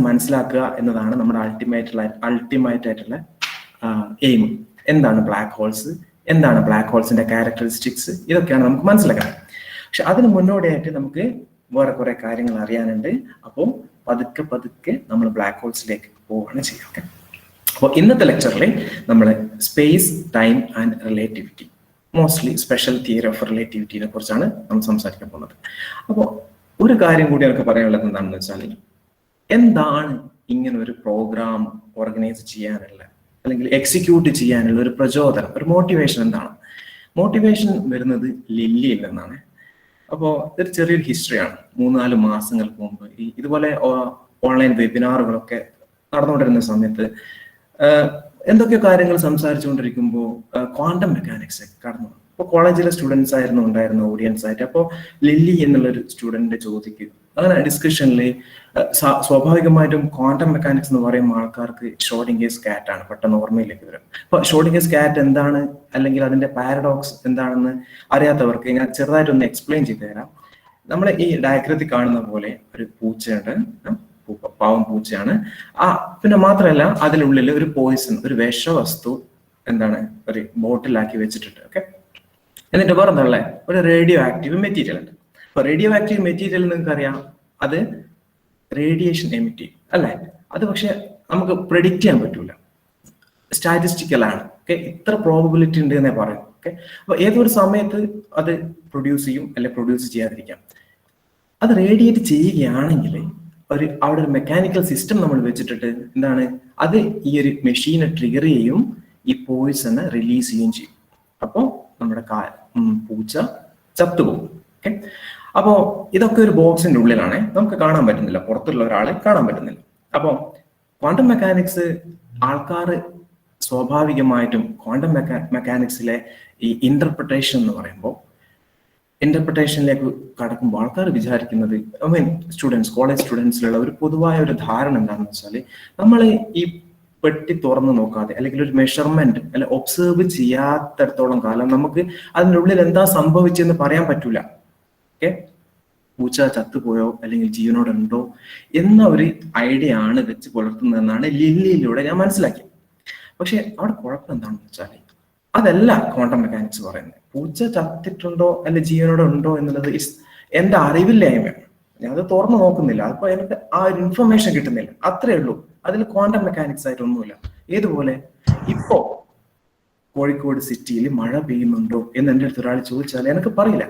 മനസ്സിലാക്കുക എന്നതാണ് നമ്മുടെ അൾട്ടിമേറ്റ് ആയിട്ടുള്ള എയിം. എന്താണ് ബ്ലാക്ക് ഹോൾസ്, എന്താണ് ബ്ലാക്ക് ഹോൾസിന്റെ ക്യാരക്ടറിസ്റ്റിക്സ്, ഇതൊക്കെയാണ് നമുക്ക് മനസ്സിലാക്കാൻ. പക്ഷെ അതിന് മുന്നോടിയായിട്ട് നമുക്ക് വേറെ കുറെ കാര്യങ്ങൾ അറിയാനുണ്ട്. അപ്പോൾ പതുക്കെ നമ്മൾ ബ്ലാക്ക് ഹോൾസിലേക്ക് പോവുകയാണ് ചെയ്യുക. അപ്പോൾ ഇന്നത്തെ ലെക്ചറിൽ നമ്മൾ space, time and relativity, mostly special theory of റിലേറ്റിവിറ്റിനെ കുറിച്ചാണ് നമ്മൾ സംസാരിക്കാൻ പോകുന്നത്. അപ്പോൾ ഒരു കാര്യം കൂടി എനിക്ക് പറയാനുള്ളത് എന്താണെന്ന് വെച്ചാൽ, എന്താണ് ഇങ്ങനെ ഒരു പ്രോഗ്രാം ഓർഗനൈസ് ചെയ്യാനുള്ള അല്ലെങ്കിൽ എക്സിക്യൂട്ട് ചെയ്യാനുള്ള ഒരു പ്രചോദനം, ഒരു മോട്ടിവേഷൻ എന്താണ്? മോട്ടിവേഷൻ വരുന്നത് ലില്ലിയിൽ നിന്നാണ്. അപ്പോൾ ഇതൊരു ചെറിയൊരു ഹിസ്റ്ററിയാണ്. 3-4 മാസങ്ങൾക്ക് മുമ്പ് ഇതുപോലെ ഓൺലൈൻ വെബിനാറുകളൊക്കെ നടന്നുകൊണ്ടിരുന്ന സമയത്ത് എന്തൊക്കെയോ കാര്യങ്ങൾ സംസാരിച്ചുകൊണ്ടിരിക്കുമ്പോൾ ക്വാണ്ടം മെക്കാനിക്സ് കടന്നു. അപ്പോൾ കോളേജിലെ സ്റ്റുഡൻസ് ആയിരുന്നു ഉണ്ടായിരുന്ന ഓഡിയൻസ് ആയിട്ട്. അപ്പോൾ ലില്ലി എന്നുള്ളൊരു സ്റ്റുഡന്റ് ചോദിക്കും, അങ്ങനെ ഡിസ്കഷനിൽ സ്വാഭാവികമായിട്ടും ക്വാണ്ടം മെക്കാനിക്സ് എന്ന് പറയുമ്പോൾ ആൾക്കാർക്ക് ഷ്രോഡിംഗേഴ്സ് കാറ്റ് ആണ് പെട്ടെന്ന് ഓർമ്മയിലേക്ക് വരും. അപ്പൊ ഷ്രോഡിംഗേഴ്സ് കാറ്റ് എന്താണ്, അല്ലെങ്കിൽ അതിന്റെ പാരഡോക്സ് എന്താണെന്ന് അറിയാത്തവർക്ക് ഞാൻ ചെറുതായിട്ടൊന്ന് എക്സ്പ്ലെയിൻ ചെയ്തു തരാം. നമ്മൾ ഈ ഡയഗ്രത്തിൽ കാണുന്ന പോലെ ഒരു പൂച്ചയുണ്ട്, പാവം പൂച്ചയാണ്. പിന്നെ മാത്രമല്ല അതിനുള്ളിൽ ഒരു പോയിസൺ, ഒരു വിഷവസ്തു എന്താണ് ഒരു ബോട്ടിലാക്കി വെച്ചിട്ടുണ്ട്. ഓക്കെ, എന്നിട്ട് പറഞ്ഞുള്ള ഒരു റേഡിയോ ആക്റ്റീവ് മെറ്റീരിയൽ ഉണ്ട്. അപ്പൊ റേഡിയോ ആക്റ്റീവ് മെറ്റീരിയൽ നിങ്ങൾക്ക് അറിയാം, അത് റേഡിയേഷൻ എമിറ്റ് ചെയ്യും അല്ലെ? അത് പക്ഷെ നമുക്ക് പ്രെഡിക്റ്റ് ചെയ്യാൻ പറ്റൂല, സ്റ്റാറ്റിസ്റ്റിക്കൽ ആണ്. ഓക്കെ, ഇത്ര പ്രോബബിലിറ്റി ഉണ്ട് എന്നേ പറയും. ഓക്കെ, അപ്പൊ ഏതൊരു സമയത്ത് അത് പ്രൊഡ്യൂസ് ചെയ്യും അല്ലെ പ്രൊഡ്യൂസ് ചെയ്യാതിരിക്കാം. അത് റേഡിയേറ്റ് ചെയ്യുകയാണെങ്കിൽ അവിടെ ഒരു മെക്കാനിക്കൽ സിസ്റ്റം നമ്മൾ വെച്ചിട്ടിട്ട് എന്താണ്, അത് ഈ ഒരു മെഷീനെ ട്രിഗർ ചെയ്യും, ഈ പോയിസനെ റിലീസ് ചെയ്യുകയും ചെയ്യും. അപ്പോൾ നമ്മുടെ പൂച്ച ചത്തുപോകും. ഓക്കെ, അപ്പോ ഇതൊക്കെ ഒരു ബോക്സിന്റെ ഉള്ളിലാണ്, നമുക്ക് കാണാൻ പറ്റുന്നില്ല, പുറത്തുള്ള ഒരാളെ കാണാൻ പറ്റുന്നില്ല. അപ്പോൾ ക്വാണ്ടം മെക്കാനിക്സ് ആൾക്കാർ സ്വാഭാവികമായിട്ടും ക്വാണ്ടം മെക്കാനിക്സിലെ ഈ ഇന്റർപ്രിട്ടേഷൻ എന്ന് പറയുമ്പോൾ, ഇന്റർപ്രിട്ടേഷനിലേക്ക് കടക്കുമ്പോൾ ആൾക്കാർ വിചാരിക്കുന്നത്, സ്റ്റുഡൻസ്, കോളേജ് സ്റ്റുഡൻസിലുള്ള ഒരു പൊതുവായ ഒരു ധാരണ എന്താണെന്ന് വെച്ചാൽ, നമ്മൾ ഈ പെട്ടി തുറന്നു നോക്കാതെ അല്ലെങ്കിൽ ഒരു മെഷർമെന്റ് അല്ലെ ഒബ്സർവ് ചെയ്യാത്തിടത്തോളം കാലം നമുക്ക് അതിൻ്റെ ഉള്ളിൽ എന്താ സംഭവിച്ചെന്ന് പറയാൻ പറ്റൂല. ഓക്കെ, പൂച്ച ചത്തുപോയോ അല്ലെങ്കിൽ ജീവനോടുണ്ടോ എന്ന ഒരു ഐഡിയ ആണ് വെച്ച് പുലർത്തുന്നതെന്നാണ് ലില്ലിയിലൂടെ ഞാൻ മനസ്സിലാക്കിയത്. പക്ഷെ അവിടെ കുഴപ്പം എന്താണെന്ന് വെച്ചാൽ, അതല്ല ക്വാണ്ടം മെക്കാനിക്സ് പറയുന്നത്. പൂച്ച ചത്തിട്ടുണ്ടോ അല്ലെ ജീവനോടെ ഉണ്ടോ എന്നുള്ളത് എന്റെ അറിവില്ലായ്മയാണ്. ഞാൻ അത് തുറന്നു നോക്കുന്നില്ല, അതിപ്പോ എനിക്ക് ആ ഒരു ഇൻഫർമേഷൻ കിട്ടുന്നില്ല, അത്രേ ഉള്ളൂ. അതിൽ ക്വാണ്ടം മെക്കാനിക്സ് ആയിട്ട് ഒന്നുമില്ല. ഏതുപോലെ ഇപ്പോ കോഴിക്കോട് സിറ്റിയിൽ മഴ പെയ്യുന്നുണ്ടോ എന്ന് എൻ്റെ അടുത്ത് ഒരാൾ ചോദിച്ചാൽ എനിക്ക് പറയില്ല.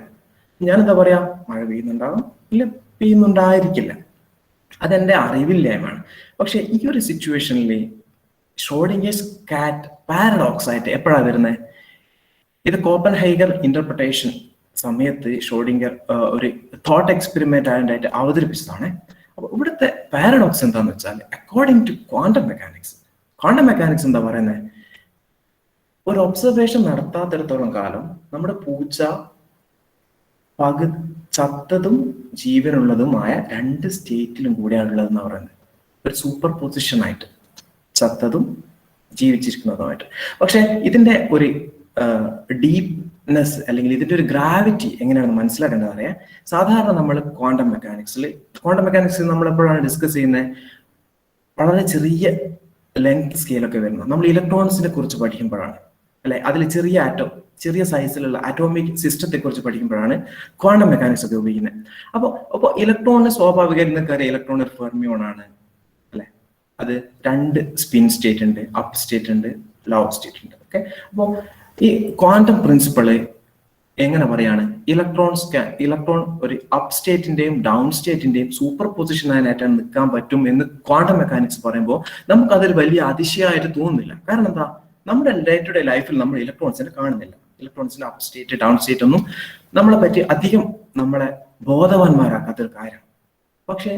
ഞാനെന്താ പറയാ, മഴ പെയ്യുന്നുണ്ടാകും, ഇല്ല പെയ്യുന്നുണ്ടായിരിക്കില്ല. അതെന്റെ അറിവില്ലായ്മയാണ്. പക്ഷെ ഈ ഒരു സിറ്റുവേഷനിൽ ഷ്രോഡിംഗേഴ്സ് കാറ്റ് പാരഡോക്സ് ആയിട്ട് എപ്പോഴാണ് വരുന്നത്? ഇത് കോപ്പൻഹൈഗർ ഇന്റർപ്രിട്ടേഷൻ സമയത്ത് ഷ്രോഡിംഗർ ഒരു തോട്ട് എക്സ്പെരിമെന്റ് ആയിട്ട് അവതരിപ്പിച്ചതാണ്. അപ്പൊ ഇവിടുത്തെ പാരഡോക്സ് എന്താന്ന് വെച്ചാൽ, അക്കോർഡിംഗ് ടു ക്വാണ്ടം മെക്കാനിക്സ് എന്താ പറയുന്നത്, ഒരു ഒബ്സർവേഷൻ നടത്താത്തിടത്തോളം കാലം നമ്മുടെ പൂച്ച ചത്തതും ജീവനുള്ളതുമായ 2 സ്റ്റേറ്റിലും കൂടെയാണുള്ളതെന്ന് പറയുന്നത്. ഒരു സൂപ്പർ പൊസിഷൻ ആയിട്ട് ചത്തതും ജീവിച്ചിരിക്കുന്നതുമായിട്ട്. പക്ഷെ ഇതിന്റെ ഒരു ഡീപ്നെസ് അല്ലെങ്കിൽ ഇതിന്റെ ഒരു ഗ്രാവിറ്റി എങ്ങനെയാണെന്ന് മനസ്സിലാക്കേണ്ടത് അറിയാം. സാധാരണ നമ്മൾ ക്വാണ്ടം മെക്കാനിക്സിൽ നമ്മൾ എപ്പോഴാണ് ഡിസ്കസ് ചെയ്യുന്നത്, വളരെ ചെറിയ ലെങ്ത് സ്കെയിലൊക്കെ വരുന്നത് നമ്മൾ ഇലക്ട്രോൺസിനെ കുറിച്ച് പഠിക്കുമ്പോഴാണ് അല്ലെ, അതിൽ ചെറിയ സൈസിലുള്ള അറ്റോമിക് സിസ്റ്റത്തെ കുറിച്ച് പഠിക്കുമ്പോഴാണ് ക്വാണ്ടം മെക്കാനിക്സ് ഒക്കെ ഉപയോഗിക്കുന്നത്. അപ്പോൾ ഇലക്ട്രോണിന് സ്വാഭാവികമായിട്ട് നിങ്ങൾക്കറിയാം, ഇലക്ട്രോൺ ഒരു ഫെർമിയോൺ ആണ് അല്ലെ. അത് 2 സ്പിൻ സ്റ്റേറ്റ് ഉണ്ട്, അപ്പ് സ്റ്റേറ്റ് ഉണ്ട്, ലോ സ്റ്റേറ്റ് ഉണ്ട്. ഓക്കെ, അപ്പോൾ ഈ ക്വാണ്ടം പ്രിൻസിപ്പിള് എങ്ങനെ പറയാണ്, ഇലക്ട്രോൺ ഒരു അപ്പ് സ്റ്റേറ്റിന്റെയും ഡൗൺ സ്റ്റേറ്റിന്റെയും സൂപ്പർ പൊസിഷനായിട്ടാണ് നിൽക്കാൻ പറ്റും എന്ന് ക്വാണ്ടം മെക്കാനിക്സ് പറയുമ്പോൾ നമുക്ക് അതൊരു വലിയ അതിശയമായിട്ട് തോന്നുന്നില്ല. കാരണം എന്താ, നമ്മുടെ ഡേ ടു ഡേ ലൈഫിൽ നമ്മൾ ഇലക്ട്രോൺസിനെ കാണുന്നില്ല. ഇലക്ട്രോൺസിന്റെ അപ്പ് സ്റ്റേറ്റ് ഡൗൺ സ്റ്റേറ്റ് ഒന്നും നമ്മളെ പറ്റി അധികം നമ്മളെ ബോധവാന്മാരാക്കാത്തൊരു കാര്യം. പക്ഷെ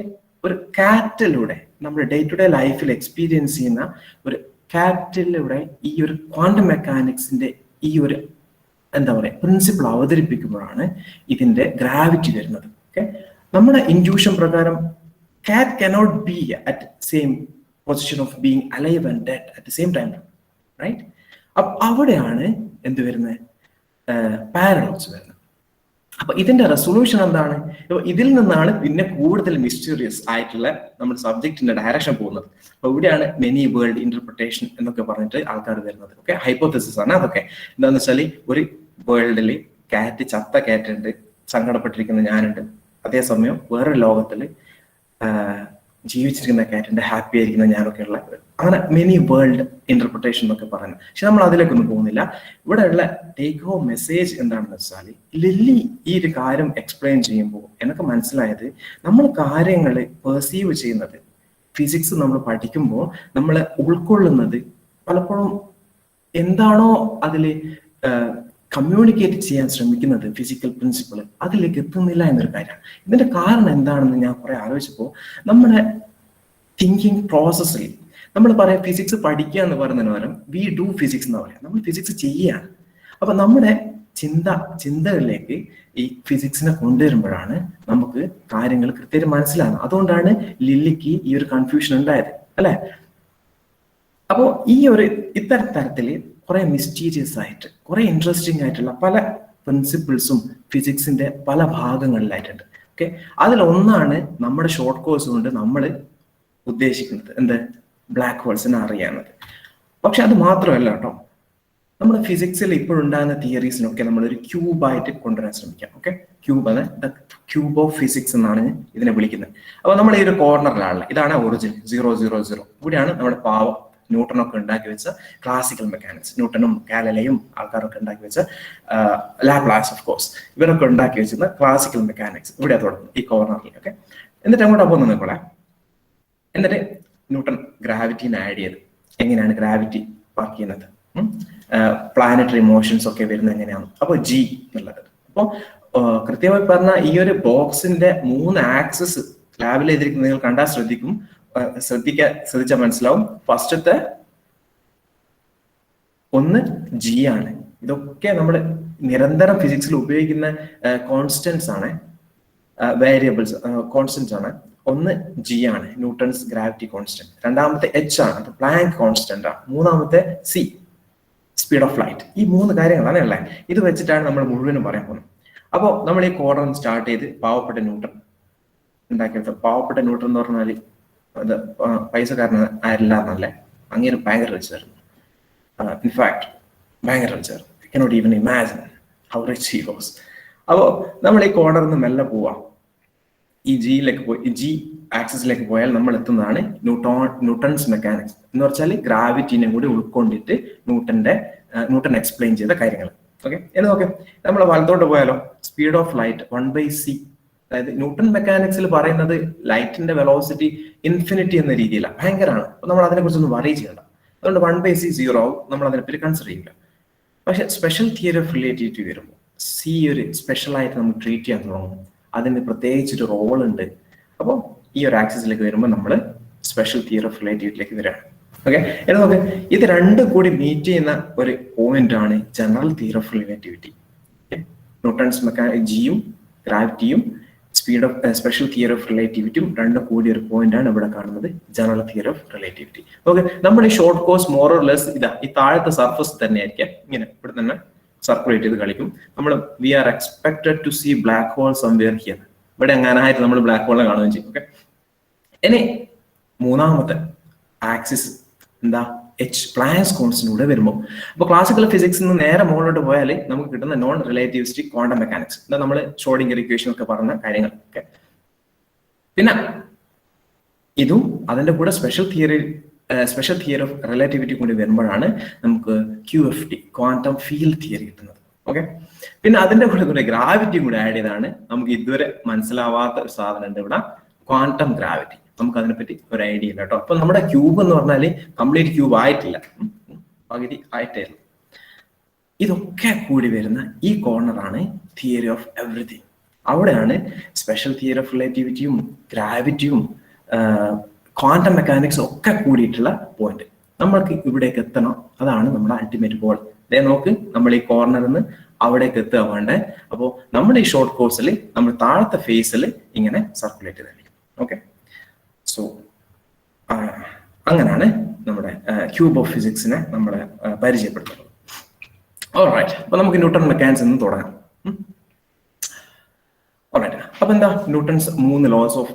ഒരു കാറ്റിലൂടെ നമ്മുടെ ഡേ ടു ഡേ ലൈഫിൽ എക്സ്പീരിയൻസ് ചെയ്യുന്ന ഒരു കാറ്റിലൂടെ ഈ ഒരു ക്വാണ്ടം മെക്കാനിക്സിന്റെ ഈ ഒരു എന്താ പറയുക പ്രിൻസിപ്പിൾ അവതരിപ്പിക്കുമ്പോഴാണ് ഇതിന്റെ ഗ്രാവിറ്റി വരുന്നത്. ഓക്കെ, നമ്മുടെ ഇൻറ്റ്യൂഷൻ പ്രകാരം cat cannot be at same position of being alive and dead at the same time, right? അപ്പൊ അവിടെയാണ് എന്ത് വരുന്നത്, പാരഡോക്സ് വരുന്നത്. അപ്പൊ ഇതിന്റെ റെസൊല്യൂഷൻ എന്താണ്? ഇതിൽ നിന്നാണ് പിന്നെ കൂടുതൽ മിസ്റ്റീരിയസ് ആയിട്ടുള്ള നമ്മുടെ സബ്ജക്റ്റിന്റെ ഡയറക്ഷൻ പോകുന്നത്. അപ്പൊ ഇവിടെയാണ് മെനി വേൾഡ് ഇന്റർപ്രിട്ടേഷൻ എന്നൊക്കെ പറഞ്ഞിട്ട് ആൾക്കാർ വരുന്നത്. ഓക്കെ, ഹൈപ്പോത്തസിസ് ആണ് അതൊക്കെ. എന്താന്ന് വെച്ചാൽ ഒരു വേൾഡിൽ ചത്ത കാറ്റ് ഉണ്ട്, സങ്കടപ്പെട്ടിരിക്കുന്ന ഞാനുണ്ട്. അതേസമയം വേറൊരു ലോകത്തില് ജീവിച്ചിരിക്കുന്ന കാറ്റുണ്ട്, ഹാപ്പി ആയിരിക്കുന്ന ഞാനൊക്കെ ഉള്ള, അങ്ങനെ മെനി വേൾഡ് ഇന്റർപ്രിട്ടേഷൻ എന്നൊക്കെ പറയുന്നത്. പക്ഷെ നമ്മൾ അതിലേക്കൊന്നും പോകുന്നില്ല. ഇവിടെ ഉള്ള ടേക്ക് ഹോം മെസ്സേജ് എന്താണെന്ന് വെച്ചാൽ, ലില്ലി ഈ ഒരു കാര്യം എക്സ്പ്ലെയിൻ ചെയ്യുമ്പോൾ എനിക്ക് മനസ്സിലായത്, നമ്മൾ കാര്യങ്ങൾ പെർസീവ് ചെയ്യുന്നത്, ഫിസിക്സ് നമ്മൾ പഠിക്കുമ്പോൾ നമ്മൾ ഉൾക്കൊള്ളുന്നത് പലപ്പോഴും എന്താണോ അതിൽ കമ്മ്യൂണിക്കേറ്റ് ചെയ്യാൻ ശ്രമിക്കുന്നത്, ഫിസിക്കൽ പ്രിൻസിപ്പിൾ അതിലേക്ക് എത്തുന്നില്ല എന്നൊരു കാര്യമാണ്. ഇതിന്റെ കാരണം എന്താണെന്ന് ഞാൻ കുറെ ആലോചിച്ചപ്പോൾ, നമ്മുടെ തിങ്കിങ് പ്രോസസ്സിൽ നമ്മൾ പറയാം ഫിസിക്സ് പഠിക്കുക എന്ന് പറയുന്നതിന് പകരം വി ഡു ഫിസിക്സ് എന്ന് പറയാം. നമ്മൾ ഫിസിക്സ് ചെയ്യുകയാണ്. അപ്പൊ നമ്മുടെ ചിന്തകളിലേക്ക് ഈ ഫിസിക്സിനെ കൊണ്ടുവരുമ്പോഴാണ് നമുക്ക് കാര്യങ്ങൾ കൃത്യമായിട്ട് മനസ്സിലാകുന്നത്. അതുകൊണ്ടാണ് ലില്ലിക്ക് ഈ ഒരു കൺഫ്യൂഷൻ ഉണ്ടായത്, അല്ലെ? അപ്പോൾ ഈ ഒരു ഇത്തരത്തില് കുറെ മിസ്റ്റീരിയസ് ആയിട്ട് കുറെ ഇൻട്രസ്റ്റിംഗ് ആയിട്ടുള്ള പല പ്രിൻസിപ്പിൾസും ഫിസിക്സിന്റെ പല ഭാഗങ്ങളിലായിട്ടുണ്ട്. ഓക്കെ, അതിലൊന്നാണ് നമ്മുടെ ഷോർട്ട് കോഴ്സ് കൊണ്ട് നമ്മൾ ഉദ്ദേശിക്കുന്നത്, എന്ത്? ബ്ലാക്ക് ഹോൾസിനെ അറിയാവുന്നത്. പക്ഷെ അത് മാത്രമല്ല കേട്ടോ, നമ്മുടെ ഫിസിക്സിൽ ഇപ്പോഴുണ്ടാകുന്ന തിയറീസിനൊക്കെ നമ്മളൊരു ക്യൂബായിട്ട് കൊണ്ടുവരാൻ ശ്രമിക്കാം. ഓക്കെ, ക്യൂബ് ആണ്, ക്യൂബ് ഓഫ് ഫിസിക്സ് എന്നാണ് ഇതിനെ വിളിക്കുന്നത്. അപ്പൊ നമ്മൾ ഈ ഒരു കോർണറിലാണ്, ഇതാണ് ഒറിജിൻ 000. ഇവിടെയാണ് നമ്മുടെ പാവം ന്യൂട്ടനൊക്കെ ഉണ്ടാക്കി വെച്ച ക്ലാസിക്കൽ മെക്കാനിക്സ്, ന്യൂട്ടനും ഗാലലിയും ആൾക്കാരൊക്കെ ഉണ്ടാക്കി വെച്ച, ലാപ്ലാസ് ഓഫ് കോഴ്സ്, ഇവരൊക്കെ ഉണ്ടാക്കി വെച്ചിരുന്ന ക്ലാസിക്കൽ മെക്കാനിക്സ് ഇവിടെ തുടങ്ങും ഈ കോർണറിൽ. ഓക്കെ, എന്നിട്ട് അങ്ങോട്ട് പോകുന്നത് നിൽക്കോളെ. എന്നിട്ട് ന്യൂട്ടൺ ഗ്രാവിറ്റിനെ ആഡ് ചെയ്ത് എങ്ങനെയാണ് ഗ്രാവിറ്റി വർക്ക് ചെയ്യുന്നത്, പ്ലാനറ്ററി മോഷൻസ് ഒക്കെ വരുന്നത് എങ്ങനെയാണ്. അപ്പോൾ ജി എന്നുള്ളത്, അപ്പോൾ കൃത്യമായി പറഞ്ഞ ഈ ഒരു ബോക്സിന്റെ 3 ആക്സിസ് ലാബിൽ എഴുതിയിരിക്കുന്നത് നിങ്ങൾ കണ്ടാൽ ശ്രദ്ധിച്ചാൽ മനസ്സിലാവും. ഫസ്റ്റത്തെ ഒന്ന് ജി ആണ്. ഇതൊക്കെ നമ്മൾ നിരന്തരം ഫിസിക്സിൽ ഉപയോഗിക്കുന്ന കോൺസ്റ്റന്റ്സ് ആണ്, വേരിയബിൾസ് കോൺസ്റ്റന്റ്സ് ആണ്. ഒന്ന് ജി ആണ്, ന്യൂട്ടൺസ് ഗ്രാവിറ്റി കോൺസ്റ്റന്റ്. രണ്ടാമത്തെ എച്ച് ആണ്, പ്ലാങ്ക് കോൺസ്റ്റന്റ് ആണ്. മൂന്നാമത്തെ സി, സ്പീഡ് ഓഫ് ലൈറ്റ്. ഈ 3 കാര്യങ്ങളാണ് ഉള്ളത്. ഇത് വെച്ചിട്ടാണ് നമ്മൾ മുഴുവനും പറയാൻ പോകുന്നത്. അപ്പോൾ നമ്മൾ ഈ കോർണർ സ്റ്റാർട്ട് ചെയ്ത് പാവപ്പെട്ട ന്യൂട്ടൺ ഉണ്ടാക്കിയെടുത്ത, പാവപ്പെട്ട ന്യൂട്ടൺ എന്ന് പറഞ്ഞാൽ അത് പൈസക്കാരന് ആരില്ല എന്നല്ലേ, അങ്ങനെ ഭയങ്കര റിച്ചായിരുന്നു. ഇൻഫാക്ട് ഭയങ്കര റിച്ചായിരുന്നു. I cannot even imagine how rich he was. അപ്പോൾ നമ്മൾ ഈ കോർണറിൽ നിന്ന് മെല്ലെ പോവാം, ഈ ജിയിലേക്ക് പോയി, ഈ ജി ആക്സിസിലേക്ക് പോയാൽ നമ്മൾ എത്തുന്നതാണ് ന്യൂട്ടൺസ് മെക്കാനിക്സ് എന്ന് വെച്ചാൽ ഗ്രാവിറ്റിനെ കൂടി ഉൾക്കൊണ്ടിട്ട് ന്യൂട്ടൺ എക്സ്പ്ലെയിൻ ചെയ്ത കാര്യങ്ങൾ. ഓക്കെ, എന്ന് നോക്കെ നമ്മൾ വലത്തോട്ട് പോയാലോ, സ്പീഡ് ഓഫ് ലൈറ്റ് 1/c. അതായത് ന്യൂട്ടൺ മെക്കാനിക്സിൽ പറയുന്നത് ലൈറ്റിന്റെ വെലോസിറ്റി ഇൻഫിനിറ്റി എന്ന രീതിയിലാണ്, ഭയങ്കരമാണ്. അപ്പൊ നമ്മൾ അതിനെ കുറിച്ചൊന്നും വറി ചെയ്യണ്ട. അതുകൊണ്ട് 1/c 0 ആവും, നമ്മൾ അതിനെപ്പറ്റി കൺസിഡർ ചെയ്യില്ല. പക്ഷെ സ്പെഷ്യൽ തിയറി ഓഫ് റിലേറ്റിവിറ്റി വരുമ്പോൾ സി ഒരു സ്പെഷ്യൽ ആയിട്ട് നമ്മൾ ട്രീറ്റ് ചെയ്യാൻ തുടങ്ങും. അതിന് പ്രത്യേകിച്ചൊരു റോൾ ഉണ്ട്. അപ്പോൾ ഈ ഒരു ആക്സിസിലേക്ക് വരുമ്പോൾ നമ്മൾ സ്പെഷ്യൽ തിയറി ഓഫ് റിലേറ്റിവിറ്റിയിലേക്ക് വരികയാണ്. ഓക്കെ, എന്ന് നോക്ക്, ഇത് രണ്ടും കൂടി മീറ്റ് ചെയ്യുന്ന ഒരു പോയിന്റ് ആണ് general theory of relativity. Newton's ജിയും ഗ്രാവിറ്റിയും സ്പെഷ്യൽ തിയറി ഓഫ് റിലേറ്റിവിറ്റിയും രണ്ടും കൂടിയ ഒരു പോയിന്റ് ആണ് ഇവിടെ കാണുന്നത്, general theory of relativity. Okay, നമ്മൾ ഈ short course more or less ഇതാ ഈ താഴത്തെ സർഫസ് തന്നെ ആയിരിക്കാം, ഇങ്ങനെ ഇവിടെ തന്നെ സർക്കുലേറ്റ് ചെയ്ത് കളിക്കും. നമ്മൾ we are expected to see black hole somewhere here. ഇവിടെ എങ്ങാനായിട്ട് നമ്മൾ ബ്ലാക്ക് ഹോളിനെ കാണുകയും ചെയ്യും. ഓക്കെ, ഇനി മൂന്നാമത്തെ ആക്സിസ് എന്താ, എച്ച്, പ്ലാങ്ക്സ് കോൺസ്റ്റന്റ് വരുമ്പോൾ, അപ്പോൾ ക്ലാസിക്കൽ ഫിസിക്സിൽ നിന്ന് നേരെ മുകളിലോട്ട് പോയാൽ നമുക്ക് കിട്ടുന്ന നോൺ റിലേറ്റിവിസ്റ്റിക് ക്വാണ്ടം മെക്കാനിക്സ്, എന്താ നമ്മൾ ഷ്രോഡിംഗർ ഇക്വേഷൻ ഒക്കെ പറഞ്ഞ കാര്യങ്ങളൊക്കെ. പിന്നെ ഇതും അതിന്റെ കൂടെ സ്പെഷ്യൽ തിയറി ഓഫ് റിലേറ്റിവിറ്റി കൂടി വരുമ്പോഴാണ് നമുക്ക് QFT, ക്വാണ്ടം ഫീൽഡ് തിയറി കിട്ടുന്നത്. ഓക്കെ, പിന്നെ അതിന്റെ കൂടെ ഗ്രാവിറ്റിയും കൂടെ ആഡ് ചെയ്താണ് നമുക്ക് ഇതുവരെ മനസ്സിലാവാത്ത ഒരു സാധനം ഉണ്ട് ഇവിടെ, ക്വാണ്ടം ഗ്രാവിറ്റി. നമുക്ക് അതിനെപ്പറ്റി ഒരു ഐഡിയ ഇല്ല കേട്ടോ. അപ്പൊ നമ്മുടെ ക്യൂബ് എന്ന് പറഞ്ഞാൽ കംപ്ലീറ്റ് ക്യൂബ് ആയിട്ടില്ല, പകുതി ആയിട്ടേ ഉള്ളൂ. ഇതൊക്കെ കൂടി വരുന്ന ഈ കോർണറാണ് തിയറി ഓഫ് എവറിഥിങ്. അവിടെയാണ് സ്പെഷ്യൽ തിയറി ഓഫ് റിലേറ്റിവിറ്റിയും ഗ്രാവിറ്റിയും ക്വാണ്ടം മെക്കാനിക്സും ഒക്കെ കൂടിയിട്ടുള്ള പോയിന്റ്. നമ്മൾക്ക് ഇവിടേക്ക് എത്തണം, അതാണ് നമ്മുടെ അൾട്ടിമേറ്റ് ഗോൾ. അതേ നോക്ക്, നമ്മൾ ഈ കോർണറിൽ നിന്ന് അവിടേക്ക് എത്തുക വേണ്ടേ. അപ്പോൾ നമ്മുടെ ഈ ഷോർട്ട് കോഴ്സിൽ നമ്മൾ താഴത്തെ ഫേസിൽ ഇങ്ങനെ സർക്കുലേറ്റ് ചെയ്തായിരിക്കും. ഓക്കെ, സോ അങ്ങനെയാണ് നമ്മുടെ ക്യൂബ് ഓഫ് ഫിസിക്സിനെ നമ്മളെ പരിചയപ്പെടുത്തുന്നത്. ഓൾറൈറ്റ്, അപ്പൊ നമുക്ക് ന്യൂട്ടൺ മെക്കാനിക്സ് നിന്ന് തുടങ്ങാം. ഓൾറൈറ്റ്. അപ്പൊ എന്താ ന്യൂട്ടൺസ് 3 ലോസ് ഓഫ്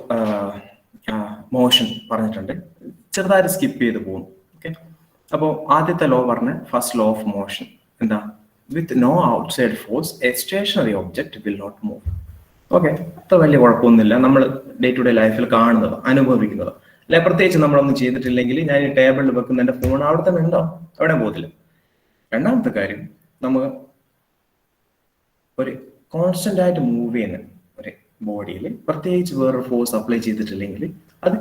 മോഷൻ പറഞ്ഞിട്ടുണ്ട്. ചെറുതായിട്ട് സ്കിപ്പ് ചെയ്ത് പോകും. ഓക്കെ, അപ്പോൾ ആദ്യത്തെ ലോ പറഞ്ഞ ഫസ്റ്റ് ലോ ഓഫ് മോഷൻ എന്താ? With no outside force a stationary object will not move. Okay, അത്ര വലിയ കുഴപ്പമൊന്നുമില്ല. നമ്മൾ ഡേ ടു ഡേ ലൈഫിൽ കാണുന്നത്, അനുഭവിക്കുന്നത്. അല്ലെ, പ്രത്യേകിച്ച് നമ്മളൊന്നും ചെയ്തിട്ടില്ലെങ്കിൽ ഞാൻ ഈ ടേബിളിൽ വെക്കുന്ന എൻ്റെ ഫോൺ അവിടെ തന്നെ ഉണ്ടാവും, എവിടെ പോകത്തില്ല. രണ്ടാമത്തെ കാര്യം, നമ്മൾ ഒരു കോൺസ്റ്റന്റ് ആയിട്ട് മൂവ് ചെയ്യുന്ന ഒരു ബോഡിയിൽ പ്രത്യേകിച്ച് വേറൊരു ഫോഴ്സ് അപ്ലൈ ചെയ്തിട്ടില്ലെങ്കിൽ അത്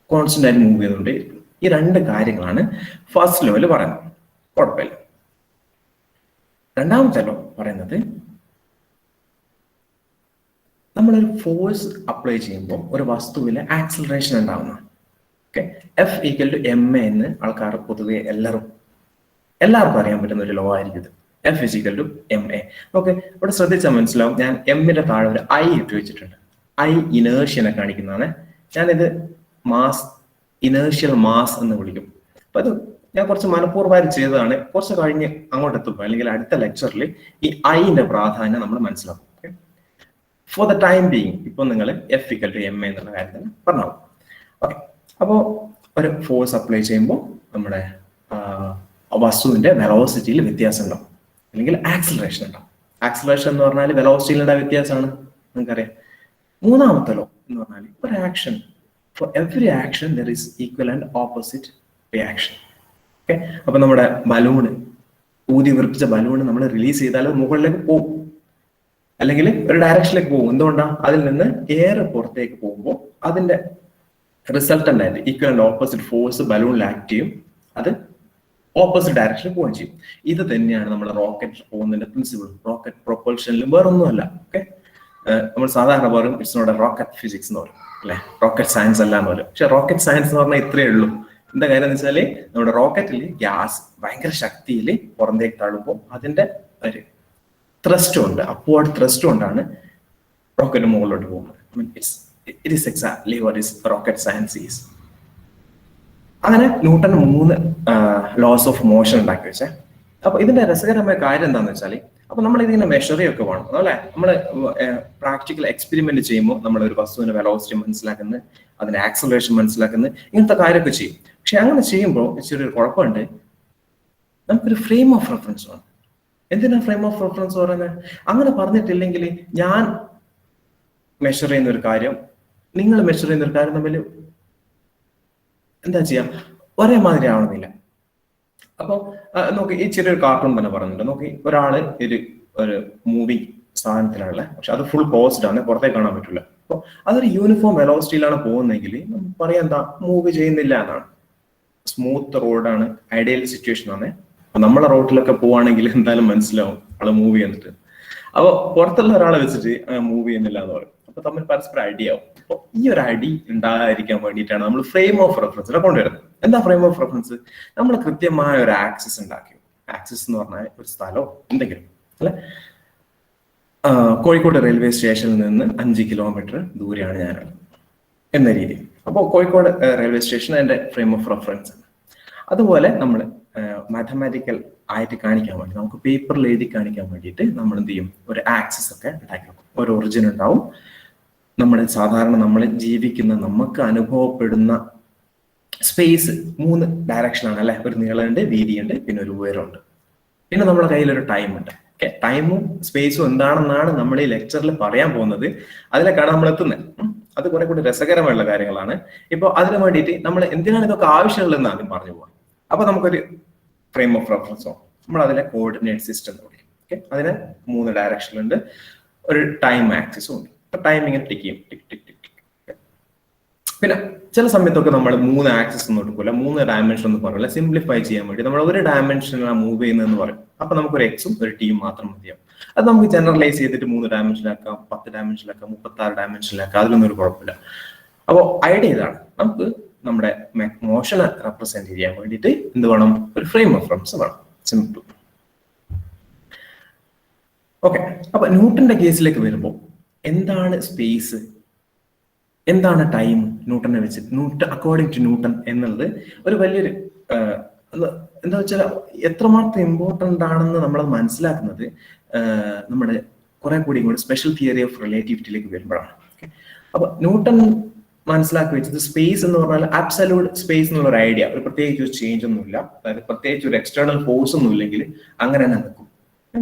കോൺസ്റ്റന്റ് ആയിട്ട് മൂവ് ചെയ്തുകൊണ്ടേ. ഈ 2 കാര്യങ്ങളാണ് ഫസ്റ്റ് ലോയിൽ പറയുന്നത്. കുഴപ്പമില്ല. രണ്ടാമത്തെ ലോ പറയുന്നത് നമ്മളൊരു ഫോഴ്സ് അപ്ലൈ ചെയ്യുമ്പോൾ ഒരു വസ്തുവിലെ ആക്സിലറേഷൻ ഉണ്ടാവുന്ന. ഓക്കെ, F = ma എന്ന് ആൾക്കാർ പൊതുവെ എല്ലാവർക്കും അറിയാൻ പറ്റുന്ന ഒരു ലോ ആയിരിക്കും ഇത്. F = ma. ഓക്കെ, ഇവിടെ ശ്രദ്ധിച്ചാൽ മനസ്സിലാവും, ഞാൻ എമ്മിന്റെ താഴെ ഒരു I ഇട്ട് വെച്ചിട്ടുണ്ട്. I ഇനേർഷ്യനെ കാണിക്കുന്നതാണ്. ഞാനിത് മാസ്, ഇനേർഷ്യൽ മാസ് എന്ന് വിളിക്കും. അപ്പൊ അത് ഞാൻ കുറച്ച് മനഃപൂർവ്വം ചെയ്തതാണ്. കുറച്ച് കഴിഞ്ഞ് അങ്ങോട്ട് എത്തുമ്പോൾ അല്ലെങ്കിൽ അടുത്ത ലെക്ചറിൽ ഈ ഐന്റെ പ്രാധാന്യം നമ്മൾ മനസ്സിലാക്കും. ഫോർ ദ ടൈം ബീയിങ് ഇപ്പൊ നിങ്ങൾ F = ma എന്നുള്ള കാര്യത്തിന് പറഞ്ഞു. ഓക്കെ, അപ്പോൾ ഒരു ഫോഴ്സ് അപ്ലൈ ചെയ്യുമ്പോൾ നമ്മുടെ വസ്തുവിന്റെ വെലോസിറ്റിയിൽ വ്യത്യാസം ഉണ്ടാവും, അല്ലെങ്കിൽ ആക്സിലറേഷൻ ഉണ്ടാവും. ആക്സിലറേഷൻ എന്ന് പറഞ്ഞാൽ വെലോസിറ്റിയിലുള്ള വ്യത്യാസമാണ്, നിങ്ങൾക്കറിയാം. മൂന്നാമത്തെ ലോ എന്ന് പറഞ്ഞാൽ ഒരു action, for every action there is equal and opposite reaction. Okay, അപ്പൊ നമ്മുടെ ബലൂണ്, ഊതി വിറപ്പിച്ച ബലൂണ് നമ്മൾ റിലീസ് ചെയ്താൽ മുകളിലേക്ക് പോകും, അല്ലെങ്കിൽ ഒരു ഡയറക്ഷനിലേക്ക് പോകും. എന്തുകൊണ്ടാണ്? അതിൽ നിന്ന് എയർ പുറത്തേക്ക് പോകുമ്പോൾ അതിന്റെ റിസൾട്ടന്റ് ആയിട്ട് ഈക്വൽ ആൻഡ് ഓപ്പോസിറ്റ് ഫോഴ്സ് ബലൂണിൽ ആക്ട് ചെയ്യും, അത് ഓപ്പോസിറ്റ് ഡയറക്ഷനിൽ പോവുകയും ചെയ്യും. ഇത് തന്നെയാണ് നമ്മൾ റോക്കറ്റ് പോകുന്നതിന്റെ പ്രിൻസിപ്പിൾ. റോക്കറ്റ് പ്രൊപ്പൽഷനിലും വേറൊന്നുമല്ല. ഓക്കെ, നമ്മൾ സാധാരണ പറയും it's not a rocket physics എന്ന് പറയും, അല്ലെ, റോക്കറ്റ് സയൻസ് അല്ല എന്ന് പറയും. പക്ഷെ റോക്കറ്റ് സയൻസ് എന്ന് പറഞ്ഞാൽ ഇത്രയേ ഉള്ളൂ. എന്താ കാര്യം എന്ന് വെച്ചാല് നമ്മുടെ റോക്കറ്റിൽ ഗ്യാസ് ഭയങ്കര ശക്തിയിൽ പുറത്തേക്ക് തള്ളുമ്പോൾ അതിന്റെ ഒരു ത്രസ്റ്റ് ഉണ്ട്, അപ്വേർഡ് ത്രസ്റ്റ് കൊണ്ടാണ് റോക്കറ്റ് മുകളിലോട്ട് പോകുന്നത്. It is exactly what is rocket science is. അങ്ങനെ ന്യൂട്ടൺ 3 ലോസ് ഓഫ് മോഷൻ ഉണ്ടാക്കി വെച്ചേ. അപ്പൊ ഇതിന്റെ രസകരമായ കാര്യം എന്താണെന്ന് വെച്ചാൽ, അപ്പൊ നമ്മൾ ഇതിങ്ങനെ മെഷർ ചെയ്യൊക്കെ വേണം, അല്ലെ. നമ്മൾ പ്രാക്ടിക്കൽ എക്സ്പെരിമെന്റ് ചെയ്യുമ്പോൾ നമ്മൾ ഒരു വസ്തുവിന്റെ വെലോസിറ്റി മനസ്സിലാക്കുന്നത്, അതിന്റെ ആക്സലറേഷൻ മനസ്സിലാക്കുന്നത്, ഇങ്ങനത്തെ കാര്യമൊക്കെ ചെയ്യും. പക്ഷെ അങ്ങനെ ചെയ്യുമ്പോൾ ചെറിയൊരു കുഴപ്പമുണ്ട്, നമുക്കൊരു ഫ്രെയിം ഓഫ് റെഫറൻസ് വേണം. എന്തിനാ ഫ്രെയിം ഓഫ് റെഫറൻസ് പറയുന്നത്? അങ്ങനെ പറഞ്ഞിട്ടില്ലെങ്കിൽ ഞാൻ മെഷർ ചെയ്യുന്ന ഒരു കാര്യം, നിങ്ങൾ മെഷർ ചെയ്യുന്ന ഒരു കാര്യം തമ്മിൽ എന്താ ചെയ്യാം, ഒരേ മാതിരി ആവണമെന്നില്ല. അപ്പൊ നോക്കി, ഈ ചെറിയൊരു കാർട്ടൂൺ തന്നെ പറഞ്ഞിട്ടുണ്ട്. നോക്കി, ഒരാള് ഒരു മൂവി സാധനത്തിലുള്ള, പക്ഷെ അത് ഫുൾ ക്ലോസ്ഡ് ആണ്, പുറത്തേക്ക് കാണാൻ പറ്റില്ല. അപ്പൊ അതൊരു യൂണിഫോം വെലോസിറ്റിയിലാണ് പോകുന്നതെങ്കിൽ നമുക്ക് പറയാം എന്താ, മൂവ് ചെയ്യുന്നില്ല എന്നാണ്. സ്മൂത്ത് റോഡാണ്, ഐഡിയൽ സിറ്റുവേഷൻ ആണ്. നമ്മളെ റോഡിലൊക്കെ പോവാണെങ്കിൽ എന്തായാലും മനസ്സിലാവും ആള് മൂവ് ചെയ്യുന്നിട്ട്. അപ്പൊ പുറത്തുള്ള ഒരാളെ വെച്ചിട്ട് മൂവ് ചെയ്യുന്നില്ല എന്ന് പറയും. അപ്പൊ തമ്മിൽ പരസ്പരം അടിയാവും. അപ്പൊ ഈ ഒരു അടി ഉണ്ടാകാതിരിക്കാൻ വേണ്ടിയിട്ടാണ് നമ്മൾ ഫ്രെയിം ഓഫ് റെഫറൻസിനെ കൊണ്ടുവരുന്നത്. എന്താ ഫ്രെയിം ഓഫ് റെഫറൻസ്? നമ്മൾ കൃത്യമായ ഒരു ആക്സിസ് ഉണ്ടാക്കി. ആക്സിസ് എന്ന് പറഞ്ഞാൽ ഒരു സ്ഥലമോ എന്തെങ്കിലും, അല്ലെ. കോഴിക്കോട് റെയിൽവേ സ്റ്റേഷനിൽ നിന്ന് 5 കിലോമീറ്റർ ദൂരെയാണ് ഞാൻ എന്ന രീതി. അപ്പോൾ കോഴിക്കോട് റെയിൽവേ സ്റ്റേഷൻ എന്റെ ഫ്രെയിം ഓഫ് റെഫറൻസ് ആണ്. അതുപോലെ നമ്മൾ മാത്തമാറ്റിക്കൽ ആയിട്ട് കാണിക്കാൻ വേണ്ടി, നമുക്ക് പേപ്പറിൽ എഴുതി കാണിക്കാൻ വേണ്ടിയിട്ട് നമ്മൾ എന്ത് ചെയ്യും, ഒരു ആക്സിസ് ഒക്കെ ഉണ്ടാക്കി വെക്കും. ഒരു ഒറിജിൻ ഉണ്ടാവും. സാധാരണ നമ്മൾ ജീവിക്കുന്ന, നമുക്ക് അനുഭവപ്പെടുന്ന സ്പേസ് 3 ഡയറക്ഷനാണ്, അല്ലെ. ഒരു നീളമുണ്ട്, വീതിയുണ്ട്, പിന്നെ ഒരു ഉയരമുണ്ട്. പിന്നെ നമ്മുടെ കയ്യിൽ ഒരു ടൈം ഉണ്ട്. ഓക്കെ, ടൈമും സ്പേസും എന്താണെന്നാണ് നമ്മൾ ഈ ലെക്ചറിൽ പറയാൻ പോകുന്നത്. അതിലേക്കാണ് നമ്മൾ എത്തുന്നത്. അത് കുറെ കൂടി രസകരമായുള്ള കാര്യങ്ങളാണ്. ഇപ്പൊ അതിനു വേണ്ടിയിട്ട് നമ്മൾ എന്തിനാണ് ഇതൊക്കെ ആവശ്യമുള്ളതെന്ന് ആദ്യം പറഞ്ഞു പോകാം. അപ്പൊ നമുക്കൊരു ഫ്രെയിം ഓഫ് റെഫറൻസോ, നമ്മൾ അതിലെ കോർഡിനേറ്റ് സിസ്റ്റം എന്ന് പറയും. ഓക്കെ, അതിന് 3 ഡയറക്ഷനിലുണ്ട്, ഒരു ടൈം ആക്സിസും ഉണ്ട്. ടൈം ഇങ്ങനെ ടിക്ക് ചെയ്യും, ടിക് ടിക് ടിക് ടിക്. പിന്നെ ചില സമയത്തൊക്കെ നമ്മൾ 3 ആക്സിസ് ഒന്നും എടുക്കില്ല, 3 ഡയമെൻഷൻ എന്ന് പറയില്ല. സിംപ്ലിഫൈ ചെയ്യാൻ വേണ്ടി നമ്മൾ ഒരു ഡയമെൻഷനിലാണ് മൂവ് ചെയ്യുന്നതെന്ന് പറയും. അപ്പൊ നമുക്കൊരു എക്സും ഒരു ടിയും മാത്രം മതിയാവും. അത് നമുക്ക് ജനറലൈസ് ചെയ്തിട്ട് 3 ഡയമെൻഷനിലാക്കാം, 10 ഡയമെൻഷനിലാക്കാം, 36 ഡയമെൻഷനിലാക്കാം. അതിലൊന്നും ഒരു കുഴപ്പമില്ല. അപ്പോൾ ഐഡിയ ഇതാണ്, നമുക്ക് നമ്മുടെ മോഷനെ റെപ്രസെന്റ് ചെയ്യാൻ വേണ്ടിയിട്ട് എന്ത് വേണം, ഒരു ഫ്രെയിം ഓഫ് റെഫറൻസ് വേണം. സിമ്പിൾ. ഓക്കെ, അപ്പൊ ന്യൂട്ടന്റെ കേസിലേക്ക് വരുമ്പോൾ എന്താണ് സ്പേസ്, എന്താണ് ടൈം ന്യൂട്ടനെ വെച്ച്, അക്കോർഡിംഗ് ടു ന്യൂട്ടൺ എന്നുള്ളത് ഒരു വലിയൊരു എന്താ വെച്ചാൽ എത്രമാത്രം ഇമ്പോർട്ടൻ്റ് ആണെന്ന് നമ്മൾ മനസ്സിലാക്കുന്നത് നമ്മുടെ കുറെ കൂടി ഇങ്ങോട്ട് സ്പെഷ്യൽ തിയറി ഓഫ് റിലേറ്റിവിറ്റിയിലേക്ക് വരുമ്പോഴാണ്. അപ്പൊ ന്യൂട്ടൺ മനസ്സിലാക്കി വെച്ചത് സ്പേസ് എന്ന് പറഞ്ഞാൽ അബ്സല്യൂട്ട് സ്പേസ് എന്നുള്ള ഒരു ഐഡിയ, ഒരു പ്രത്യേകിച്ച് ഒരു ചേഞ്ച് ഒന്നുമില്ല, അതായത് പ്രത്യേകിച്ച് ഒരു എക്സ്റ്റേണൽ ഫോഴ്സ് ഒന്നും ഇല്ലെങ്കിൽ അങ്ങനെ തന്നെ നിൽക്കും.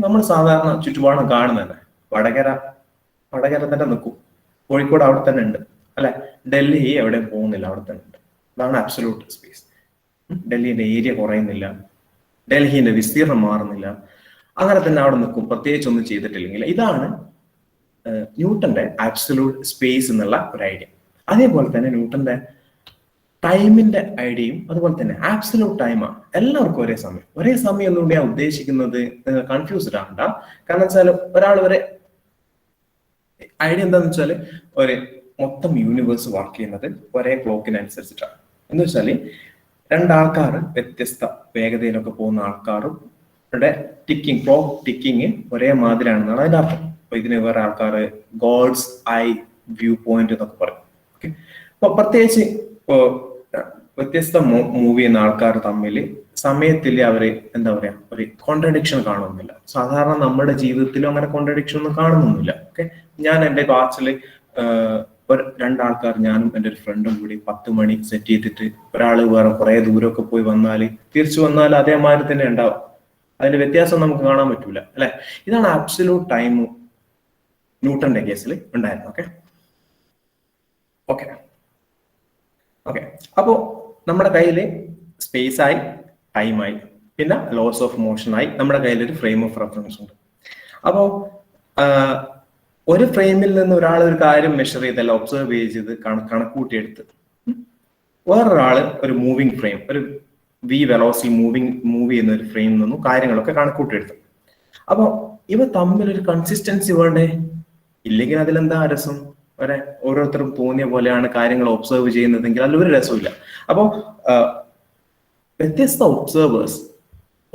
നമ്മൾ സാധാരണ ചുറ്റുപാടും കാണുന്നത് വടകര തന്നെ നിൽക്കും, കോഴിക്കോട് അവിടെ തന്നെ ഉണ്ട് അല്ലെ, ഡൽഹി എവിടെയും പോകുന്നില്ല, അവിടെ തന്നെ ഉണ്ട്. അതാണ് അബ്സല്യൂട്ട് സ്പേസ്. ഡൽഹിന്റെ ഏരിയ കുറയുന്നില്ല, ഡൽഹിന്റെ വിസ്തീർണം മാറുന്നില്ല, അങ്ങനെ തന്നെ അവിടെ നിൽക്കും, പ്രത്യേകിച്ച് ഒന്നും ചെയ്തിട്ടില്ലെങ്കിൽ. ഇതാണ് ന്യൂട്ടന്റെ ആബ്സല്യൂട്ട് സ്പേസ് എന്നുള്ള ഒരു ഐഡിയ. അതേപോലെ തന്നെ ന്യൂട്ടന്റെ ടൈമിന്റെ ഐഡിയയും അതുപോലെ തന്നെ ആബ്സല്യൂട്ട് ടൈമാണ്. എല്ലാവർക്കും ഒരേ സമയം എന്നുകൊണ്ട് ഞാൻ ഉദ്ദേശിക്കുന്നത് കൺഫ്യൂസ്ഡ് ആവണ്ട. കാരണം വെച്ചാൽ ഒരാൾ വരെ ഐഡിയ എന്താന്ന് വെച്ചാൽ ഒരു മൊത്തം യൂണിവേഴ്സ് വർക്ക് ചെയ്യുന്നത് ഒരേ ക്ലോക്കിനനുസരിച്ചിട്ടാണ്. എന്ന് വെച്ചാല് രണ്ടാൾക്കാർ വ്യത്യസ്ത വേഗതയിലൊക്കെ പോകുന്ന ആൾക്കാരും ക്ലോക്ക് ടിക്കിങ് ഒരേ മാതിരിയാണെന്നാണ് അതിന്റെ അർത്ഥം. അപ്പൊ ഇതിന് വേറെ ആൾക്കാർ ഗോഡ്സ് ഐ വ്യൂ പോയിന്റ് എന്നൊക്കെ പറയും. ഓക്കെ, അപ്പൊ പ്രത്യേകിച്ച് വ്യത്യസ്ത മൂവ് ചെയ്യുന്ന ആൾക്കാർ തമ്മിൽ സമയത്തിൽ അവര് എന്താ പറയാ ഒരു കോൺട്രഡിക്ഷൻ കാണുന്നില്ല. സാധാരണ നമ്മുടെ ജീവിതത്തിലും അങ്ങനെ കോൺട്രഡിക്ഷൻ ഒന്നും കാണുന്നൊന്നുമില്ല. ഓക്കെ, ഞാൻ എന്റെ വാച്ചില് രണ്ടാൾക്കാർ, ഞാനും എൻ്റെ ഒരു ഫ്രണ്ടും കൂടി 10 മണി സെറ്റ് ചെയ്തിട്ട് ഒരാള് വേറെ കുറെ ദൂരമൊക്കെ പോയി വന്നാൽ തിരിച്ചു വന്നാൽ അതേമാതിരി തന്നെ ഉണ്ടാവും. അതിന്റെ വ്യത്യാസം നമുക്ക് കാണാൻ പറ്റൂല അല്ലെ. ഇതാണ് അബ്സല്യൂട്ട് ടൈം ന്യൂട്ടന്റെ കേസിൽ ഉണ്ടായിരുന്നു. ഓക്കെ ഓക്കെ ഓക്കെ അപ്പോ നമ്മുടെ കയ്യിൽ സ്പേസ് ആയി, ടൈമായി, പിന്നെ ലോസ് ഓഫ് മോഷൻ ആയി, നമ്മുടെ കയ്യിൽ ഒരു ഫ്രെയിം ഓഫ് റെഫറൻസ് ഉണ്ട്. അപ്പോ ഒരു ഫ്രെയിമിൽ നിന്ന് ഒരാൾ ഒരു കാര്യം മെഷർ ചെയ്തല്ല, ഒബ്സർവ് ചെയ്ത് കണക്കൂട്ടിയെടുത്ത് വേറൊരാള് ഒരു മൂവിങ് ഫ്രെയിം, ഒരു വി വെലോസിറ്റി മൂവ് ചെയ്യുന്ന ഒരു ഫ്രെയിമിൽ നിന്നും കാര്യങ്ങളൊക്കെ കണക്കൂട്ടിയെടുത്തു. അപ്പൊ ഇവ തമ്മിലൊരു കൺസിസ്റ്റൻസി വേണ്ടേ? ഇല്ലെങ്കിൽ അതിലെന്താ രസം? ഓരോരുത്തരും തോന്നിയ പോലെയാണ് കാര്യങ്ങൾ ഒബ്സർവ് ചെയ്യുന്നതെങ്കിൽ അതിലൊരു രസമില്ല. അപ്പോ വ്യത്യസ്ത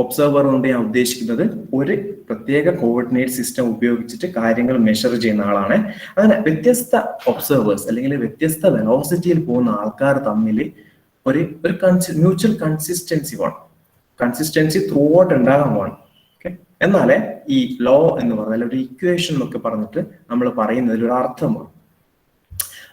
ഒബ്സർവർ കൊണ്ട് ഞാൻ ഉദ്ദേശിക്കുന്നത് ഒരു പ്രത്യേക കോർഡിനേറ്റ് സിസ്റ്റം ഉപയോഗിച്ചിട്ട് കാര്യങ്ങൾ മെഷർ ചെയ്യുന്ന ആളാണ്. അങ്ങനെ വ്യത്യസ്ത ഒബ്സർവേഴ്സ് അല്ലെങ്കിൽ വ്യത്യസ്ത വെലോസിറ്റിയിൽ പോകുന്ന ആൾക്കാർ തമ്മിൽ ഒരു മ്യൂച്വൽ കൺസിസ്റ്റൻസി വേണം. കൺസിസ്റ്റൻസി ത്രൂ ഔട്ട് ഉണ്ടാകാൻ വേണം. എന്നാലേ ഈ ലോ എന്ന് പറഞ്ഞാൽ ഒരു ഇക്വേഷൻ എന്നൊക്കെ പറഞ്ഞിട്ട് നമ്മൾ പറയുന്നതിൽ ഒരു അർത്ഥമാണ്.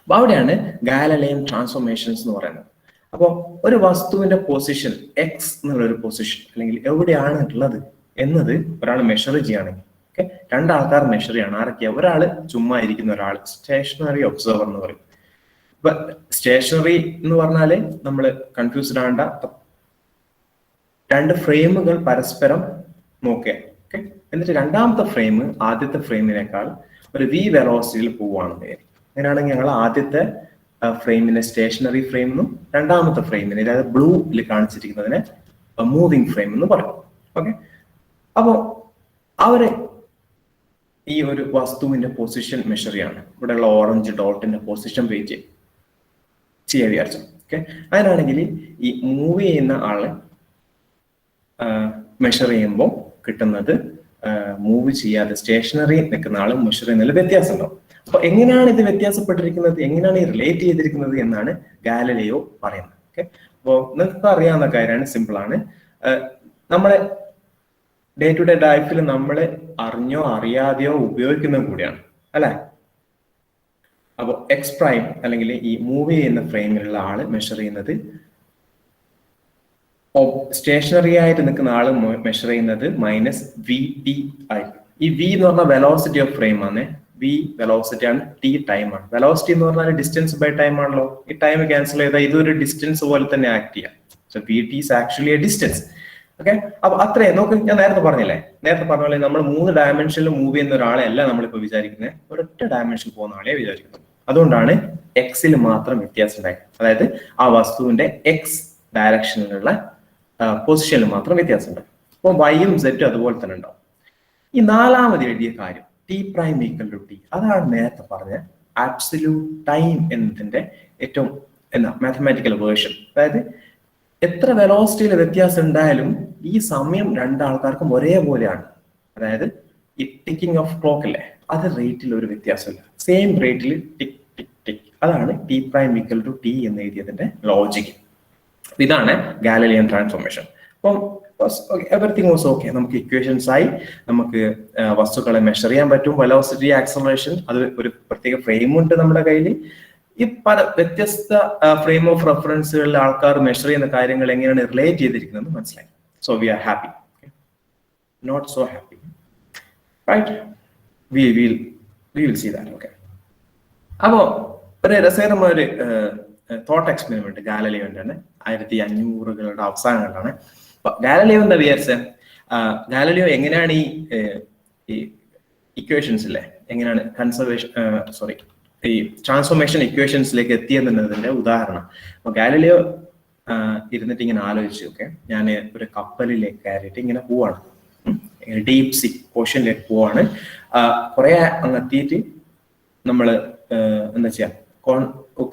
അപ്പൊ അവിടെയാണ് ഗാലലിയൻ ട്രാൻസ്ഫോർമേഷൻസ് എന്ന് പറയുന്നത്. അപ്പോൾ ഒരു വസ്തുവിന്റെ പൊസിഷൻ എക്സ് എന്നുള്ള ഒരു പൊസിഷൻ അല്ലെങ്കിൽ എവിടെയാണ് ഉള്ളത് എന്നത് ഒരാൾ മെഷർ ചെയ്യുകയാണെങ്കിൽ, ഓക്കെ, രണ്ടാൾക്കാർ മെഷർ ചെയ്യണം. ആരൊക്കെയാ? ഒരാൾ ചുമ്മാ ഇരിക്കുന്ന ഒരാൾ, സ്റ്റേഷനറി ഒബ്സർവർ എന്ന് പറയും. ഇപ്പൊ സ്റ്റേഷനറി എന്ന് പറഞ്ഞാല് നമ്മൾ കൺഫ്യൂസ്ഡ് ആവേണ്ട, രണ്ട് ഫ്രെയിമുകൾ പരസ്പരം നോക്കുക. ഓക്കെ, എന്നിട്ട് രണ്ടാമത്തെ ഫ്രെയിം ആദ്യത്തെ ഫ്രെയിമിനേക്കാൾ ഒരു വി വെലോസിറ്റിയിൽ പോവുകയാണെന്ന് വിചാരിക്കും. അങ്ങനെയാണെങ്കിൽ ഞങ്ങൾ ആദ്യത്തെ ഫ്രെയിമിനെ സ്റ്റേഷനറി ഫ്രെയിം എന്നും രണ്ടാമത്തെ ഫ്രെയിമിനെ, അതായത് ബ്ലൂയിൽ കാണിച്ചിരിക്കുന്നതിനെ മൂവിങ് ഫ്രെയിം എന്ന് പറയും. ഓക്കെ, അപ്പോ അവര് ഈ ഒരു വസ്തുവിന്റെ പൊസിഷൻ മെഷർ ചെയ്യാണ്. ഇവിടെയുള്ള ഓറഞ്ച് ഡോട്ടിന്റെ പൊസിഷൻ വെയിറ്റ് ചെയ്യാൻ വിചാരിച്ചു. ഓക്കെ, അതിനാണെങ്കിൽ ഈ മൂവ് ചെയ്യുന്ന ആള് മെഷർ ചെയ്യുമ്പോൾ കിട്ടുന്നത് മൂവ് ചെയ്യാതെ സ്റ്റേഷനറി നിൽക്കുന്ന ആളും മെഷർ ചെയ്യുന്നതിൽ വ്യത്യാസം ഉണ്ടാവും. അപ്പൊ എങ്ങനെയാണ് ഇത് വ്യത്യാസപ്പെട്ടിരിക്കുന്നത്, എങ്ങനെയാണ് ഈ റിലേറ്റ് ചെയ്തിരിക്കുന്നത് എന്നാണ് ഗാലലിയോ പറയുന്നത്. ഓക്കെ, അപ്പോൾ നിങ്ങൾക്ക് അറിയാവുന്ന കാര്യമാണ്, സിമ്പിൾ ആണ്. നമ്മളെ ഡേ ടു ഡേ ലൈഫിൽ നമ്മൾ അറിഞ്ഞോ അറിയാതെയോ ഉപയോഗിക്കുന്നത് കൂടിയാണ് അല്ലെ. അപ്പോൾ എക്സ് പ്രൈം അല്ലെങ്കിൽ ഈ മൂവ് ചെയ്യുന്ന ഫ്രെയിമിലുള്ള ആള് മെഷർ ചെയ്യുന്നത്, സ്റ്റേഷനറി ആയിട്ട് നിൽക്കുന്ന ആള് മെഷർ ചെയ്യുന്നത് മൈനസ് വി ടി ആയി. ഈ വി എന്ന് പറഞ്ഞാൽ വെലോസിറ്റി ഓഫ് ഫ്രെയിം ആണ്. വി വെലോസിറ്റി ആണ്, ടി ടൈം ആണ്. വെലോസിറ്റി എന്ന് പറഞ്ഞാൽ ഡിസ്റ്റൻസ് ബൈ ടൈം ആണല്ലോ. ഈ ടൈം ക്യാൻസൽ ചെയ്താൽ ഇതൊരു ഡിസ്റ്റൻസ് പോലെ തന്നെ ആക്ട് ചെയ്യാം. So we T is actually A distance. Okay, അപ്പൊ അത്രയും നോക്ക്. ഞാൻ നേരത്തെ പറഞ്ഞില്ലേ, നേരത്തെ പോലെ നമ്മൾ 3 ഡയമെൻഷനിൽ മൂവ് ചെയ്യുന്ന ഒരാളെ അല്ല നമ്മളിപ്പോ വിചാരിക്കുന്നത്, ഒരൊറ്റ ഡയമെൻഷനിൽ പോകുന്ന ആളെ വിചാരിക്കുന്നത്. അതുകൊണ്ടാണ് എക്സിൽ മാത്രം വ്യത്യാസം ഉണ്ടായത്. അതായത് ആ വസ്തുവിന്റെ എക്സ് ഡയറക്ഷനിലുള്ള പൊസിഷനിൽ മാത്രം വ്യത്യാസം ഉണ്ടാവും. അപ്പൊ വൈയും സെറ്റും അതുപോലെ തന്നെ ഉണ്ടാവും. ഈ നാലാമത് എഴുതിയ കാര്യം T prime equal to T, അതാണ് നേരത്തെ പറഞ്ഞ ആബ്സല്യൂട്ട് ടൈം എന്നതിന്റെ ഏറ്റവും മാത്തമാറ്റിക്കൽ വേർഷൻ. അതായത് എത്ര വെലോസിറ്റിയിൽ വ്യത്യാസം ഉണ്ടായാലും ഈ സമയം രണ്ടാൾക്കാർക്കും ഒരേപോലെയാണ്. അതായത് ഈ ടിക്കിംഗ് ഓഫ് ക്ലോക്ക് അല്ലേ, അത് റേറ്റിൽ ഒരു വ്യത്യാസമില്ല, സെയിം റേറ്റിൽ ടിക് ടിക് ടിക്. അതാണ് T prime equal to T എന്ന് എഴുതിയതിന്റെ ലോജിക്. ഇതാണ് ഗാലലിയൻ ട്രാൻസ്ഫോർമേഷൻ. അപ്പം എവറിത്തിങ് വാസ് ഓക്കെ. നമുക്ക് ഇക്വേഷൻസ് ആയി, നമുക്ക് വസ്തുക്കളെ മെഷർ ചെയ്യാൻ പറ്റും, വെലോസിറ്റി, ആക്സലറേഷൻ, അത് ഒരു പ്രത്യേക ഫ്രെയിം ഉണ്ട് നമ്മുടെ കയ്യിൽ. ഈ പല വ്യത്യസ്ത ഫ്രെയിം ഓഫ് റെഫറൻസുകളിൽ ആൾക്കാർ മെഷർ ചെയ്യുന്ന കാര്യങ്ങൾ എങ്ങനെയാണ് റിലേറ്റ് ചെയ്തിരിക്കുന്നത് മനസ്സിലായി. So we are happy, not so happy, right? We will see that. Okay, അപ്പോ ഒരു രസകരമായ ഒരു തോട്ട് എക്സ്പെരിമെന്റ് ഗാലലിയോന്റെ ആണ്. 1500കളുടെ അവസാനങ്ങളിലാണ്. ഗാലലിയോ എന്താ വിചാരിച്ചത്? ഗാലലിയോ എങ്ങനെയാണ് ഈ ഇക്വേഷൻസ് ഇല്ലേ, എങ്ങനെയാണ് ഈ ട്രാൻസ്ഫോർമേഷൻ ഇക്വേഷൻസിലേക്ക് എത്തിയെന്നതിന്റെ ഉദാഹരണം. അപ്പൊ ഗാലലിയോ ഇരുന്നിട്ട് ഇങ്ങനെ ആലോചിച്ചു, ഓക്കെ, ഞാൻ ഒരു കപ്പലിലേക്ക് കയറിയിട്ട് ഇങ്ങനെ പോവാണ്, ഡീപ് സീ ഓഷ്യനിലേക്ക് പോവാണ്. കുറെ അങ്ങ് എത്തിയിട്ട് നമ്മള് എന്താ ചെയ്യാ,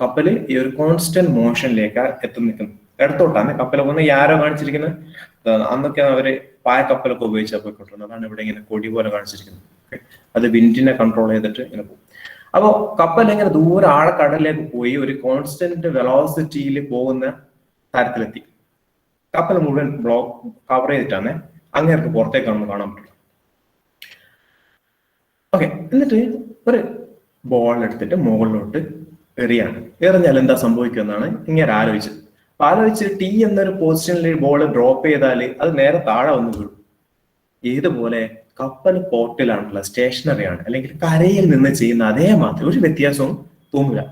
കപ്പല് ഈ ഒരു കോൺസ്റ്റന്റ് മോഷനിലേക്ക് നിൽക്കുന്നു. ഇടത്തോട്ടാണ് കപ്പൽ പോകുന്നത്. ഈ ആരോ കാണിച്ചിരിക്കുന്നത്, അന്നൊക്കെ അവര് പായ കപ്പലൊക്കെ ഉപയോഗിച്ചാൽ പോയിക്കൊണ്ടിരുന്നത്. അതാണ് ഇവിടെ ഇങ്ങനെ കൊടി പോലെ കാണിച്ചിരിക്കുന്നത്. അത് വിൻഡിനെ കൺട്രോൾ ചെയ്തിട്ട് ഇങ്ങനെ പോകും. അപ്പോ കപ്പൽ ഇങ്ങനെ ദൂരെ ആഴക്കടലിലേക്ക് പോയി ഒരു കോൺസ്റ്റന്റ് വെലോസിറ്റിയിൽ പോകുന്ന തരത്തിലെത്തി. കപ്പൽ മുഴുവൻ കവർ ചെയ്തിട്ടാണ് അങ്ങേർക്ക് പുറത്തേക്കാണെന്ന് കാണാൻ പറ്റും. ഓക്കെ, എന്നിട്ട് ഒരു ബോൾ എടുത്തിട്ട് മുകളിലോട്ട് എറിയാണ്. എറിഞ്ഞാൽ എന്താ സംഭവിക്കുമെന്നാണ് ഇങ്ങനെ ആലോചിച്ചത്. ആലോചിച്ച് ടി എന്നൊരു പൊസിഷനിൽ ബോൾ ഡ്രോപ്പ് ചെയ്താൽ അത് നേരെ താഴെ വന്ന് വീഴും. ഏതുപോലെ കപ്പൽ പോർട്ടിലാണുള്ള, സ്റ്റേഷനറി ആണ്, അല്ലെങ്കിൽ കരയിൽ നിന്ന് ചെയ്യുന്ന അതേ മാത്രം ഒരു വ്യത്യാസവും തോന്നില്ല.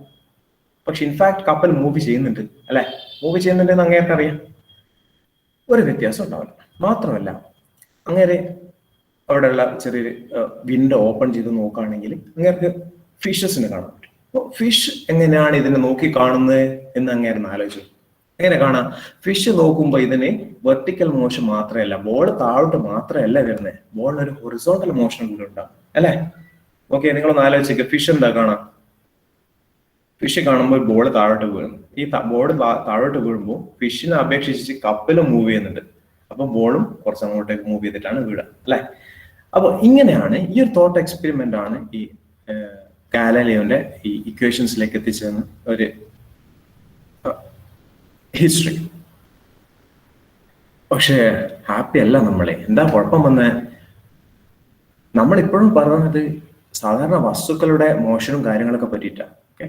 പക്ഷെ ഇൻഫാക്ട് കപ്പൽ മൂവ് ചെയ്യുന്നുണ്ട്, അല്ലെ? മൂവ് ചെയ്യുന്നുണ്ടെന്ന് അങ്ങേർക്ക് അറിയാം, ഒരു വ്യത്യാസം ഉണ്ടാവില്ല. മാത്രമല്ല, അങ്ങേരെ അവിടെയുള്ള ചെറിയൊരു വിൻഡോ ഓപ്പൺ ചെയ്ത് നോക്കുകയാണെങ്കിൽ അങ്ങേർക്ക് ഫിഷസിനെ കാണാൻ പറ്റും. അപ്പോൾ ഫിഷ് എങ്ങനെയാണ് ഇതിനെ നോക്കി കാണുന്നത് എന്ന് അങ്ങേരെ ആലോചിച്ചു. എങ്ങനെ കാണാം? ഫിഷ് നോക്കുമ്പോൾ ഇതിന് വെർട്ടിക്കൽ മോഷൻ മാത്രമല്ല, ബോൾ താഴോട്ട് മാത്രമല്ല വരുന്നത്, ബോളിന് ഒരു ഹൊറിസോണ്ടൽ മോഷൻ കൂടി ഉണ്ടാവും, അല്ലെ? ഓക്കെ, നിങ്ങളൊന്ന് ആലോചിക്കുക, ഫിഷ് എന്താ കാണാം? ഫിഷ് കാണുമ്പോൾ ബോൾ താഴോട്ട് വീഴുന്നു. ഈ ബോൾ താഴോട്ട് വീഴുമ്പോൾ ഫിഷിനെ അപേക്ഷിച്ച് കപ്പലും മൂവ് ചെയ്യുന്നുണ്ട്. അപ്പൊ ബോളും കുറച്ച് അങ്ങോട്ടേക്ക് മൂവ് ചെയ്തിട്ടാണ് വീഴുക, അല്ലെ? അപ്പൊ ഇങ്ങനെയാണ് ഈ ഒരു തോട്ട് എക്സ്പെരിമെന്റ് ആണ് ഈ ഗാലലിയോന്റെ ഈ ഇക്വേഷൻസിലേക്ക് എത്തിച്ചതെന്ന് ഒരു ഹിസ്റ്ററി. പക്ഷെ ഹാപ്പി അല്ല നമ്മളെ. എന്താ കുഴപ്പം വന്നേ? നമ്മളിപ്പോഴും പറയുന്നത് സാധാരണ വസ്തുക്കളുടെ മോഷനും കാര്യങ്ങളൊക്കെ പറ്റിയിട്ടാണ്. ഓക്കെ,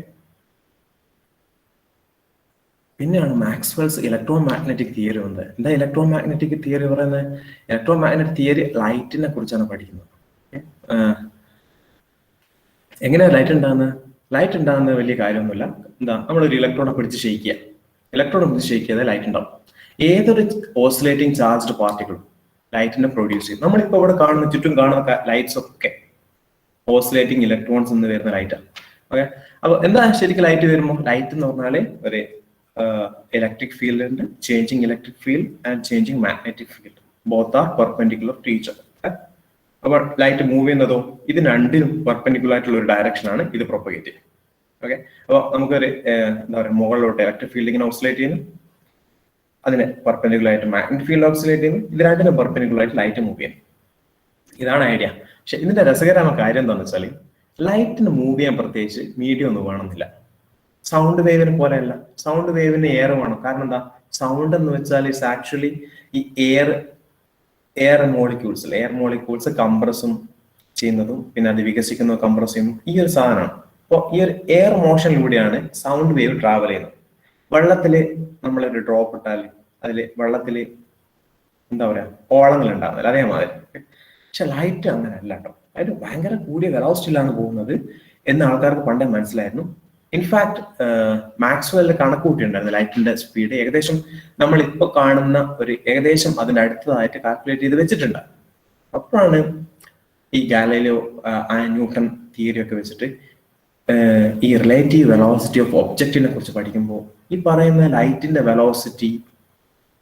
പിന്നെയാണ് മാക്സ്വെൽസ് ഇലക്ട്രോ മാഗ്നറ്റിക് തിയറി വന്നത്. എന്താ ഇലക്ട്രോ മാഗ്നറ്റിക് തിയറി പറയുന്നത്? ഇലക്ട്രോ മാഗ്നറ്റിക് തിയറി ലൈറ്റിനെ കുറിച്ചാണ് പഠിക്കുന്നത്. എങ്ങനെയാ ലൈറ്റ് ഉണ്ടാകുന്നത്? ലൈറ്റ് ഉണ്ടാകുന്നത് വലിയ കാര്യമൊന്നുമില്ല. എന്താ, നമ്മളൊരു ഇലക്ട്രോണെ പിടിച്ച് ഷെയ്ക്കുക, ഇലക്ട്രോണെ പിടിച്ച് ഷെയ്ക്ക് ചെയ്താൽ ലൈറ്റ് ഉണ്ടാവും. ഏതൊരു ഓസിലേറ്റിംഗ് ചാർജ്ഡ് പാർട്ടിക്കിളും ലൈറ്റിനെ പ്രൊഡ്യൂസ് ചെയ്യും. നമ്മളിപ്പോൾ ഇവിടെ കാണുന്ന, ചുറ്റും കാണുന്ന ലൈറ്റ്സ് ഒക്കെ ഓസിലേറ്റിംഗ് ഇലക്ട്രോൺസ് എന്ന് വരുന്ന ലൈറ്റാണ്. ഓക്കെ, അപ്പൊ എന്താ ശരിക്കും ലൈറ്റ് വരുമ്പോൾ? ലൈറ്റ് എന്ന് പറഞ്ഞാല് ഒരു ഇലക്ട്രിക് ഫീൽഡ് ഉണ്ട്, changing electric field and changing magnetic field, both are perpendicular to each other. അപ്പോൾ ലൈറ്റ് മൂവ് ചെയ്യുന്നതോ ഇത് രണ്ടിനും പെർപെൻഡിക്കുലർ ആയിട്ടുള്ള ഒരു ഡയറക്ഷൻ ആണ് ഇത് പ്രൊപ്പഗേറ്റ് ചെയ്യുന്നത്. ഓക്കെ, അപ്പോൾ നമുക്കൊരു എന്താ പറയുക, മുകളിലോട്ട് ഇലക്ട്രിക് ഫീൽഡ് ഇങ്ങനെ ഓസിലേറ്റ് ചെയ്യുന്നു, അതിന് പെർപെൻഡിക്കുലർ ആയിട്ട് മാഗ്നറ്റിക് ഫീൽഡ് ഓസിലേറ്റ് ചെയ്യുന്നു, ഇത് രണ്ടിനും പെർപെൻഡിക്കുലർ ആയിട്ട് ലൈറ്റ് മൂവ് ചെയ്യുന്നു. ഇതാണ് ഐഡിയ. പക്ഷെ ഇതിന്റെ രസകരമായ കാര്യം എന്താണെന്ന് വെച്ചാൽ ലൈറ്റിന് മൂവ് ചെയ്യാൻ പ്രത്യേകിച്ച് മീഡിയം ഒന്നും വേണമെന്നില്ല. സൗണ്ട് വേവിനെ പോലെയല്ല. സൗണ്ട് വേവിന് എയർ വേണം. കാരണം എന്താ? സൗണ്ട് എന്ന് വെച്ചാൽ ഇറ്റ്സ് ആക്ച്വലി ഈ എയർ മോളിക്യൂൾസ് കംപ്രസും ചെയ്യുന്നതും പിന്നെ അത് വികസിക്കുന്നതും കംപ്രസ് ചെയ്യുന്നതും ഈ ഒരു സാധനമാണ്. അപ്പോൾ ഈ ഒരു എയർ മോഷനിലൂടെയാണ് സൗണ്ട് വേവ് ട്രാവൽ ചെയ്യുന്നത്. വെള്ളത്തില് നമ്മളൊരു ഡ്രോപ്പ് ഇട്ടാൽ അതിൽ വെള്ളത്തില് എന്താ പറയാ, ഓളങ്ങൾ ഉണ്ടാകുന്നില്ല, അതേമാതിരി. പക്ഷെ ലൈറ്റ് അങ്ങനെ അല്ല കേട്ടോ. അതിന് ഭയങ്കര കൂടിയ വെലോസിറ്റിയിലാണ് പോകുന്നത് എന്ന് ആൾക്കാർക്ക് പണ്ടേ മനസ്സിലായിരുന്നു. ഇൻഫാക്ട് മാക്സ്വെൽ കണക്ക് കൂട്ടിയിട്ടുണ്ടായിരുന്നു ലൈറ്റിന്റെ സ്പീഡ് ഏകദേശം നമ്മൾ ഇപ്പൊ കാണുന്ന ഒരു ഏകദേശം അതിന്റെ അടുത്തതായിട്ട് കാൽക്കുലേറ്റ് ചെയ്ത് വെച്ചിട്ടുണ്ട്. അപ്പോഴാണ് ഈ ഗാലീലിയോ ന്യൂട്ടൺ തിയറി ഒക്കെ വെച്ചിട്ട് ഈ റിലേറ്റീവ് വെലോസിറ്റി ഓഫ് ഒബ്ജക്റ്റിനെ കുറിച്ച് പഠിക്കുമ്പോൾ ഈ പറയുന്ന ലൈറ്റിന്റെ വെലോസിറ്റി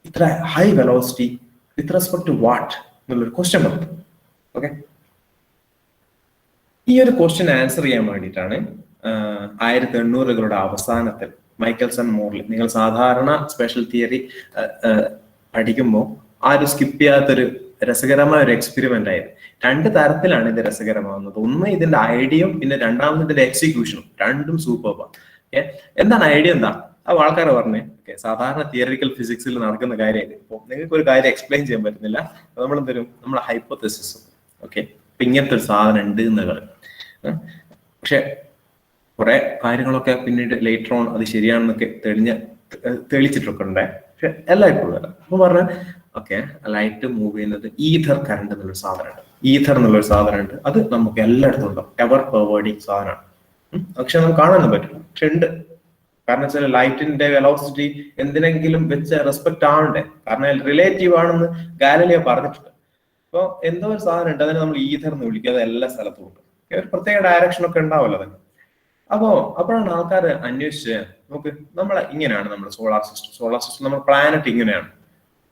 ഇത്ര high velocity with respect to what എന്നുള്ളൊരു ക്വസ്റ്റ്യൻ വന്നു. ഓക്കെ, ഈ ഒരു ക്വസ്റ്റ്യൻ ആൻസർ ചെയ്യാൻ വേണ്ടിയിട്ടാണ് 1800കളുടെ അവസാനത്തിൽ മൈക്കൽസൺ മോഡൽ, നിങ്ങൾ സാധാരണ സ്പെഷ്യൽ തിയറി പഠിക്കുമ്പോൾ ആരും സ്കിപ്പ് ചെയ്യാത്തൊരു രസകരമായ ഒരു എക്സ്പെരിമെന്റ് ആയിരുന്നു. രണ്ട് തരത്തിലാണ് ഇത് രസകരമാവുന്നത്. ഒന്ന് ഇതിന്റെ ഐഡിയയും പിന്നെ രണ്ടാമത് ഇതിന്റെ എക്സിക്യൂഷനും, രണ്ടും സൂപ്പർബാണ്. എന്താണ് ഐഡിയ? എന്താ അപ്പൊ ആൾക്കാർ പറഞ്ഞേ സാധാരണ തിയറിക്കൽ ഫിസിക്സിൽ നടക്കുന്ന കാര്യമായിട്ട് ഇപ്പോൾ നിങ്ങൾക്ക് ഒരു കാര്യം എക്സ്പ്ലെയിൻ ചെയ്യാൻ പറ്റുന്നില്ല, നമ്മൾ എന്തെങ്കിലും നമ്മളെ ഹൈപ്പോതെസിസ് ഓക്കെ ഇപ്പൊ ഇങ്ങനത്തെ ഒരു സാധനം ഉണ്ട് എന്ന് പറയും. പക്ഷെ കുറെ കാര്യങ്ങളൊക്കെ പിന്നീട് ലേറ്റർ ഓൺ അത് ശരിയാണെന്നൊക്കെ തെളിച്ചിട്ടൊക്കെ ഉണ്ട്. പക്ഷെ എല്ലായ്പ്പോഴും അല്ല. അപ്പൊ പറഞ്ഞ ഓക്കെ ലൈറ്റ് മൂവ് ചെയ്യുന്നത് ഈഥർ കറണ്ട് എന്നുള്ളൊരു സാധനമുണ്ട്. ഈഥർ എന്നുള്ളൊരു സാധനമുണ്ട്, അത് നമുക്ക് എല്ലായിടത്തും ഉണ്ടാവും, എവർ ഫോർവേഡിങ് സാധനമാണ്. പക്ഷെ നമുക്ക് കാണാനൊന്നും പറ്റില്ല, പക്ഷെ ഉണ്ട്. കാരണം വെച്ചാൽ ലൈറ്റിന്റെ വെലോസിറ്റി എന്തിനെങ്കിലും വെച്ച് റെസ്പെക്ട് ആവണ്ടേ, കാരണം റിലേറ്റീവ് ആണെന്ന് ഗാലലിയോ പറഞ്ഞിട്ടുണ്ട്. അപ്പൊ എന്തോ ഒരു സാധനം ഉണ്ട്, അതിനെ നമ്മൾ ഈഥർ എന്ന് വിളിക്കുക. അത് എല്ലാ സ്ഥലത്തും ഉണ്ട്, ഒരു പ്രത്യേക ഡയറക്ഷൻ ഒക്കെ ഉണ്ടാവുമല്ലോ അതിന്. അപ്പോഴാണ് ആൾക്കാർ അന്വേഷിച്ച് നോക്ക്, നമ്മളെ ഇങ്ങനെയാണ് നമ്മുടെ സോളാർ സിസ്റ്റം നമ്മുടെ പ്ലാനറ്റ് ഇങ്ങനെയാണ്.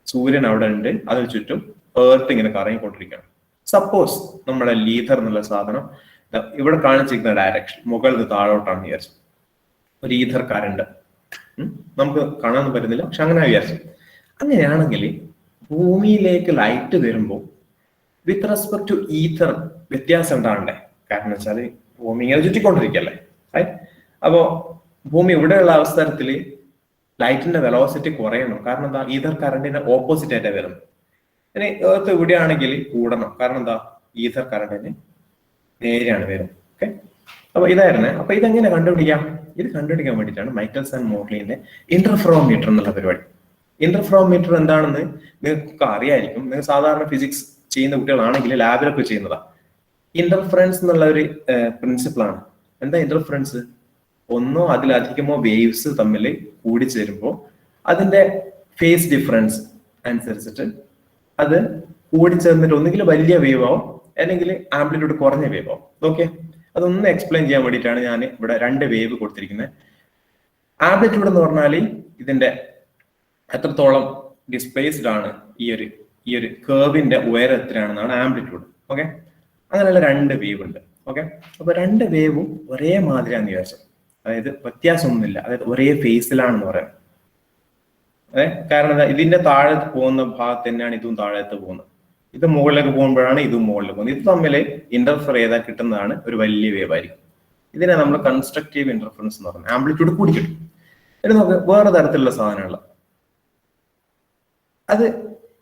സൂര്യൻ അവിടെ ഉണ്ട്, അതിന് ചുറ്റും എർത്ത് ഇങ്ങനെ കറങ്ങിക്കൊണ്ടിരിക്കുകയാണ്. സപ്പോസ് നമ്മുടെ ലീഥർ എന്നുള്ള സാധനം ഇവിടെ കാണിച്ചിരിക്കുന്ന ഡയറക്ഷൻ മുകളിൽ താഴോട്ടാണ് വിചാരിച്ചു, ഒരു ഈഥർ കറണ്ട് നമുക്ക് കാണാൻ പറ്റുന്നില്ല, പക്ഷെ അങ്ങനെ വിചാരിച്ചു. അങ്ങനെയാണെങ്കിൽ ഭൂമിയിലേക്ക് ലൈറ്റ് വരുമ്പോൾ വിത്ത് റെസ്പെക്ട് ടു ഈഥർ വ്യത്യാസം ഉണ്ടാകണ്ടേ? കാരണം വെച്ചാൽ ഭൂമി ഇങ്ങനെ ചുറ്റിക്കൊണ്ടിരിക്കല്ലേ. അപ്പോ ഭൂമി ഇവിടെയുള്ള അവസരത്തില് ലൈറ്റിന്റെ വെലോസിറ്റി കുറയണം. കാരണം എന്താ? ഈഥർ കറണ്ടിന്റെ ഓപ്പോസിറ്റ് ആയിട്ടാണ് വരുന്നത്. ഇനി ഏർത്ത് ഇവിടെയാണെങ്കിൽ കൂടണം, കാരണം എന്താ? ഈഥർ കറണ്ടിന് നേരെയാണ് വരുന്നത്. ഓക്കെ, അപ്പൊ ഇതായിരുന്നേ. അപ്പൊ ഇതെങ്ങനെ കണ്ടുപിടിക്കാം? ഇത് കണ്ടുപിടിക്കാൻ വേണ്ടിയിട്ടാണ് മൈക്കൽസൺ മോർലിന്റെ ഇന്റർഫെറോമീറ്റർ എന്നുള്ള പരിപാടി. ഇന്റർഫെറോമീറ്റർ എന്താണെന്ന് നിങ്ങൾക്ക് അറിയായിരിക്കും. നിങ്ങൾ സാധാരണ ഫിസിക്സ് ചെയ്യുന്ന കുട്ടികളാണെങ്കിൽ ലാബിലൊക്കെ ചെയ്യുന്നതാ. ഇന്റർഫറൻസ് എന്നുള്ള ഒരു പ്രിൻസിപ്പിളാണ്. എന്താ ഇന്റർഫറൻസ്? ഒന്നോ അതിലധികമോ വേവ്സ് തമ്മിൽ കൂടിച്ചേരുമ്പോൾ അതിന്റെ ഫേസ് ഡിഫറൻസ് അനുസരിച്ചിട്ട് അത് കൂടിച്ചേർന്നിട്ട് ഒന്നുകിൽ വലിയ വേവ് ആവും, അല്ലെങ്കിൽ ആംപ്ലിറ്റ്യൂഡ് കുറഞ്ഞ വേവ് ആവും. ഓക്കെ, അതൊന്ന് എക്സ്പ്ലെയിൻ ചെയ്യാൻ വേണ്ടിയിട്ടാണ് ഞാൻ ഇവിടെ രണ്ട് വേവ് കൊടുത്തിരിക്കുന്നത്. ആംപ്ലിറ്റ്യൂഡ് എന്ന് പറഞ്ഞാൽ ഇതിന്റെ എത്രത്തോളം ഡിസ്പ്ലേസ്ഡ് ആണ് ഈ ഒരു കേർവിന്റെ ഉയരം എത്രയാണെന്നാണ് ആംപ്ലിറ്റ്യൂഡ്. ഓക്കെ, അങ്ങനെയുള്ള രണ്ട് വേവ് ഉണ്ട്. ഓക്കെ, അപ്പൊ രണ്ട് വേവും ഒരേ മാതിരിയാന്ന് വിചാരിച്ചു, അതായത് വ്യത്യാസമൊന്നുമില്ല, അതായത് ഒരേ ഫേസിലാണെന്ന് പറയാം. കാരണം എന്താ? ഇതിന്റെ താഴെ പോകുന്ന ഭാഗത്ത് തന്നെയാണ് ഇതും താഴത്ത് പോകുന്നത്. ഇത് മുകളിലേക്ക് പോകുമ്പോഴാണ് ഇതും മുകളിൽ പോകുന്നത്. ഇത് തമ്മിൽ ഇന്റർഫെർ ചെയ്താൽ കിട്ടുന്നതാണ് ഒരു വലിയ വേവ് ആയിരിക്കും. ഇതിനെ നമ്മൾ കൺസ്ട്രക്റ്റീവ് ഇന്റർഫറൻസ് എന്ന് പറയുന്നത്. ആംപ്ലിറ്റ്യൂഡ് കൂടി കിട്ടും. ഇനി നമുക്ക് വേറെ തരത്തിലുള്ള സാധനങ്ങൾ,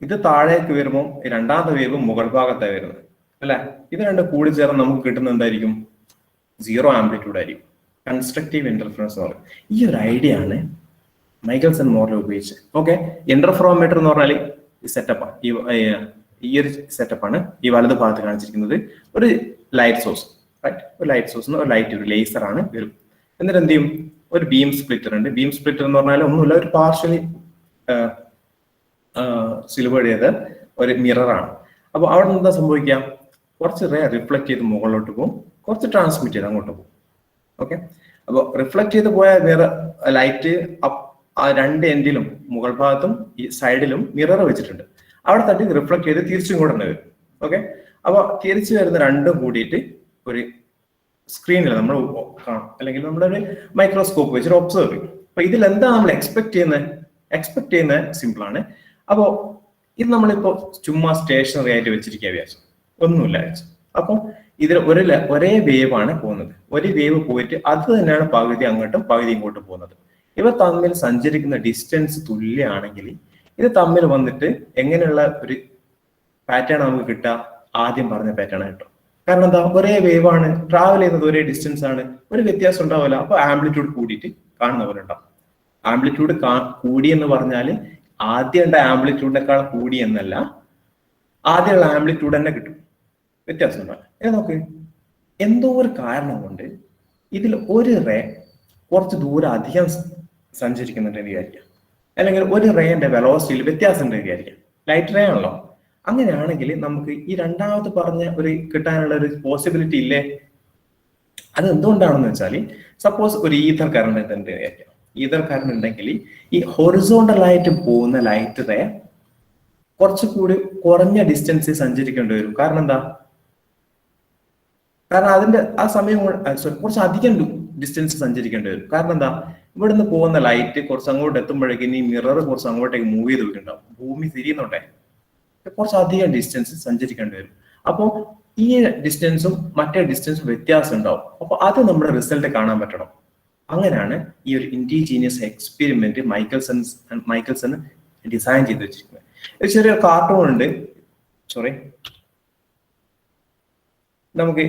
ഇത് താഴേക്ക് വരുമ്പോൾ രണ്ടാമത്തെ വേവ് മുകൾ ഭാഗത്താണ് വരുന്നത് അല്ലെ. ഇത് രണ്ട് കൂടി ചേർന്ന് നമുക്ക് കിട്ടുന്ന എന്തായിരിക്കും? സീറോ ആംപ്ലിറ്റ്യൂഡ് ആയിരിക്കും. കൺസ്ട്രക്റ്റീവ് ഇന്റർഫറൻസ് എന്ന് പറയും. ഈ ഒരു ഐഡിയ ആണ് മൈക്കൽസൺ മോർലി ഉപയോഗിച്ച്. ഓക്കെ, ഇന്റർഫെറോമീറ്റർ എന്ന് പറഞ്ഞാൽ ഈ സെറ്റപ്പാണ്, ഈ ഒരു സെറ്റപ്പാണ് ഈ വലത് ഭാഗത്ത് കാണിച്ചിരിക്കുന്നത്. ഒരു ലൈറ്റ് സോഴ്സ്, റൈറ്റ്, ഒരു ലൈറ്റ് സോഴ്സ്, ഒരു ലൈറ്റ്, ഒരു ലേസർ ആണ് വരും. എന്നിട്ട് എന്ത് ചെയ്യും? ഒരു ബീം സ്പ്ലിറ്റർ ഉണ്ട്. ബീം സ്പ്ലിറ്റർ എന്ന് പറഞ്ഞാൽ ഒന്നുമില്ല, ഒരു പാർഷ്യലി സിൽവേർഡ് ചെയ്ത ഒരു മിററാണ്. അപ്പൊ അവിടെ നിന്ന് എന്താ സംഭവിക്കാം? കുറച്ച് റേ റിഫ്ലക്ട് ചെയ്ത് മുകളിലോട്ട് പോകും, കുറച്ച് ട്രാൻസ്മിറ്റ് ചെയ്ത് അങ്ങോട്ട് പോകും. ഓക്കെ, അപ്പൊ റിഫ്ലക്ട് ചെയ്ത് പോയ ലൈറ്റ് ആ രണ്ട് എൻഡിലും മുകൾ ഭാഗത്തും ഈ സൈഡിലും മിറർ വെച്ചിട്ടുണ്ട്. അവിടെ തട്ടി റിഫ്ലക്ട് ചെയ്ത് തിരിച്ചും കൂടെ തന്നെ വരും. ഓക്കെ, അപ്പൊ തിരിച്ചു വരുന്ന രണ്ടും കൂടിയിട്ട് ഒരു സ്ക്രീനിൽ നമ്മൾ കാണാം, അല്ലെങ്കിൽ നമ്മുടെ ഒരു മൈക്രോസ്കോപ്പ് വെച്ചിട്ട് ഒബ്സർവ് ചെയ്യും. അപ്പൊ ഇതിൽ എന്താ നമ്മൾ എക്സ്പെക്ട് ചെയ്യുന്നത് സിമ്പിൾ ആണ്. അപ്പോ ഇത് നമ്മളിപ്പോ ചുമ്മാ സ്റ്റേഷനറി ആയിട്ട് വെച്ചിരിക്കുക വിചാരിച്ചു, ഒന്നുമില്ല വിചാരിച്ചു. അപ്പൊ ഇതിൽ ഒരേ വേവ് ആണ് പോകുന്നത്. ഒരു വേവ് പോയിട്ട് അത് തന്നെയാണ് പകുതി അങ്ങോട്ടും പകുതി ഇങ്ങോട്ടും പോകുന്നത്. ഇവ തമ്മിൽ സഞ്ചരിക്കുന്ന ഡിസ്റ്റൻസ് തുല്യമാണെങ്കിൽ ഇത് തമ്മിൽ വന്നിട്ട് എങ്ങനെയുള്ള ഒരു പാറ്റേൺ നമുക്ക് കിട്ടുക? ആദ്യം പറഞ്ഞ പാറ്റേൺ കിട്ടും. കാരണം എന്താ? ഒരേ വേവ് ആണ്, ട്രാവൽ ചെയ്യുന്നത് ഒരേ ഡിസ്റ്റൻസ് ആണ്, ഒരു വ്യത്യാസം ഉണ്ടാവില്ല. അപ്പൊ ആംപ്ലിറ്റ്യൂഡ് കൂടിയിട്ട് കാണുന്ന പോലെ ഉണ്ടാവും. ആംപ്ലിറ്റ്യൂഡ് കൂടി എന്ന് പറഞ്ഞാൽ ആദ്യം ഉണ്ട ആംപ്ലിറ്റ്യൂഡിനേക്കാൾ കൂടി എന്നല്ല, ആദ്യമുള്ള ആംപ്ലിറ്റ്യൂഡ് തന്നെ കിട്ടും, വ്യത്യാസം ഉണ്ടാവും. നോക്ക്, എന്തോ ഒരു കാരണം കൊണ്ട് ഇതിൽ ഒരു റേ കുറച്ച് ദൂരം അധികം സഞ്ചരിക്കുന്നുണ്ടെന്ന് വിചാരിക്കാം, അല്ലെങ്കിൽ ഒരു റേന്റെ വെലോസിറ്റിയിൽ വ്യത്യാസം ഉണ്ടെന്ന് വിചാരിക്കാം. ലൈറ്റ് റേ ആണല്ലോ. അങ്ങനെയാണെങ്കിൽ നമുക്ക് ഈ രണ്ടാമത് പറഞ്ഞ ഒരു കിട്ടാനുള്ള ഒരു പോസിബിലിറ്റി ഇല്ലേ? അത് എന്തുകൊണ്ടാണെന്ന് വെച്ചാൽ, സപ്പോസ് ഒരു ഈഥർ കറണ്ട് ഉണ്ട് വിചാരിക്കാം. ഈഥർ കറണ്ട് ഉണ്ടെങ്കിൽ ഈ ഹൊറിസോണ്ടലായിട്ട് പോകുന്ന ലൈറ്റ് റേ കുറച്ചുകൂടി കുറഞ്ഞ ഡിസ്റ്റൻസ് സഞ്ചരിക്കേണ്ടി വരും. കാരണം എന്താ? കാരണം അതിന്റെ ആ സമയം കുറച്ച് അധികം ഡിസ്റ്റൻസ് സഞ്ചരിക്കേണ്ടി വരും. കാരണം എന്താ? ഇവിടുന്ന് പോകുന്ന ലൈറ്റ് കുറച്ച് അങ്ങോട്ട് എത്തുമ്പോഴേക്കും ഈ മിറർ കുറച്ച് അങ്ങോട്ടേക്ക് മൂവ് ചെയ്ത് പോയിട്ടുണ്ടാവും. ഭൂമി തിരിയുന്നുണ്ടേ, കുറച്ച് അധികം ഡിസ്റ്റൻസ് സഞ്ചരിക്കേണ്ടി വരും. അപ്പോൾ ഈ ഡിസ്റ്റൻസും മറ്റേ ഡിസ്റ്റൻസും വ്യത്യാസം ഉണ്ടാവും. അപ്പൊ അത് നമ്മുടെ റിസൾട്ട് കാണാൻ പറ്റണം. അങ്ങനെയാണ് ഈ ഒരു ഇൻഡിജീനിയസ് എക്സ്പെരിമെന്റ് മൈക്കൽസൺ ഡിസൈൻ ചെയ്ത് വെച്ചിരിക്കുന്നത്. ഒരു ചെറിയ കാർട്ടൂൺ ഉണ്ട്, സോറി, നമുക്ക്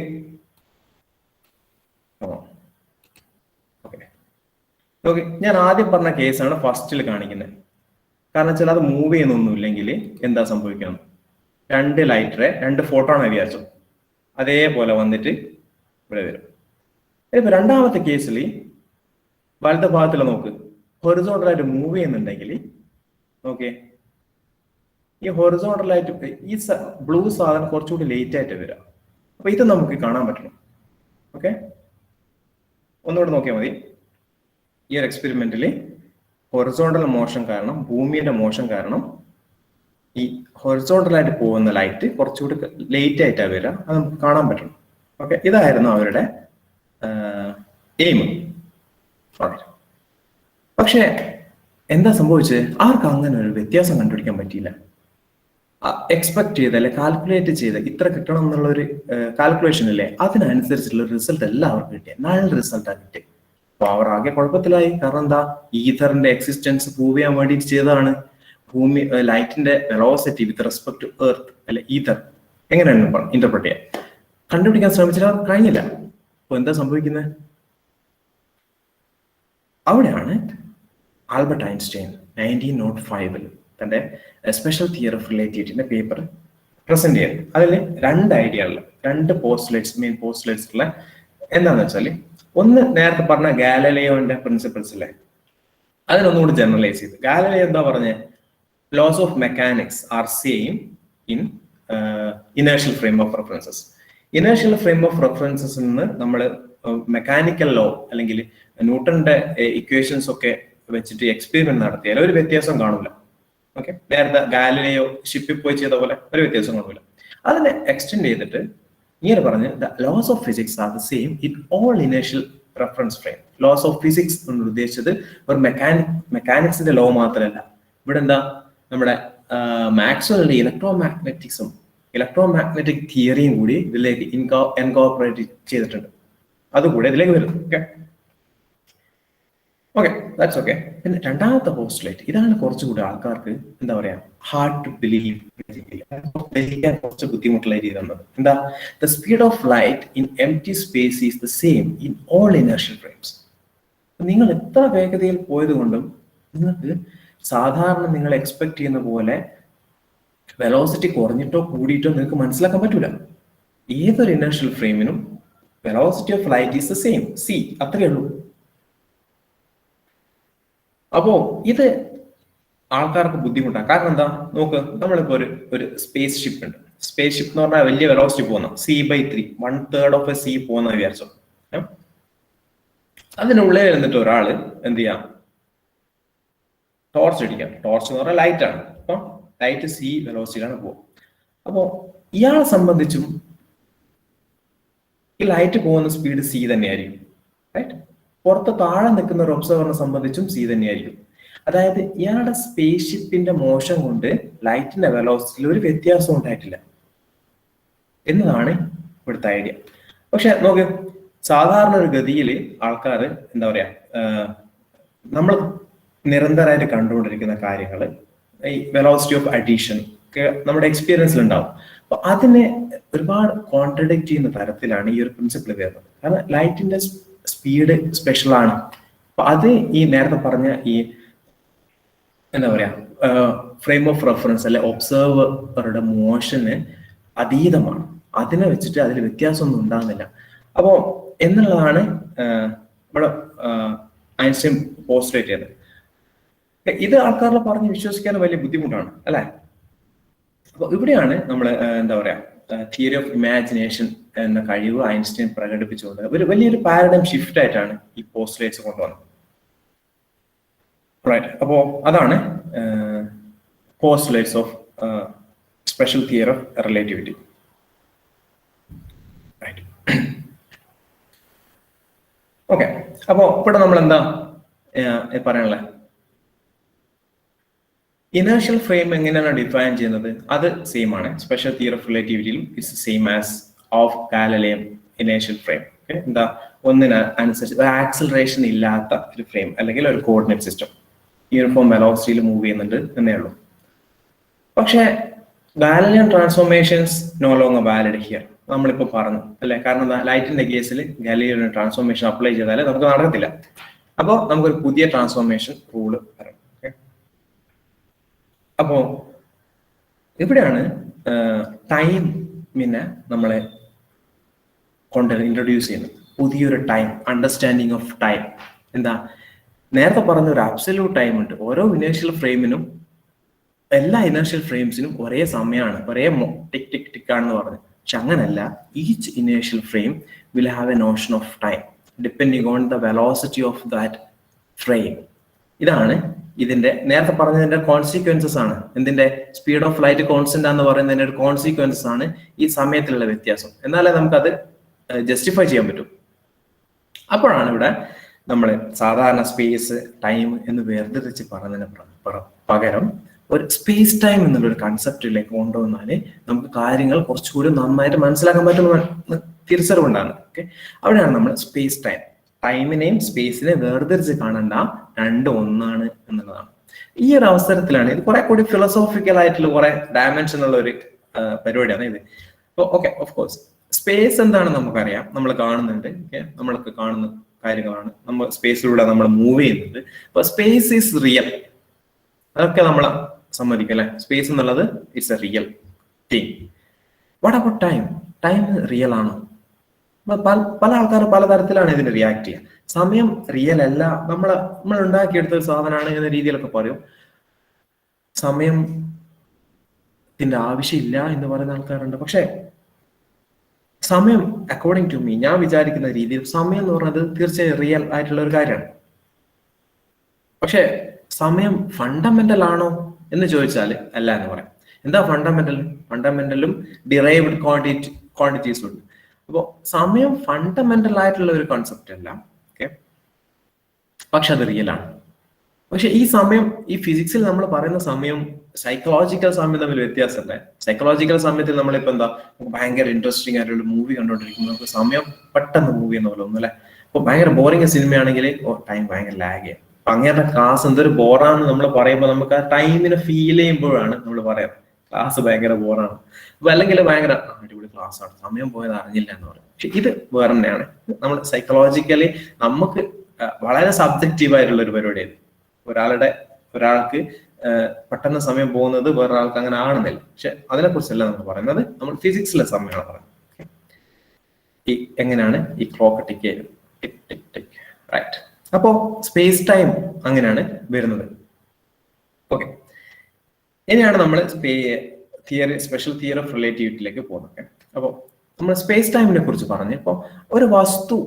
ഓക്കെ, ഞാൻ ആദ്യം പറഞ്ഞ കേസാണ് ഫസ്റ്റിൽ കാണിക്കുന്നത്. കാരണം വെച്ചാൽ അത് മൂവ് ചെയ്യുന്നൊന്നുമില്ലെങ്കിൽ എന്താ സംഭവിക്കണം, 2 ലൈറ്ററെ 2 ഫോട്ടോണാണ് വിചാരിച്ചു, അതേപോലെ വന്നിട്ട് ഇവിടെ വരും. ഇപ്പൊ രണ്ടാമത്തെ കേസിൽ വലത്തെ ഭാഗത്തിൽ നോക്ക്, ഹൊറിസോണ്ടലായിട്ട് മൂവ് ചെയ്യുന്നുണ്ടെങ്കിൽ ഓക്കെ, ഈ ഹൊറിസോണ്ടലായിട്ട് ഈ ബ്ലൂ സാധനം കുറച്ചുകൂടി ലേറ്റ് ആയിട്ട് വരിക. അപ്പൊ ഇത് നമുക്ക് കാണാൻ പറ്റണം. ഓക്കെ, ഒന്നുകൂടെ നോക്കിയാൽ മതി. ഈ ഒരു എക്സ്പെരിമെന്റിൽ ഹൊറിസോണ്ടൽ മോഷൻ കാരണം, ഭൂമിയുടെ മോഷൻ കാരണം ഈ ഹൊറിസോണ്ടലായിട്ട് പോകുന്ന ലൈറ്റ് കുറച്ചുകൂടി ലേറ്റ് ആയിട്ടാണ് വരിക. അത് നമുക്ക് കാണാൻ പറ്റണം. ഓക്കെ, ഇതായിരുന്നു അവരുടെ എയിം. പക്ഷെ എന്താ സംഭവിച്ചത്, ആർക്കും അങ്ങനെ ഒരു വ്യത്യാസം കണ്ടുപിടിക്കാൻ പറ്റിയില്ല. എക്സ്പെക്ട് ചെയ്ത അല്ലെ കാൽക്കുലേറ്റ് ചെയ്ത ഇത്ര കിട്ടണം എന്നുള്ള ഒരു കാൽക്കുലേഷൻ അല്ലേ, അതിനനുസരിച്ചുള്ള റിസൾട്ട് എല്ലാവർക്കും കിട്ടിയ നൾ റിസൾട്ടാണ് കിട്ടിയത്. അപ്പൊ അവർ ആകെ കുഴപ്പത്തിലായി. കാരണം എന്താ, ഈഥറിന്റെ എക്സിസ്റ്റൻസ് പ്രൂവ് ചെയ്യാൻ വേണ്ടിയിട്ട് ചെയ്തതാണ്. ഭൂമി ലൈറ്റിന്റെ velocity with respect to earth അല്ലെ ഈഥർ എങ്ങനെയാണ് ഇന്റർപ്രറ്റ് ചെയ്യാൻ കണ്ടുപിടിക്കാൻ ശ്രമിച്ചിട്ട് അവർക്ക് കഴിഞ്ഞില്ല. അപ്പൊ എന്താ സംഭവിക്കുന്നത്, അവിടെയാണ് ആൽബർട്ട് ഐൻസ്റ്റൈൻ 1905 തന്റെ സ്പെഷ്യൽ തിയറി ഓഫ് റിലേറ്റിവിറ്റിന്റെ പേപ്പർ പ്രസന്റ് ചെയ്യുന്നത്. അതിൽ 2 ഐഡിയ ഉള്ള 2 പോസ്റ്റുലേറ്റ്സ്, മെയിൻ പോസ്റ്റുലേറ്റ്സ് ഉള്ള എന്താന്ന് വെച്ചാൽ, ഒന്ന് നേരത്തെ പറഞ്ഞ ഗാലലിയോന്റെ പ്രിൻസിപ്പിൾസ് അല്ലേ, അതിനൊന്നുകൂടി ജനറലൈസ് ചെയ്ത്. ഗാലലിയോ എന്താ പറഞ്ഞത്, laws of mechanics are same in inertial frame of references. Inertial frame of റെഫറൻസസിൽ നിന്ന് നമ്മൾ മെക്കാനിക്കൽ ലോ അല്ലെങ്കിൽ ന്യൂട്ടന്റെ ഇക്വേഷൻസ് ഒക്കെ വെച്ചിട്ട് എക്സ്പെരിമെന്റ് നടത്തിയാൽ ഒരു വ്യത്യാസം കാണൂല. ഓക്കെ, നേരത്തെ ഗാലിലിയോ ഷിപ്പിൽ പോയി ചെയ്ത പോലെ ഒരു വ്യത്യാസം കാണൂല. അതിനെ എക്സ്റ്റെൻഡ് ചെയ്തിട്ട് ഇങ്ങനെ പറഞ്ഞ് the laws of physics are the same in all inertial reference frame. Laws of physics എന്ന് ഉദ്ദേശിച്ചത് ഒരു മെക്കാനിക്സിന്റെ ലോ മാത്രമല്ല. ഇവിടെ എന്താ, നമ്മുടെ മാക്സ്വെല്ലിന്റെ ഇലക്ട്രോമാഗ്നറ്റിക് തിയറിയും കൂടി ഇതിലേക്ക് ഇൻകോർപ്പറേറ്റ് ചെയ്തിട്ടുണ്ട്. അതുകൂടെ ഇതിലേക്ക് വരും. Okay, that's okay. പിന്നെ രണ്ടാമത്തെ പോസ്റ്റുലേറ്റ്, ഇതാണ് കുറച്ചുകൂടി ആൾക്കാർക്ക് എന്താ പറയാ ഹാർഡ് ടു ബിലീവ്, ഗ്രഹിക്കാൻ കുറച്ച് ബുദ്ധിമുട്ടുള്ള രീതി തന്നത്. എന്താ, the speed of light in empty space is the same in all inertial frames. നിങ്ങൾ എത്ര വേഗതയിൽ പോയത് കൊണ്ടും നിങ്ങൾക്ക് സാധാരണ നിങ്ങൾ എക്സ്പെക്ട് ചെയ്യുന്ന പോലെ വെലോസിറ്റി കുറഞ്ഞിട്ടോ കൂടിയിട്ടോ നിങ്ങൾക്ക് മനസ്സിലാക്കാൻ പറ്റൂല. ഏതൊരു ഇനേർഷ്യൽ ഫ്രെയിമിനും velocity of light is the same, C, അത്രയേ ഉള്ളൂ. അപ്പോ ഇത് ആൾക്കാർക്ക് ബുദ്ധിമുട്ടാണ്. കാരണം എന്താ, നോക്ക്, നമ്മളിപ്പോ ഒരു സ്പേസ് ഷിപ്പ് ഉണ്ട്. സ്പേസ് ഷിപ്പ് എന്ന് പറഞ്ഞാൽ വലിയ വെലോസിറ്റി പോകുന്ന C/3 1/3 ഓഫ് എ സി പോകുന്ന വിചാരിച്ചോ. അതിനുള്ളിൽ ഇരുന്നിട്ട് ഒരാള് എന്ത് ചെയ്യാം, ടോർച്ച് അടിക്കാം. ടോർച്ച് എന്ന് പറഞ്ഞാൽ ലൈറ്റ് ആണ്. അപ്പൊ ലൈറ്റ് C വെലോസിറ്റിയിലാണ് പോകുക. അപ്പോ ഇയാളെ സംബന്ധിച്ചും ഈ ലൈറ്റ് പോകുന്ന സ്പീഡ് C തന്നെയായിരിക്കും. റൈറ്റ്, പുറത്ത് താഴെ നിൽക്കുന്ന ഒരു ഒബ്സർവറിനെ സംബന്ധിച്ചും C തന്നെയായിരിക്കും. അതായത് ഇയാളുടെ സ്പേസ് ഷിപ്പിന്റെ മോഷൻ കൊണ്ട് ലൈറ്റിന്റെ വെലോസിറ്റിയിൽ ഒരു വ്യത്യാസം ഉണ്ടായിട്ടില്ല എന്നതാണ് ഇവിടുത്തെ ഐഡിയ. പക്ഷെ നോക്ക്, സാധാരണ ഒരു ഗതിയിൽ ആൾക്കാർ എന്താ പറയാ, നമ്മൾ നിരന്തരമായിട്ട് കണ്ടുകൊണ്ടിരിക്കുന്ന കാര്യങ്ങൾ, ഈ വെലോസിറ്റി ഓഫ് അഡീഷൻ ഒക്കെ നമ്മുടെ എക്സ്പീരിയൻസിൽ ഉണ്ടാവും. അപ്പൊ അതിനെ ഒരുപാട് കോൺട്രഡിക്റ്റ് ചെയ്യുന്ന തരത്തിലാണ് ഈ ഒരു പ്രിൻസിപ്പിൾ വരുന്നത്. കാരണം ലൈറ്റിന്റെ സ്പീഡ് സ്പെഷ്യൽ ആണ്. അപ്പൊ അത് ഈ നേരത്തെ പറഞ്ഞ ഈ എന്താ പറയാ ഫ്രെയിം ഓഫ് റെഫറൻസ് അല്ലെ ഒബ്സർവറുടെ മോഷന് അതീതമാണ്. അതിനെ വെച്ചിട്ട് അതിൽ വ്യത്യാസമൊന്നും ഉണ്ടാകുന്നില്ല. അപ്പോ എന്നുള്ളതാണ് ഇവിടെ ഐൻസ്റ്റൈൻ പോസ്റ്റുലേറ്റ് ചെയ്തത്. ഇത് ആൾക്കാരെ പറഞ്ഞ് വിശ്വസിക്കാൻ വലിയ ബുദ്ധിമുട്ടാണ് അല്ലെ. അപ്പൊ ഇവിടെയാണ് നമ്മൾ എന്താ പറയാ തിയറി ഓഫ് ഇമാജിനേഷൻ എന്ന കഴിവ് ഐൻസ്റ്റൈൻ പ്രകടിപ്പിച്ചുകൊണ്ട് ഒരു വലിയൊരു പാരഡൈം ഷിഫ്റ്റ് ആയിട്ടാണ് ഈ പോസ്റ്റുലേറ്റ്സ് കൊണ്ടുവന്നത്. റൈറ്റ്, അപ്പോ അതാണ് postulates of special theory of relativity. Right, okay. അപ്പോ ഇവിടെ നമ്മൾ എന്താ പറയാനുള്ളത്, ഇനേർഷ്യൽ ഫ്രെയിം എങ്ങനെയാണ് ഡിഫൈൻ ചെയ്യുന്നത്, അത് സെയിം ആണ്. സ്പെഷ്യൽ തിയറി ഓഫ് റിലേറ്റിവിറ്റിയിലും it's same as of Galilean inertial frame. എന്താ ഒന്നിനനുസരിച്ച് ഒരു ആക്സിലറേഷൻ ഇല്ലാത്ത ഒരു ഫ്രെയിം അല്ലെങ്കിൽ ഒരു കോർഡിനേറ്റ് സിസ്റ്റം യൂണിഫോം വെലോസിറ്റിയിൽ മൂവ് ചെയ്യുന്നുണ്ട് എന്നേ ഉള്ളൂ. പക്ഷേ Galilean transformations no longer valid here നമ്മളിപ്പോൾ പറഞ്ഞു അല്ലെ. കാരണം ലൈറ്റിന്റെ കേസിൽ ഗാലിലിയൻ ട്രാൻസ്ഫോർമേഷൻ അപ്ലൈ ചെയ്താൽ നമുക്ക് നടക്കത്തില്ല. അപ്പോൾ നമുക്കൊരു പുതിയ ട്രാൻസ്ഫോർമേഷൻ റൂള് വരണം. അപ്പോ ഇവിടെയാണ് ടൈമിനെ നമ്മളെ കൊണ്ട് ഇൻട്രൊഡ്യൂസ് ചെയ്യുന്നത്. പുതിയൊരു ടൈം, അണ്ടർസ്റ്റാൻഡിങ് ഓഫ് ടൈം. എന്താ നേരത്തെ പറഞ്ഞ ഒരു അബ്സല്യൂട്ട് ടൈം ഉണ്ട്. ഓരോ ഇനേഷ്യൽ ഫ്രെയിമിനും, എല്ലാ ഇനേഷ്യൽ ഫ്രെയിംസിനും ഒരേ സമയമാണ്, ഒരേ ടിക് ടിക് ടിക് ആണെന്ന് പറഞ്ഞു. പക്ഷെ അങ്ങനല്ല. Each inertial frame will have A Notion of time depending on the velocity of that frame. ഇതാണ് ഇതിന്റെ നേരത്തെ പറഞ്ഞതിന്റെ കോൺസിക്വൻസസ് ആണ്. എന്തിന്റെ സ്പീഡ് ഓഫ് ലൈറ്റ് കോൺസ്റ്റന്റ് എന്ന് പറയുന്നതിന്റെ ഒരു കോൺസിക്വൻസസ് ആണ് ഈ സമയത്തിലുള്ള വ്യത്യാസം. എന്നാലേ നമുക്കത് ജസ്റ്റിഫൈ ചെയ്യാൻ പറ്റും. അപ്പോഴാണ് ഇവിടെ നമ്മൾ സാധാരണ സ്പേസ് ടൈം എന്ന് വേർതിരിച്ച് പറഞ്ഞതിന് പകരം ഒരു സ്പേസ് ടൈം എന്നുള്ളൊരു കൺസെപ്റ്റിലേക്ക് കൊണ്ടുവന്നാല് നമുക്ക് കാര്യങ്ങൾ കുറച്ചുകൂടി നന്നായിട്ട് മനസ്സിലാക്കാൻ പറ്റുന്ന തിരിച്ചറിവുണ്ടാണ്. ഓക്കെ, അവിടെയാണ് നമ്മൾ സ്പേസ് ടൈം, ടൈമിനെയും സ്പേസിനെ വേർതിരിച്ച് കാണണ്ട, രണ്ടും ഒന്നാണ് എന്നുള്ളതാണ്. ഈ ഒരു അവസരത്തിലാണ് ഇത് കുറെ കൂടി ഫിലോസോഫിക്കൽ ആയിട്ടുള്ള കുറെ ഡയമെൻഷൻ ഉള്ള ഒരു പരിപാടിയാണ് ഇത്. ഓക്കെ, ഓഫ് കോഴ്സ് സ്പേസ് എന്താണെന്ന് നമുക്കറിയാം, നമ്മൾ കാണുന്നുണ്ട്. ഓക്കെ, നമ്മളൊക്കെ കാണുന്ന കാര്യങ്ങളാണ്, നമ്മൾ സ്പേസിലൂടെ നമ്മൾ മൂവ് ചെയ്യുന്നുണ്ട്. അപ്പൊ സ്പേസ് ഈസ് റിയൽ, അതൊക്കെ നമ്മൾ സമ്മതിക്കും അല്ലെ. സ്പേസ് എന്നുള്ളത് it's A real thing. What about time? Time real ആണോ? പല ആൾക്കാർ പലതരത്തിലാണ് ഇതിന് റിയാക്ട് ചെയ്യുക. സമയം റിയൽ അല്ല, നമ്മൾ ഉണ്ടാക്കിയെടുത്ത ഒരു സാധനമാണ് എന്ന രീതിയിലൊക്കെ പറയും. സമയത്തിന്റെ ആവശ്യമില്ല എന്ന് പറയുന്ന ആൾക്കാരുണ്ട്. പക്ഷെ സമയം അക്കോർഡിംഗ് ടു മീ, ഞാൻ വിചാരിക്കുന്ന രീതിയിൽ സമയം എന്ന് പറയുന്നത് തീർച്ചയായും റിയൽ ആയിട്ടുള്ള ഒരു കാര്യമാണ്. പക്ഷെ സമയം ഫണ്ടമെന്റൽ ആണോ എന്ന് ചോദിച്ചാൽ അല്ല എന്ന് പറയാം. എന്താ ഫണ്ടമെന്റൽ? ഫണ്ടമെന്റലും ഡിറൈവ്ഡ് ക്വാണ്ടിറ്റീസും ഉണ്ട്. അപ്പോൾ സമയം ഫണ്ടമെന്റൽ ആയിട്ടുള്ള ഒരു കോൺസെപ്റ്റ് അല്ല. ഓക്കെ, പക്ഷെ അത് റിയൽ ആണ്. പക്ഷെ ഈ സമയം, ഈ ഫിസിക്സിൽ നമ്മൾ പറയുന്ന സമയം സൈക്കോളജിക്കൽ സമയം തമ്മിൽ വ്യത്യാസമല്ലേ. സൈക്കോളജിക്കൽ സമയത്തിൽ നമ്മളിപ്പോ എന്താ ഭയങ്കര ഇൻട്രസ്റ്റിംഗ് ആയിട്ടുള്ള മൂവി കണ്ടോണ്ടിരിക്കുമ്പോൾ നമുക്ക് സമയം പെട്ടെന്ന് മൂവ് ചെയ്യുന്ന പോലെ ഒന്നും അല്ലെ. ഇപ്പൊ ഭയങ്കര ബോറിംഗ് സിനിമയാണെങ്കിൽ ടൈം ഭയങ്കര ലാഗ് ചെയ്യും. അപ്പൊ അങ്ങനത്തെ ക്ലാസ് എന്തൊരു ബോറാന്ന് നമ്മൾ പറയുമ്പോൾ നമുക്ക് ആ ടൈമിനെ ഫീൽ ചെയ്യുമ്പോഴാണ് നമ്മൾ പറയാം ക്ലാസ് ഭയങ്കര ബോറാണ്. അപ്പൊ അല്ലെങ്കിൽ ഭയങ്കര അടിപൊളി ക്ലാസ് ആണ്, സമയം പോയത് അറിഞ്ഞില്ല എന്ന് പറയും. പക്ഷെ ഇത് വേറെ തന്നെയാണ്. നമ്മൾ സൈക്കോളജിക്കലി നമുക്ക് വളരെ സബ്ജക്റ്റീവ് ആയിട്ടുള്ള ഒരു പരിപാടിയാണ്. ഒരാൾക്ക് പെട്ടെന്ന് സമയം പോകുന്നത് വേറൊരാൾക്ക് അങ്ങനെ ആണെന്നില്ല. പക്ഷെ അതിനെ കുറിച്ചല്ല നമ്മൾ പറയുന്നത്, നമ്മൾ ഫിസിക്സിലെ സമയമാണ് പറയുന്നത്. ഈ എങ്ങനെയാണ് ഈ ക്ലോക്ക് ടിക്ക് ടിക് ടിക് ടിക്, റൈറ്റ്. അപ്പോ സ്പേസ് ടൈം അങ്ങനെയാണ് വരുന്നത്. ഓക്കെ, ഇനിയാണ് നമ്മൾ സ്പെഷ്യൽ തിയറി ഓഫ് റിലേറ്റിവിറ്റിയിലേക്ക് പോകുന്നത്. അപ്പോൾ നമ്മൾ സ്പേസ് ടൈമിനെ കുറിച്ച് പറഞ്ഞു. ഇപ്പോൾ ഒരു വസ്തു,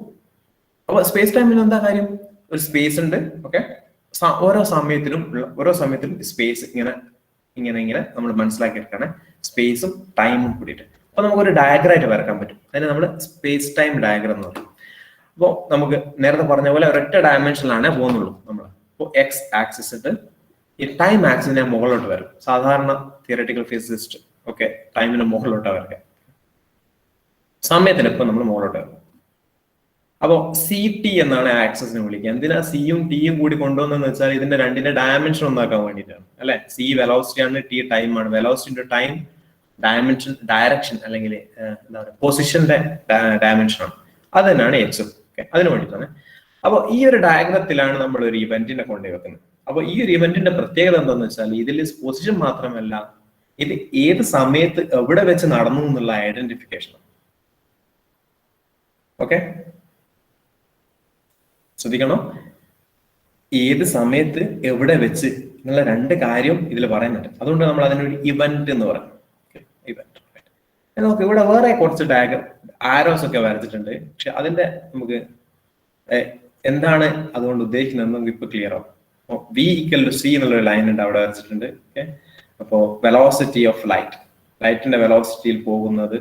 അപ്പൊ സ്പേസ് ടൈമിൽ എന്താ കാര്യം? ഒരു സ്പേസ് ഉണ്ട്. ഓക്കെ, ഓരോ സമയത്തിലും സ്പേസ് ഇങ്ങനെ നമ്മൾ മനസ്സിലാക്കിയെടുക്കാണ് സ്പേസും ടൈമും കൂടിയിട്ട്. അപ്പൊ നമുക്കൊരു ഡയഗ്രായിട്ട് വരക്കാൻ പറ്റും. അതിന് നമ്മൾ സ്പേസ് ടൈം ഡയഗ്രം എന്ന് പറയും. അപ്പോൾ നമുക്ക് നേരത്തെ പറഞ്ഞ പോലെ ഒരൊറ്റ ഡയമെൻഷനിലാണ് പോകുന്നുള്ളൂ നമ്മൾ. അപ്പോൾ എക്സ് ആക്സിസ് ഇട്ട് ഈ ടൈം ആക്സിസിനെ മുകളിലോട്ട് വരും. സാധാരണ തിയററ്റിക്കൽ ഫിസിസിസ്റ്റ് ഓക്കെ ടൈമിന് മുകളിലോട്ട് വരയ്ക്കാം, സമയത്തിന് ഇപ്പം നമ്മൾ മുകളിലോട്ട് വരും. അപ്പോൾ സി ടി എന്നാണ് ആക്സസിനെ വിളിക്കുക. എന്തിനാ സിയും ടിയും കൂടി കൊണ്ടുവന്നെന്ന് വെച്ചാൽ ഇതിന്റെ രണ്ടിന്റെ ഡയമെൻഷൻ ഒന്നാക്കാൻ വേണ്ടിയിട്ടാണ് അല്ലെ. സി വെലോസിറ്റി ആണ്, ടി ടൈം ആണ്. വെലോസിറ്റി ടൈം ഡയമെൻഷൻ, ഡയറക്ഷൻ അല്ലെങ്കിൽ എന്താ പറയുക പൊസിഷന്റെ ഡയമെൻഷൻ ആണ്. അത് തന്നെയാണ് എക്സും. അതിന് വേണ്ടിയിട്ടാണ്. അപ്പോൾ ഈ ഒരു ഡയഗ്രത്തിലാണ് നമ്മൾ ഒരു ഇവന്റിനെ കൊണ്ടുപോയി വെക്കുന്നത്. അപ്പൊ ഈ ഒരു ഇവന്റിന്റെ പ്രത്യേകത എന്താന്ന് വെച്ചാൽ ഇതിൽ പൊസിഷൻ മാത്രമല്ല, ഇത് ഏത് സമയത്ത് എവിടെ വെച്ച് നടന്നു എന്നുള്ള ഐഡന്റിഫിക്കേഷൻ. ഓക്കെ, ശ്രദ്ധിക്കണം, ഏത് സമയത്ത് എവിടെ വെച്ച് എന്നുള്ള രണ്ട് കാര്യം ഇതിൽ പറയുന്നുണ്ട്. അതുകൊണ്ട് നമ്മൾ അതിനൊരു ഇവന്റ് എന്ന് പറയും. ഇവന്റ് നമുക്ക് ഇവിടെ വേറെ കുറച്ച് ആരോസ് ഒക്കെ വരച്ചിട്ടുണ്ട്. പക്ഷെ അതിന്റെ നമുക്ക് എന്താണ് അതുകൊണ്ട് ഉദ്ദേശിക്കുന്നത് നമുക്ക് ഇപ്പൊ ക്ലിയർ ആവും. വി ഈക്വൽ ടു സി എന്നുള്ളൊരു ലൈൻ ഉണ്ട് അവിടെ വരച്ചിട്ടുണ്ട്. ഓക്കെ, അപ്പോ വെലോസിറ്റി ഓഫ് ലൈറ്റിന്റെ വെലോസിറ്റിയിൽ പോകുന്നത്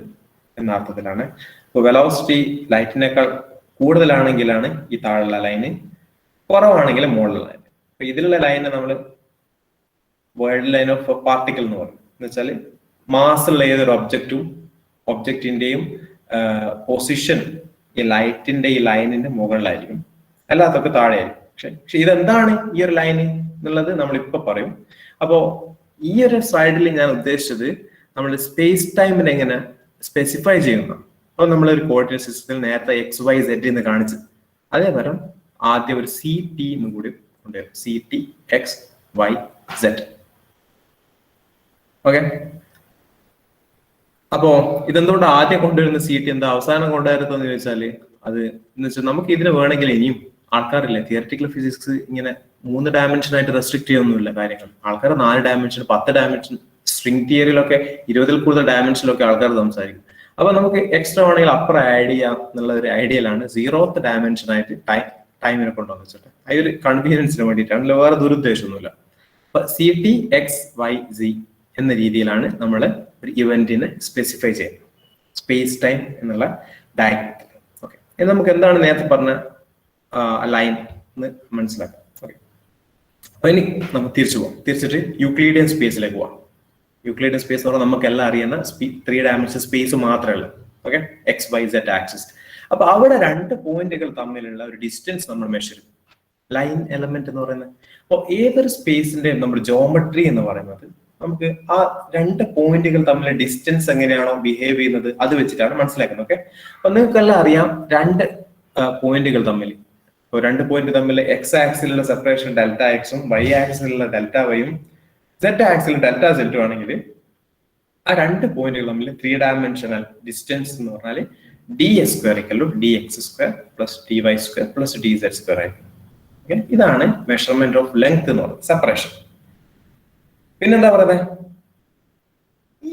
എന്ന അർത്ഥത്തിലാണ്. അപ്പൊ വെലോസിറ്റി ലൈറ്റിനേക്കാൾ കൂടുതലാണെങ്കിലാണ് ഈ താഴെയുള്ള ലൈന്, കുറവാണെങ്കിൽ മുകളിലുള്ള ലൈൻ. അപ്പൊ ഇതിലുള്ള ലൈനെ നമ്മൾ വേൾഡ് ലൈൻ ഓഫ് പാർട്ടിക്കിൾ എന്ന് പറയും. എന്ന് വെച്ചാൽ മാസ് ഉള്ള ഏതൊരു ഒബ്ജക്റ്റിന്റെയും പൊസിഷൻ ഈ ലൈറ്റിന്റെ ഈ ലൈനിന്റെ മുകളിലായിരിക്കും, അല്ലാത്തൊക്കെ താഴെയായിരിക്കും. പക്ഷെ ഇതെന്താണ് ഈ ഒരു ലൈൻ എന്നുള്ളത് നമ്മളിപ്പോ പറയും. അപ്പോ ഈ ഒരു സ്ലൈഡിൽ ഞാൻ ഉദ്ദേശിച്ചത് നമ്മൾ സ്പേസ് ടൈമിനെ എങ്ങനെ സ്പെസിഫൈ ചെയ്യുന്ന, അപ്പൊ നമ്മളൊരു കോർഡിനേറ്റ് സിസ്റ്റത്തിൽ നേരത്തെ XYZ എന്ന് കാണിച്ചു, അതേപരം ആദ്യം ഒരു CT എന്ന് കൂടി കൊണ്ടുവരും. CT XYZ. ഓക്കെ, അപ്പോ ഇതെന്തുകൊണ്ട് ആദ്യം കൊണ്ടുവരുന്ന CT എന്താ അവസാനം കൊണ്ടുവരുന്നതെന്ന് ചോദിച്ചാല്, അത് എന്ന് വെച്ചാൽ നമുക്ക് ഇതിന് വേണമെങ്കിൽ ഇനിയും ആൾക്കാരില്ല തിയററ്റിക്കൽ ഫിസിക്സ് ഇങ്ങനെ 3 ഡയമെൻഷനായിട്ട് റെസ്ട്രിക്ട് ചെയ്യൊന്നുമില്ല കാര്യങ്ങൾ. ആൾക്കാർ 4 ഡയമെൻഷൻ 10 ഡയമെൻഷൻ സ്ട്രിംഗ് തിയറിയിലൊക്കെ 20-ൽ കൂടുതൽ ഡയമെൻഷനിലൊക്കെ ആൾക്കാർ സംസാരിക്കും. അപ്പൊ നമുക്ക് എക്സ്ട്രാ വേണമെങ്കിൽ അപ്പുറം ആഡ് ചെയ്യാം എന്നുള്ള ഒരു ഐഡിയയിലാണ് 0th ഡയമെൻഷനായിട്ട് ടൈമിനെ കൊണ്ടുവന്ന് വെച്ചിട്ട്. ആ ഒരു കൺവീനിയൻസിന് വേണ്ടിയിട്ടാണ്, വേറെ ദുരുദ്ദേശമൊന്നുമില്ല. അപ്പൊ CT XYZ എന്ന രീതിയിലാണ് നമ്മൾ ഒരു ഇവന്റിനെ സ്പെസിഫൈ ചെയ്യുന്നത് സ്പേസ് ടൈം എന്നുള്ള ഡയഗ്രത്തിൽ. ഓക്കെ, ഇത് നമുക്ക് എന്താണ് നേരത്തെ പറഞ്ഞ ലൈൻ എന്ന് മനസ്സിലാക്കാം. ഓക്കെ, അപ്പൊ ഇനി നമുക്ക് തിരിച്ചു പോകാം. തിരിച്ചിട്ട് യൂക്ലീഡിയൻ സ്പേസിലേക്ക് പോവാം. യൂക്ലീഡിയൻ സ്പേസ് എന്ന് പറഞ്ഞാൽ നമുക്ക് എല്ലാം അറിയുന്ന 3 ഡയമെൻഷൻ സ്പേസ് മാത്രമേ ഉള്ളൂ. Okay, XYZ axis. അപ്പൊ അവിടെ 2 പോയിന്റുകൾ തമ്മിലുള്ള ഒരു ഡിസ്റ്റൻസ് നമ്മൾ മെഷർ ചെയ്യും, ലൈൻ എലമെന്റ് എന്ന് പറയുന്നത്. അപ്പോൾ ഏതൊരു സ്പേസിന്റെ നമ്മുടെ ജോമെട്രി എന്ന് പറയുന്നത് നമുക്ക് ആ 2 പോയിന്റുകൾ തമ്മിലെ ഡിസ്റ്റൻസ് എങ്ങനെയാണോ ബിഹേവ് ചെയ്യുന്നത് അത് വെച്ചിട്ടാണ് മനസ്സിലാക്കുന്നത്. ഓക്കെ, അപ്പൊ നിങ്ങൾക്കെല്ലാം അറിയാം 2 പോയിന്റുകൾ തമ്മിൽ, 2 പോയിന്റ് തമ്മിൽ X ആക്സിലുള്ള സെപ്പറേഷൻ Δx ഉം Y ആക്സിലുള്ള Δy ഉം Z ആക്സിലും Δz ആണെങ്കിൽ ആ 2 പോയിന്റുകൾ തമ്മിൽ 3 ഡയമെൻഷണൽ ഡിസ്റ്റൻസ് എന്ന് പറഞ്ഞാൽ ds² = dx² + dy² + dz² ആയിരിക്കും. ഓക്കെ, ഇതാണ് മെഷർമെന്റ് ഓഫ് ലെങ്ത് എന്ന് പറയുന്നത്, സെപ്പറേഷൻ. പിന്നെന്താ പറയുന്നത്, ഈ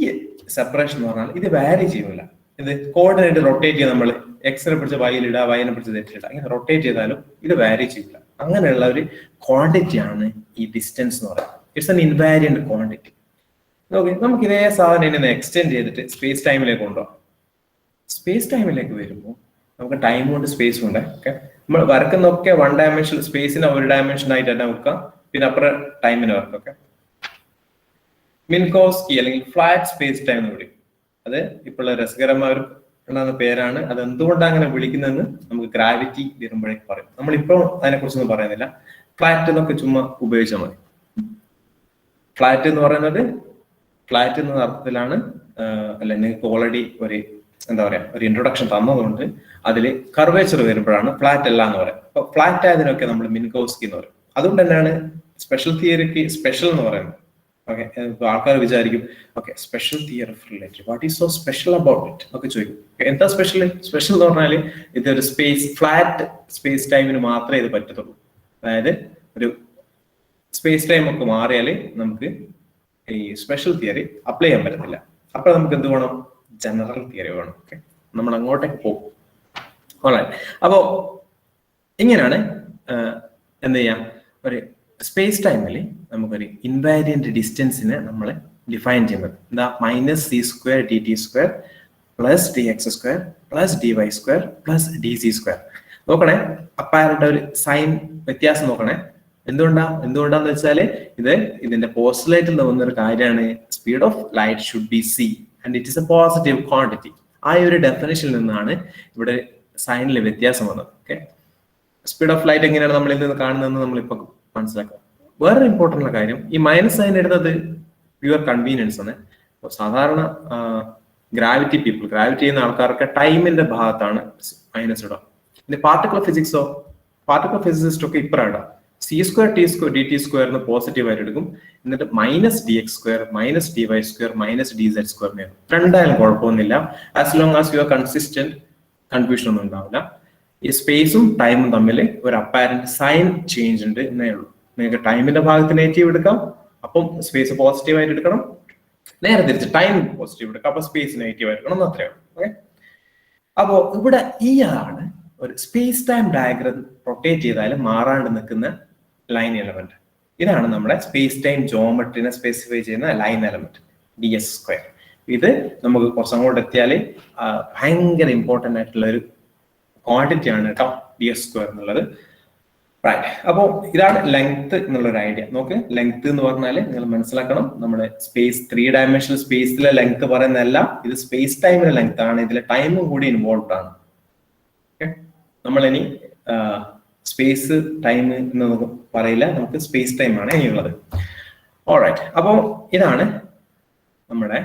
സെപ്പറേഷൻ എന്ന് പറഞ്ഞാൽ ഇത് വാരി ചെയ്യൂല. ഇത് കോർഡിനേറ്റ് റൊട്ടേറ്റ് ചെയ്ത് നമ്മൾ എക്സിനെ പിടിച്ച് വൈയിലിടുക, വൈനെ പിടിച്ച് തെറ്റിലിടുക, ഇങ്ങനെ റൊട്ടേറ്റ് ചെയ്താലും ഇത് വാരി ചെയ്യില്ല. അങ്ങനെയുള്ള ഒരു ക്വാണ്ടിറ്റി ആണ് ഈ ഡിസ്റ്റൻസ് എന്ന് പറയുന്നത്. It's an invariant quantity. Okay, നമുക്ക് ഇതേ സാധനം ഇനി എക്സ്റ്റെൻഡ് ചെയ്തിട്ട് സ്പേസ് ടൈമിലേക്ക് കൊണ്ടുപോകാം. സ്പേസ് ടൈമിലേക്ക് വരുമ്പോൾ നമുക്ക് ടൈം കൊണ്ട് സ്പേസും ഉണ്ട്. ഓക്കെ, നമ്മൾ വരക്കുന്നൊക്കെ 1 ഡയമെൻഷൻ സ്പേസിനെ 1 ഡയമെൻഷൻ ആയിട്ട് തന്നെ വെക്കാം, പിന്നെ അപ്പുറം ടൈമിന് വരക്കാം. ഓക്കെ, മിൻകോസ്കി അല്ലെങ്കിൽ ഫ്ലാറ്റ് സ്പേസ് ടൈം എന്ന് വിളിക്കും. അത് ഇപ്പോൾ രസകരമായ ഒരു പേരാണ്. അത് എന്തുകൊണ്ടാണ് അങ്ങനെ വിളിക്കുന്നതെന്ന് നമുക്ക് ഗ്രാവിറ്റി വരുമ്പോഴേക്ക് പറയും. നമ്മളിപ്പോൾ അതിനെ കുറിച്ചൊന്നും പറയുന്നില്ല. ഫ്ലാറ്റ് എന്നൊക്കെ ചുമ്മാ ഉപയോഗിച്ചാൽ മതി. ഫ്ലാറ്റ് എന്ന് പറയുന്നത് ഫ്ലാറ്റ് എന്ന അർത്ഥത്തിലാണ്, അല്ല നിങ്ങൾക്ക് ഓൾറെഡി ഒരു എന്താ പറയാ ഒരു ഇൻട്രൊഡക്ഷൻ തന്നതുകൊണ്ട് അതിൽ കർവേച്ചർ വരുമ്പോഴാണ് ഫ്ലാറ്റ് അല്ല എന്ന് പറയാം. അപ്പൊ ഫ്ലാറ്റ് ആയതിനൊക്കെ നമ്മൾ മിൻകോസ്കി എന്ന് പറയും. അതുകൊണ്ട് തന്നെയാണ് സ്പെഷ്യൽ തിയറിക്ക് സ്പെഷ്യൽ എന്ന് പറയുന്നത്. ഓക്കെ, ആൾക്കാർ വിചാരിക്കും okay special theory of relative, what is so special about it ഒക്കെ ചോദിക്കും. എന്താ സ്പെഷ്യൽ? സ്പെഷ്യൽ എന്ന് പറഞ്ഞാൽ ഇതൊരു സ്പേസ് ഫ്ലാറ്റ് സ്പേസ് ടൈമിന് മാത്രമേ ഇത് പറ്റത്തുള്ളൂ. അതായത് ഒരു സ്പേസ് ടൈം ഒക്കെ മാറിയാൽ നമുക്ക് ഈ സ്പെഷ്യൽ തിയറി അപ്ലൈ ചെയ്യാൻ പറ്റത്തില്ല. അപ്പൊ നമുക്ക് എന്ത് വേണം? ജനറൽ തിയറി വേണം. ഓക്കെ, നമ്മൾ അങ്ങോട്ടേക്ക് പോകും. അപ്പോ ഇങ്ങനെയാണ് എന്ത് ചെയ്യാം, ഒരു സ്പേസ് ടൈമിൽ നമുക്കൊരു ഇൻവാരിയന്റ് ഡിസ്റ്റൻസിനെ നമ്മൾ ഡിഫൈൻ ചെയ്യുന്നത് എന്താ? -c² dt² + dx² + dy² + dz². നോക്കണേ, അപ്പാരന്റ് ഒരു സൈൻ വ്യത്യാസം നോക്കണേ. എന്തുകൊണ്ടാന്ന് വെച്ചാല് ഇതിന്റെ പോസ്റ്റുലേറ്റിൽ വന്നൊരു കാര്യമാണ്, speed of light should be c and it is A positive quantity. ആ ഒരു ഡെഫിനേഷനിൽ നിന്നാണ് ഇവിടെ സൈനിൽ വ്യത്യാസം വന്നത്. ഓക്കെ, സ്പീഡ് ഓഫ് ലൈറ്റ് എങ്ങനെയാണ് നമ്മൾ ഇതിൽ നിന്ന് കാണുന്നതെന്ന് നമ്മളിപ്പോ മനസ്സിലാക്കുക. വേറൊരു ഇമ്പോർട്ടൻ്റ് കാര്യം, ഈ മൈനസ് സൈൻ ഇടുന്നത് പ്യുവർ കൺവീനിയൻസ് ആണ്. സാധാരണ ഗ്രാവിറ്റി ചെയ്യുന്ന ആൾക്കാർക്ക് ടൈമിന്റെ ഭാഗത്താണ് മൈനസ് ഇടുക. ഇനി പാർട്ടിക്കിൾ ഫിസിക്സോ, പാർട്ടിക്കിൾ ഫിസിസിസ്റ്റ് ഒക്കെ ഇപ്പറ ഇടാം, c² dt² എന്ന് പോസിറ്റീവ് ആയിട്ട് എടുക്കും, എന്നിട്ട് -dx² -dy² -dz² രണ്ടായാലും കുഴപ്പമൊന്നുമില്ല, as long as you are consistent, confusion ഒന്നും ഉണ്ടാവില്ല. ഈ സ്പേസും ടൈമും തമ്മിൽ ഒരു അപ്പാരന്റ് സൈൻ ചേഞ്ച് ഉണ്ട് എന്നേ ഉള്ളൂ. നിങ്ങൾക്ക് ടൈമിന്റെ ഭാഗത്ത് നെഗറ്റീവ് എടുക്കാം, അപ്പം സ്പേസ് പോസിറ്റീവ് ആയിട്ട് എടുക്കണം. നേരെ തിരിച്ച് ടൈം പോസിറ്റീവ് എടുക്കാം, അപ്പൊ സ്പേസ് നെഗറ്റീവ് ആയിരിക്കണം എന്ന് അത്രയാണ്. ഓക്കെ, അപ്പോ ഇവിടെ ഈ ആണ് ഒരു സ്പേസ് ടൈം ഡയഗ്രം റൊട്ടേറ്റ് ചെയ്താലും മാറാണ്ട് നിൽക്കുന്ന ലൈൻ എലമെന്റ്. ഇതാണ് നമ്മുടെ സ്പേസ് ടൈം ജോമെട്രിനെ സ്പെസിഫൈ ചെയ്യുന്ന ലൈൻ എലമെന്റ് ds². ഇത് നമുക്ക് കുറച്ചങ്ങോട്ട് എത്തിയാൽ ഭയങ്കര ഇമ്പോർട്ടന്റ് ആയിട്ടുള്ള ഒരു ക്വാണ്ടിറ്റി ആണ് കേട്ടോ ds² എന്നുള്ളത്. റൈറ്റ്, അപ്പോൾ ഇതാണ് ലെങ്ത് എന്നുള്ളൊരു ഐഡിയ. നോക്ക്, ലെങ്ത് എന്ന് പറഞ്ഞാൽ നിങ്ങൾ മനസ്സിലാക്കണം, നമ്മുടെ സ്പേസ് 3 ഡയമെൻഷണൽ സ്പേസിലെ ലെങ്ത് പറയുന്നതല്ല, ഇത് സ്പേസ് ടൈമിന്റെ ലെങ്ത് ആണ്. ഇതിലെ ടൈമും കൂടി ഇൻവോൾവ് ആണ്. നമ്മളിനി സ്പേസ് ടൈം എന്ന് പറയില്ല, നമുക്ക് സ്പേസ് ടൈം ആണ് ഇനിയുള്ളത്. ഓൾറൈറ്റ്, അപ്പോൾ ഇതാണ് നമ്മുടെ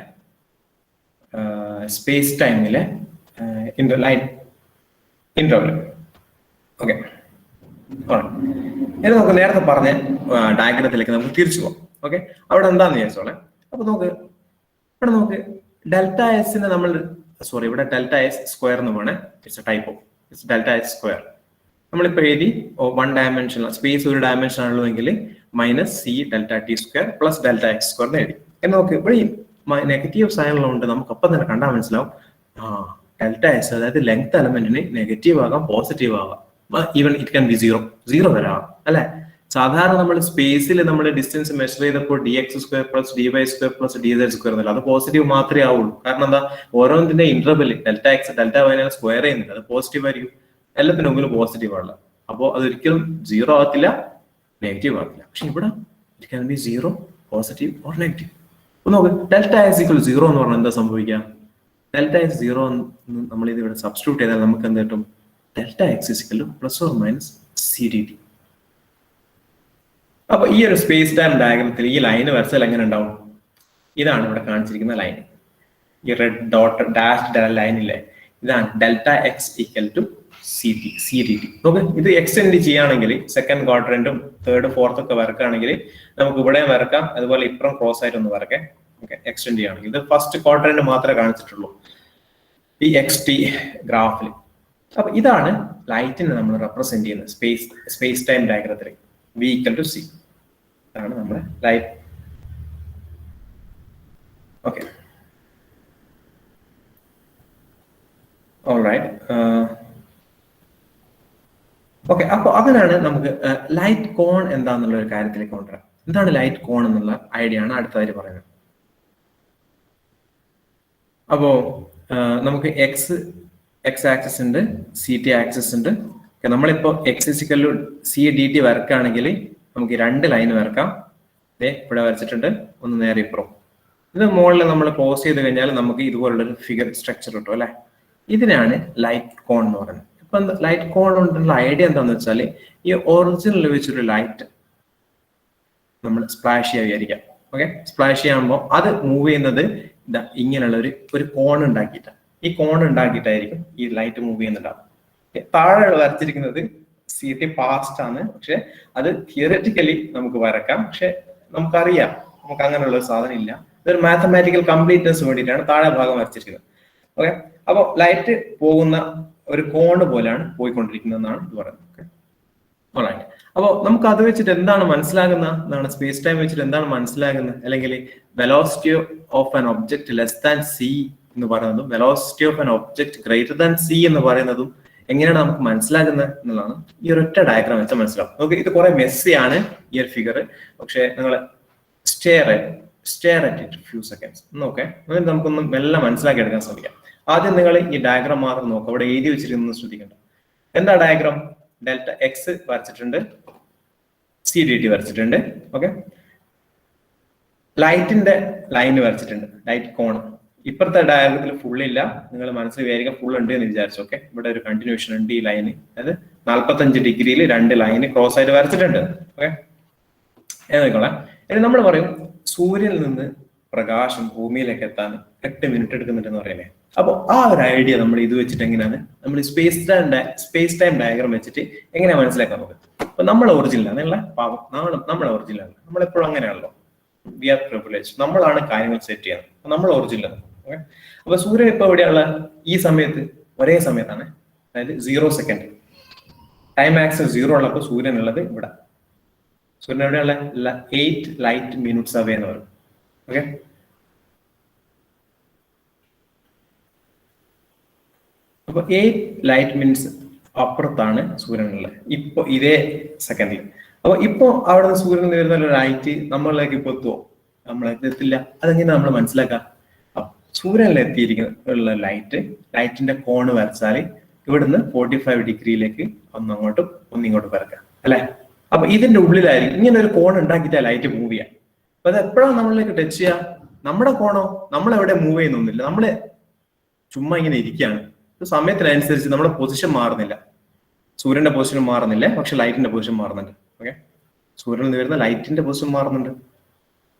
സ്പേസ് ടൈമിലെ ഇന്റർവൽ. ഓക്കെ, ഇനി നമുക്ക് നേരത്തെ പറഞ്ഞ ഡയഗ്രത്തിലേക്ക് നമുക്ക് തിരിച്ചു പോകാം. ഓക്കെ, അവിടെ എന്താന്ന് വിചാരിച്ചോളെ. അപ്പൊ ഇവിടെ നമുക്ക് ഡെൽറ്റ എസിന് നമ്മൾ ഇവിടെ ഡെൽറ്റ എസ് സ്ക്വയർ എന്ന് വേണേ, it's a type of it's delta S square. നമ്മളിപ്പോ എഴുതി 1 ഡയമെൻഷൻ സ്പേസ് ഒരു ഡയമെൻഷൻ ആണുള്ളതെങ്കിൽ minus C delta T square plus delta X square എന്ന് എഴുതി. എന്ന് നമുക്ക് ഇവിടെ നെഗറ്റീവ് സൈൻ ഉള്ളതുകൊണ്ട് നമുക്ക് അപ്പം തന്നെ കണ്ടാൽ മനസ്സിലാവും, ഡെൽറ്റ എസ് അതായത് ലെങ്ത് എലമെന്റിന് നെഗറ്റീവ് ആകാം പോസിറ്റീവ് ആകാം, even it can be zero വരെ ആവാം അല്ലെ. സാധാരണ നമ്മൾ സ്പേസിൽ നമ്മൾ ഡിസ്റ്റൻസ് മെഷർ ചെയ്തപ്പോൾ D X square plus D Y square plus D Z square എന്നല്ല, അത് പോസിറ്റീവ് മാത്രമേ ആവുള്ളൂ. കാരണം എന്താ, ഓരോന്നിന്റെ interval delta X delta Y square ചെയ്യുന്നില്ല, അത് പോസിറ്റീവ് ആയിരിക്കും. എല്ലാത്തിനും മുമ്പിൽ പോസിറ്റീവ് ആണല്ലോ, അപ്പോൾ അതൊരിക്കലും സീറോ ആകത്തില്ല, നെഗറ്റീവ് ആകത്തില്ല. പക്ഷെ ഇവിടെ it can be zero, positive or negative. അപ്പൊ നോക്ക്, ഡെൽറ്റ എസ് ഈക്വൽ സീറോ എന്ന് പറഞ്ഞാൽ എന്താ സംഭവിക്കുക? ഡെൽറ്റ എക്സ് സീറോ നമ്മൾ ഇത് ഇവിടെ സബ്സ്റ്റിറ്റ്യൂട്ട് ചെയ്താൽ നമുക്ക് എന്ത് കിട്ടും? Delta X equal plus or minus C D T. അപ്പൊ ഈ ഒരു സ്പേസ് ടൈം ഡയഗ്രത്തിൽ ഈ ലൈന് വരച്ചാൽ എങ്ങനെ ഉണ്ടാവും? ഇതാണ് ഇവിടെ കാണിച്ചിരിക്കുന്ന ലൈൻ, ഈ റെഡ് ഡോട്ട് ഡാഷ്ഡ് ലൈനില്ലേ, ഇതാണ് delta X equal to C D T. നോക്ക്, ഇത് എക്സ്റ്റെൻഡ് ചെയ്യുകയാണെങ്കിൽ സെക്കൻഡ് ക്വാഡ്രന്റും തേർഡ് ഫോർത്ത് ഒക്കെ വരക്കുകയാണെങ്കിൽ നമുക്ക് ഇവിടെ വരക്കാം, അതുപോലെ ഇപ്പുറം ക്രോസ് ആയിട്ട് ഒന്ന് വരക്കെ. ഓക്കെ, എക്സ്റ്റെൻഡ് ചെയ്യുകയാണെങ്കിൽ ഇത് ഫസ്റ്റ് ക്വാഡ്രന്റ് മാത്രമേ കാണിച്ചിട്ടുള്ളൂ ഈ എക്സ് ടി ഗ്രാഫിൽ. അപ്പൊ ഇതാണ് ലൈറ്റിനെ നമ്മൾ റെപ്രസെന്റ് ചെയ്യുന്നത് സ്പേസ് ടൈം ഡയഗ്രത്തിൽ. വി ഈക്വൽ ടു സി ആണ് നമ്മുടെ ലൈറ്റ്. Okay, alright. ഓക്കെ, അപ്പൊ അതിനാണ് നമുക്ക് ലൈറ്റ് കോൺ എന്താന്നുള്ള ഒരു കാര്യത്തിലേക്ക് കൊണ്ടുവരാം. എന്താണ് ലൈറ്റ് കോൺ എന്നുള്ള ഐഡിയ ആണ് അടുത്തതായിട്ട് പറയുന്നത്. അപ്പോ നമുക്ക് എക്സ് ആക്സിസ് ഉണ്ട്, സി ടി ആക്സിസ് ഉണ്ട്. നമ്മളിപ്പോ X is equal C D T വരക്കുകയാണെങ്കിൽ നമുക്ക് രണ്ട് ലൈൻ വരക്കാം. ഇവിടെ വരച്ചിട്ടുണ്ട്, ഒന്ന് നേരെ ഇപ്പുറം. ഇത് മുകളിൽ നമ്മൾ ക്ലോസ് ചെയ്ത് കഴിഞ്ഞാൽ നമുക്ക് ഇതുപോലുള്ളൊരു ഫിഗർ സ്ട്രക്ചർ കിട്ടും അല്ലെ. ഇതിനാണ് ലൈറ്റ് കോൺ എന്ന് പറയുന്നത്. ഇപ്പൊ ലൈറ്റ് കോൺ കൊണ്ടുള്ള ഐഡിയ എന്താന്ന് വെച്ചാൽ, ഈ ഒറിജിനൽ വെച്ചൊരു ലൈറ്റ് നമ്മൾ സ്പ്ലാഷ് ചെയ്യാൻ വിചാരിക്കാം. ഓക്കെ, സ്പ്ലാഷ് ചെയ്യുമ്പോൾ അത് മൂവ് ചെയ്യുന്നത് ഇങ്ങനെയുള്ള ഒരു കോൺ ഉണ്ടാക്കിയിട്ടാണ്. ഈ കോൺ ഉണ്ടാക്കിയിട്ടായിരിക്കും ഈ ലൈറ്റ് മൂവ് ചെയ്യുന്നുണ്ടാവും. താഴെ വരച്ചിരിക്കുന്നത് സി ടി പാസ്റ്റ് ആണ്, പക്ഷെ അത് തിയററ്റിക്കലി നമുക്ക് വരക്കാം. പക്ഷെ നമുക്കറിയാം നമുക്ക് അങ്ങനെയുള്ള ഒരു സാധനം ഇല്ല. ഇതൊരു മാത്തമാറ്റിക്കൽ കംപ്ലീറ്റ്നെസ് വേണ്ടിയിട്ടാണ് താഴെ ഭാഗം വരച്ചിരിക്കുന്നത്. ഓക്കെ, അപ്പോൾ ലൈറ്റ് പോകുന്ന ഒരു കോണ് പോലെയാണ് പോയിക്കൊണ്ടിരിക്കുന്നതെന്നാണ് ഇത് പറയുന്നത്. ഓൾറൈറ്റ്, അപ്പോൾ നമുക്ക് അത് വെച്ചിട്ട് എന്താണ് മനസ്സിലാകുന്ന സ്പേസ് ടൈം വെച്ചിട്ട് എന്താണ് മനസ്സിലാകുന്നത്? അല്ലെങ്കിൽ velocity of an object less than C എന്ന് പറയുന്നതും velocity of an object greater than C എന്ന് പറയുന്നതും എങ്ങനെയാണ് നമുക്ക് മനസ്സിലാകുന്നത് എന്നുള്ളതാണ് ഈ ഒരൊറ്റ ഡയഗ്രാം വെച്ചാൽ മനസ്സിലാവും. നമുക്ക് ഇത് കുറെ മെസ്സിയാണ് ഈ ഒരു ഫിഗർ, പക്ഷെ നിങ്ങൾ stare at it few seconds നോക്കെ, നമുക്കൊന്ന് മെല്ലെ മനസ്സിലാക്കി എടുക്കാൻ ശ്രമിക്കാം. ആദ്യം നിങ്ങൾ ഈ ഡയഗ്രാം മാത്രം നോക്കുക, അവിടെ എഴുതി വെച്ചിരിക്കുന്നത് ശ്രദ്ധിക്കേണ്ട. എന്താ ഡയഗ്രാം? ഡെൽറ്റ എക്സ് വരച്ചിട്ടുണ്ട്, സി ഡി ടി വരച്ചിട്ടുണ്ട്. ഓക്കെ, ലൈറ്റിന്റെ ലൈന് വരച്ചിട്ടുണ്ട്, ലൈറ്റ് കോൺ. ഇപ്പുറത്തെ ഡയഗ്രത്തിൽ ഫുൾ ഇല്ല, നിങ്ങൾ മനസ്സിൽ വിചാരിക്കാൻ ഫുൾ ഉണ്ട് എന്ന് വിചാരിച്ചു. ഓക്കെ, ഇവിടെ ഒരു കണ്ടിന്യൂഷൻ ഉണ്ട് ഈ ലൈന്, അതായത് 45 ഡിഗ്രിയിൽ രണ്ട് ലൈന് ക്രോസ് ആയിട്ട് വരച്ചിട്ടുണ്ട്. ഓക്കെ, നോക്കോളാം. ഇനി നമ്മൾ പറയും സൂര്യനിൽ നിന്ന് പ്രകാശം ഭൂമിയിലേക്ക് എത്താൻ 8 മിനിറ്റ് എടുക്കുന്നുണ്ടെന്ന് പറയുന്നത്. അപ്പോൾ ആ ഒരു ഐഡിയ നമ്മൾ ഇത് വെച്ചിട്ട് എങ്ങനെയാണ് നമ്മൾ സ്പേസ് ടൈം ഡയഗ്രാം വെച്ചിട്ട് എങ്ങനെയാ മനസ്സിലാക്കാൻ നോക്കുക? അപ്പൊ നമ്മൾ ഒറിജിനൽ എന്നുള്ള പാവം നമ്മളെ ഒറിജിനൽ നമ്മളെപ്പോഴും അങ്ങനെയാണല്ലോ, വി ആർ പ്രിവിലേജ്, നമ്മളാണ് കാര്യങ്ങൾ സെറ്റ് ചെയ്യുന്നത്, നമ്മൾ ഒറിജിനൽ. ഓക്കെ, അപ്പൊ സൂര്യൻ ഇപ്പൊ എവിടെയുള്ള ഈ സമയത്ത് ഒരേ സമയത്താണ്, അതായത് 0 സെക്കൻഡ് ടൈം ആക്സിസ് 0 ഉള്ളപ്പോൾ സൂര്യൻ ഉള്ളത് ഇവിടെ. സൂര്യൻ എവിടെയുള്ള 8 ലൈറ്റ് മിനിറ്റ്സ് അവേ എന്ന് പറയും. ഓക്കെ, അപ്പൊ 8 ലൈറ്റ് മിനിറ്റ്സ് അപ്പുറത്താണ് സൂര്യനുള്ളത് ഇപ്പൊ ഇതേ സെക്കൻഡിൽ. അപ്പൊ ഇപ്പൊ അവിടെ നിന്ന് സൂര്യനിൽ നിന്ന് വരുന്ന ലൈറ്റ് നമ്മളിലേക്ക് ഇപ്പൊ എത്തുമോ? നമ്മളേക്ക് എത്തില്ല. അതെങ്ങനെ നമ്മൾ മനസ്സിലാക്കാം? സൂര്യനിൽ എത്തിയിരിക്കുന്ന ലൈറ്റിന്റെ കോണ് വരച്ചാൽ ഇവിടുന്ന് 45 ഡിഗ്രിയിലേക്ക് ഒന്നിങ്ങോട്ട് വരക്കാം അല്ലെ. അപ്പൊ ഇതിന്റെ ഉള്ളിലായിരിക്കും ഇങ്ങനെ ഒരു കോൺ ഉണ്ടാക്കിയിട്ടാ ലൈറ്റ് മൂവ് ചെയ്യാം. അപ്പൊ അത് എപ്പോഴാണ് നമ്മളിലേക്ക് ടച്ച് ചെയ്യുക? നമ്മുടെ കോണോ നമ്മളെവിടെ മൂവ് ചെയ്യുന്നൊന്നുമില്ല, നമ്മള് ചുമ്മാ ഇങ്ങനെ ഇരിക്കുകയാണ്. സമയത്തിനനുസരിച്ച് നമ്മുടെ പൊസിഷൻ മാറുന്നില്ല, സൂര്യന്റെ പൊസിഷൻ മാറുന്നില്ല, പക്ഷെ ലൈറ്റിന്റെ പൊസിഷൻ മാറുന്നുണ്ട്. ഓക്കെ, സൂര്യനിൽ നിന്ന് വരുന്ന ലൈറ്റിന്റെ പൊസിഷൻ മാറുന്നുണ്ട്.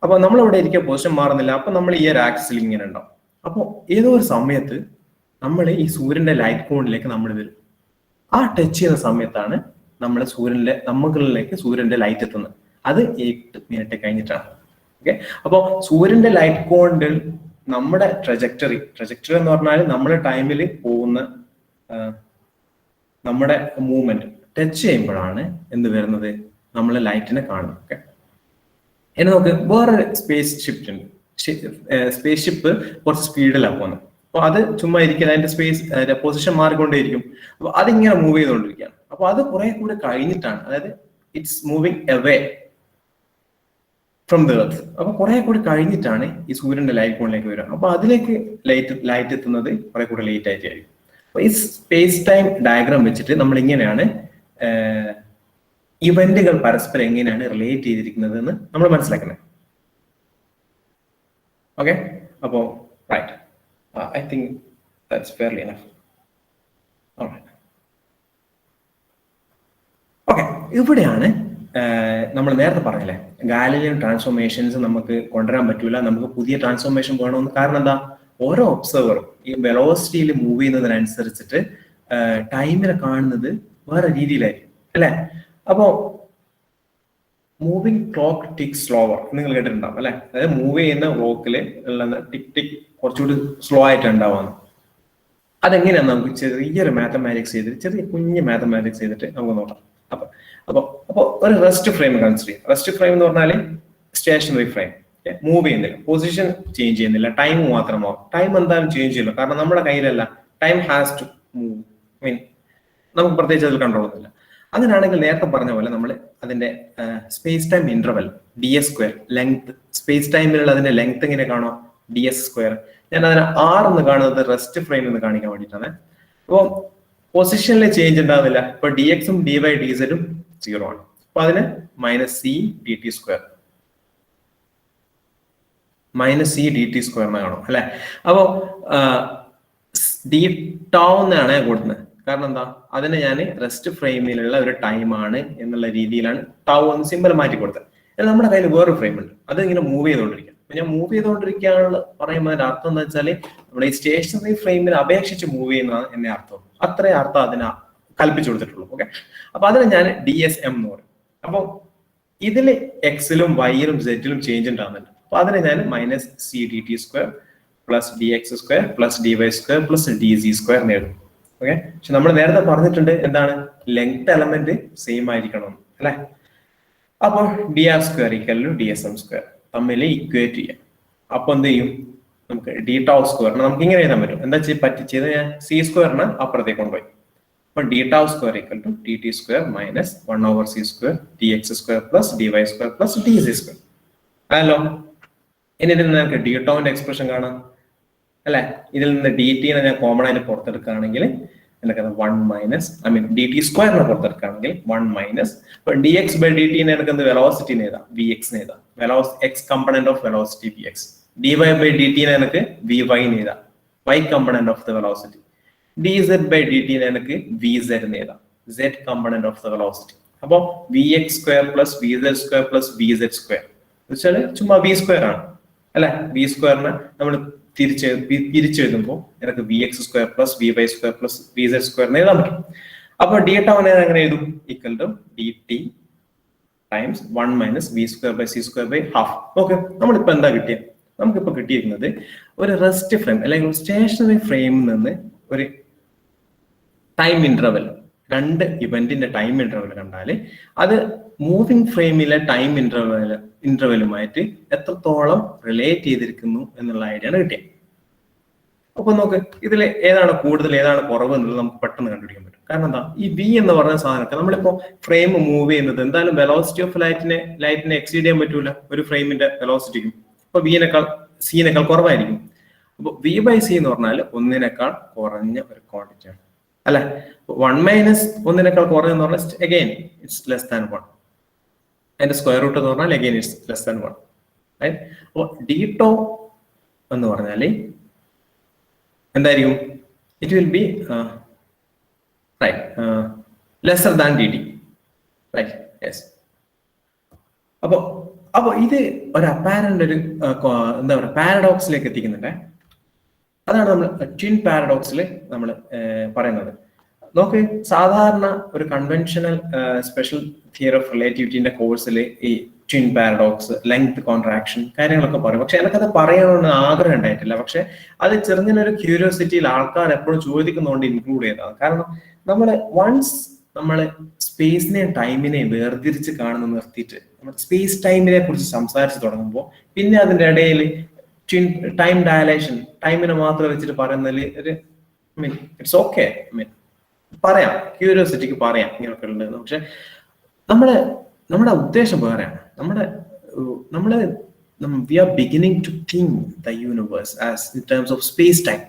അപ്പൊ നമ്മൾ ഇവിടെ ഇരിക്കുക പൊസിഷൻ മാറുന്നില്ല, അപ്പൊ നമ്മൾ ഈ ഒരു ആക്സിൽ ഇങ്ങനെ ഉണ്ടാവും. അപ്പോൾ ഏതോ ഒരു സമയത്ത് നമ്മൾ ഈ സൂര്യന്റെ ലൈറ്റ് കോണിലേക്ക് നമ്മൾ വരും. ആ ടച്ച് ചെയ്യുന്ന സമയത്താണ് നമ്മൾ നമ്മളിലേക്ക് സൂര്യന്റെ ലൈറ്റ് എത്തുന്നത്. അത് 8 മിനിറ്റ് കഴിഞ്ഞിട്ടാണ്. ഓക്കെ, അപ്പോൾ സൂര്യന്റെ ലൈറ്റ് കോണിൽ നമ്മുടെ ട്രജക്ടറി എന്ന് പറഞ്ഞാൽ നമ്മുടെ ടൈമിൽ പോകുന്ന നമ്മുടെ മൂവ്മെന്റ് ടച്ച് ചെയ്യുമ്പോഴാണ് എന്ത് വരുന്നത്, നമ്മൾ ലൈറ്റിനെ കാണുന്നത്. ഓക്കെ, ഇനി നോക്ക്, വേറൊരു സ്പേസ് ഷിപ്പ് ഉണ്ട്. സ്പേസ് ഷിപ്പ് കുറച്ച് സ്പീഡിലാണ് പോകുന്നത്. അപ്പൊ അത് ചുമ്മാ ഇരിക്കുക, അതിന്റെ പൊസിഷൻ മാറിക്കൊണ്ടേയിരിക്കും. അപ്പൊ അതിങ്ങനെ മൂവ് ചെയ്തുകൊണ്ടിരിക്കുകയാണ്. അപ്പൊ അത് കുറെ കൂടെ കഴിഞ്ഞിട്ടാണ്, അതായത് it's moving away from the earth. അപ്പൊ കുറെ കൂടി കഴിഞ്ഞിട്ടാണ് ഈ സൂര്യന്റെ ലൈറ്റ് കോണിലേക്ക് വരിക. അപ്പൊ അതിലേക്ക് ലൈറ്റ് എത്തുന്നത് കുറെ കൂടെ ലേറ്റ് ആയിട്ടായിരിക്കും. അപ്പൊ ഈ സ്പേസ് ടൈം ഡയഗ്രാം വെച്ചിട്ട് നമ്മൾ ഇങ്ങനെയാണ് ഇവന്റുകൾ പരസ്പരം എങ്ങനെയാണ് റിലേറ്റ് ചെയ്തിരിക്കുന്നത് എന്ന് നമ്മൾ മനസ്സിലാക്കുന്നത്. ഓക്കെ, അപ്പോ right, I think that's fairly enough. Okay, ഇവിടെയാണ് നമ്മൾ നേരത്തെ പറഞ്ഞല്ലേ, ഗാലിലിയൻ ട്രാൻസ്ഫോർമേഷൻസ് നമുക്ക് കൊണ്ടുവരാൻ പറ്റൂല, നമുക്ക് പുതിയ ട്രാൻസ്ഫോർമേഷൻ വേണമെന്ന്. കാരണം എന്താ, ഓരോ ഒബ്സർവറും ഈ വെലോസിറ്റിയിൽ മൂവ് ചെയ്യുന്നതിനനുസരിച്ചിട്ട് ടൈമിനെ കാണുന്നത് വേറെ രീതിയിലായിരിക്കും, അല്ലെ? അപ്പോ മൂവിങ് ക്ലോക്ക് ടിക് സ്ലോവർ നിങ്ങൾ കേട്ടിട്ടുണ്ടാവും, അല്ലെ? അതായത് മൂവ് ചെയ്യുന്ന ക്ലോക്കില് ഉള്ള ടിക് ടിക് കുറച്ചുകൂടി സ്ലോ ആയിട്ട് ഉണ്ടാവുന്നത്. അതെങ്ങനെയാണ് നമുക്ക് ചെറിയൊരു മാത്തമാറ്റിക്സ് ചെയ്തിട്ട്, ചെറിയ കുഞ്ഞ് മാത്തമാറ്റിക്സ് ചെയ്തിട്ട് നമുക്ക് നോക്കാം. അപ്പൊ ഒരു റെസ്റ്റ് ഫ്രെയിം കൺസിഡർ ചെയ്യാം. റെസ്റ്റ് ഫ്രെയിം എന്ന് പറഞ്ഞാൽ സ്റ്റേഷനറി ഫ്രെയിം, മൂവ് ചെയ്യുന്നില്ല, പൊസിഷൻ ചേഞ്ച് ചെയ്യുന്നില്ല, ടൈം മാത്രമോ. ടൈം എന്തായാലും ചേഞ്ച് ചെയ്യില്ല, കാരണം നമ്മുടെ കയ്യിലല്ല. ടൈം ഹാസ് ടു മൂവ്, നമുക്ക് പ്രത്യേകിച്ച് അതിൽ കൺട്രോൾ ഒന്നുമില്ല. അങ്ങനെയാണെങ്കിൽ നേരത്തെ പറഞ്ഞ പോലെ നമ്മൾ അതിന്റെ space time interval ds², length, space ടൈമിലുള്ള അതിന്റെ ലെങ്ത് എങ്ങനെ കാണോ, ds². ഞാൻ അതിനെ r എന്ന് കാണുന്നത് റെസ്റ്റ് ഫ്രെയിം എന്ന് കാണിക്കാൻ വേണ്ടിയിട്ടാണ്. അപ്പോൾ പൊസിഷനിൽ ചേഞ്ച് ഉണ്ടാകുന്നില്ല. ഇപ്പൊ dx ഉം dy dz ഉം 0 ആണ്. അപ്പൊ അതിന് -c dt², -c dt² എന്ന് കാണും, അല്ലെ? അപ്പോ d tau എന്നാണ് കൊടുക്കുന്നത്. കാരണം എന്താ, അതിന് ഞാൻ റെസ്റ്റ് ഫ്രെയിമിലുള്ള ഒരു ടൈം ആണ് എന്നുള്ള രീതിയിലാണ് tau എന്ന് സിമ്പിൾ മാറ്റി കൊടുത്തത്. എന്നാൽ നമ്മുടെ കയ്യിൽ വേറൊരു ഫ്രെയിം ഉണ്ട്, അത് ഇങ്ങനെ മൂവ് ചെയ്തുകൊണ്ടിരിക്കുക. ഞാൻ മൂവ് ചെയ്തുകൊണ്ടിരിക്കുകയാണെന്ന് പറയുമ്പോൾ അതിന്റെ അർത്ഥം എന്താ വെച്ചാൽ നമ്മുടെ ഈ സ്റ്റേഷനറി ഫ്രെയിമിനെ അപേക്ഷിച്ച് മൂവ് ചെയ്യുന്നതാണ് എന്നെ അർത്ഥം. അത്രേ അർത്ഥം അതിന് കൽപ്പിച്ചു കൊടുത്തിട്ടുള്ളൂ. ഓക്കെ, അപ്പൊ അതിന് ഞാൻ dsm എന്ന് പറയും. അപ്പൊ ഇതില് എക്സിലും വൈയിലും സെറ്റിലും ചേഞ്ച് ഉണ്ടാകുന്നുണ്ട്. അപ്പൊ അതിനെ ഞാൻ -c dt² + dx² + dy² + dz² നേടും. ഓക്കെ, പക്ഷെ നമ്മൾ നേരത്തെ പറഞ്ഞിട്ടുണ്ട് എന്താണ്, ലെങ്ത് എലമെന്റ് സെയിം ആയിരിക്കണം, അല്ലെ? അപ്പോൾ dr² = dsm² തമ്മിൽ ഇക്വേറ്റ് ചെയ്യാം. അപ്പൊ എന്ത് ചെയ്യും, നമുക്ക് d tau² നമുക്ക് ഇങ്ങനെ എഴുതാൻ പറ്റും. എന്താ ചെയ്ത് ഞാൻ c² അപ്പുറത്തേക്ക് കൊണ്ടുപോയി. അപ്പൊ d tau² = dt² - 1/c² dx² + dy² + dz². അല്ലോ, ഇനി ഇതിൽ നിന്ന് നമുക്ക് d tauന്റെ എക്സ്പ്രഷൻ കാണാം, അല്ലെ? ഇതിൽ നിന്ന് dt ഞാൻ കോമൺ ആയിട്ട് പുറത്തെടുക്കുകയാണെങ്കിൽ എന്തൊക്കെ 1 - dt² പുറത്തെടുക്കുകയാണെങ്കിൽ 1 - dx/dt എനിക്ക് എന്ത് വെലോസിറ്റി എഴുതാം, vx എഴുതാം. x component of velocity vx. dy/dt എനിക്ക് vy എഴുതാം, y component of the velocity. dz/dt എനിക്ക് vz എഴുതാം, z component of the velocity. അപ്പൊ vx² + vz² + vz² വെച്ചാല് ചുമ്മാ v² ആണ്, അല്ലെ? v² നമ്മൾ തിരിച്ചെഴുതുമ്പോൾ എനിക്ക് vx² + vy² + vz² എഴുതാൻ പറ്റും. അപ്പൊ d tau എങ്ങനെ എഴുതും, = dt ടൈംസ് 1 - v²/c²/½ ഓക്കെ, നമ്മളിപ്പോ എന്താ കിട്ടിയത്, നമുക്കിപ്പോ കിട്ടിയിരിക്കുന്നത് ഒരു റെസ്റ്റ് ഫ്രെയിം അല്ലെങ്കിൽ സ്റ്റേഷനറി ഫ്രെയിമിൽ നിന്ന് ഒരു ടൈം ഇന്റർവെൽ, രണ്ട് ഇവന്റിന്റെ ടൈം ഇന്റർവെൽ കണ്ടാല് അത് മൂവിംഗ് ഫ്രെയിമിലെ ടൈം ഇന്റർവെലുമായിട്ട് എത്രത്തോളം റിലേറ്റ് ചെയ്തിരിക്കുന്നു എന്നുള്ള ഐഡിയ ആണ് കിട്ടിയത്. അപ്പൊ നോക്ക്, ഇതിൽ ഏതാണ് കൂടുതൽ ഏതാണ് കുറവ് എന്നുള്ളത് നമുക്ക് പെട്ടെന്ന് കണ്ടുപിടിക്കാൻ പറ്റും. കാരണം എന്താ, ഈ v എന്ന് പറഞ്ഞ സാധനത്തെ നമ്മളിപ്പോ ഫ്രെയിം മൂവ് ചെയ്യുന്നത് എന്തായാലും വെലോസിറ്റി ഓഫ് ലൈറ്റിനെ എക്സീഡ് ചെയ്യാൻ പറ്റൂല ഒരു ഫ്രെയിമിന്റെ വെലോസിറ്റിക്കും. അപ്പൊ c-നേക്കാൾ കുറവായിരിക്കും. അപ്പൊ v/c എന്ന് പറഞ്ഞാൽ 1-നേക്കാൾ കുറഞ്ഞ ഒരു ക്വാണ്ടിറ്റി ആണ്, അല്ലെ? 1 - 1-നേക്കാൾ കുറഞ്ഞെന്ന് പറഞ്ഞാൽ അഗൈൻ ഇറ്റ്സ് <1. അതിന്റെ സ്ക്വയർ റൂട്ട് എന്ന് പറഞ്ഞാൽ അഗൈൻ ഇറ്റ്സ് <1. അപ്പൊ d tau എന്ന് പറഞ്ഞാല് എന്തായിരിക്കും, it will be right lesser than dt, right? Yes. അപ്പോൾ ഇത് ഒരു അപ്പാരന്റ് ഒരു എന്താ പറയുക പാരഡോക്സിലേക്ക് എത്തിക്കുന്നുണ്ട്. അതാണ് നമ്മൾ ട്വിൻ പാരഡോക്സിൽ നമ്മൾ പറയുന്നത്. നോക്ക്, സാധാരണ ഒരു കൺവെൻഷണൽ സ്പെഷ്യൽ തിയറി ഓഫ് റിലേറ്റിവിറ്റിന്റെ കോഴ്സിൽ ഈ ട്വിൻ പാരഡോക്സ്, ലെങ്ത് കോൺട്രാക്ഷൻ കാര്യങ്ങളൊക്കെ പറയും. പക്ഷെ എനിക്കത് പറയണമെന്ന് ആഗ്രഹം ഉണ്ടായിട്ടില്ല. പക്ഷെ അത് ചെറുങ്ങനൊരു ക്യൂരിയോസിറ്റിയിൽ ആൾക്കാർ എപ്പോഴും ചോദിക്കുന്നതുകൊണ്ട് ഇൻക്ലൂഡ് ചെയ്തതാണ്. കാരണം നമ്മൾ വൺസ് നമ്മൾ സ്പേസിനെയും ടൈമിനെയും വേർതിരിച്ച് കാണുന്ന നിർത്തിയിട്ട് നമ്മൾ സ്പേസ് ടൈമിനെ കുറിച്ച് സംസാരിച്ച് തുടങ്ങുമ്പോൾ പിന്നെ അതിൻ്റെ ഇടയിൽ ട്വിൻ ടൈം ഡയലേഷൻ, ടൈമിനെ മാത്രം വെച്ചിട്ട് പറയുന്നതിൽ ഒരു ഇറ്റ്സ് ഓക്കെ, പറയാം, ക്യൂരിയോസിറ്റിക്ക് പറയാം ഇങ്ങനെയൊക്കെ ഉണ്ടെന്ന്. പക്ഷെ നമ്മുടെ ഉദ്ദേശം വേറെയാണ്. We are beginning to think the universe as in terms of space time.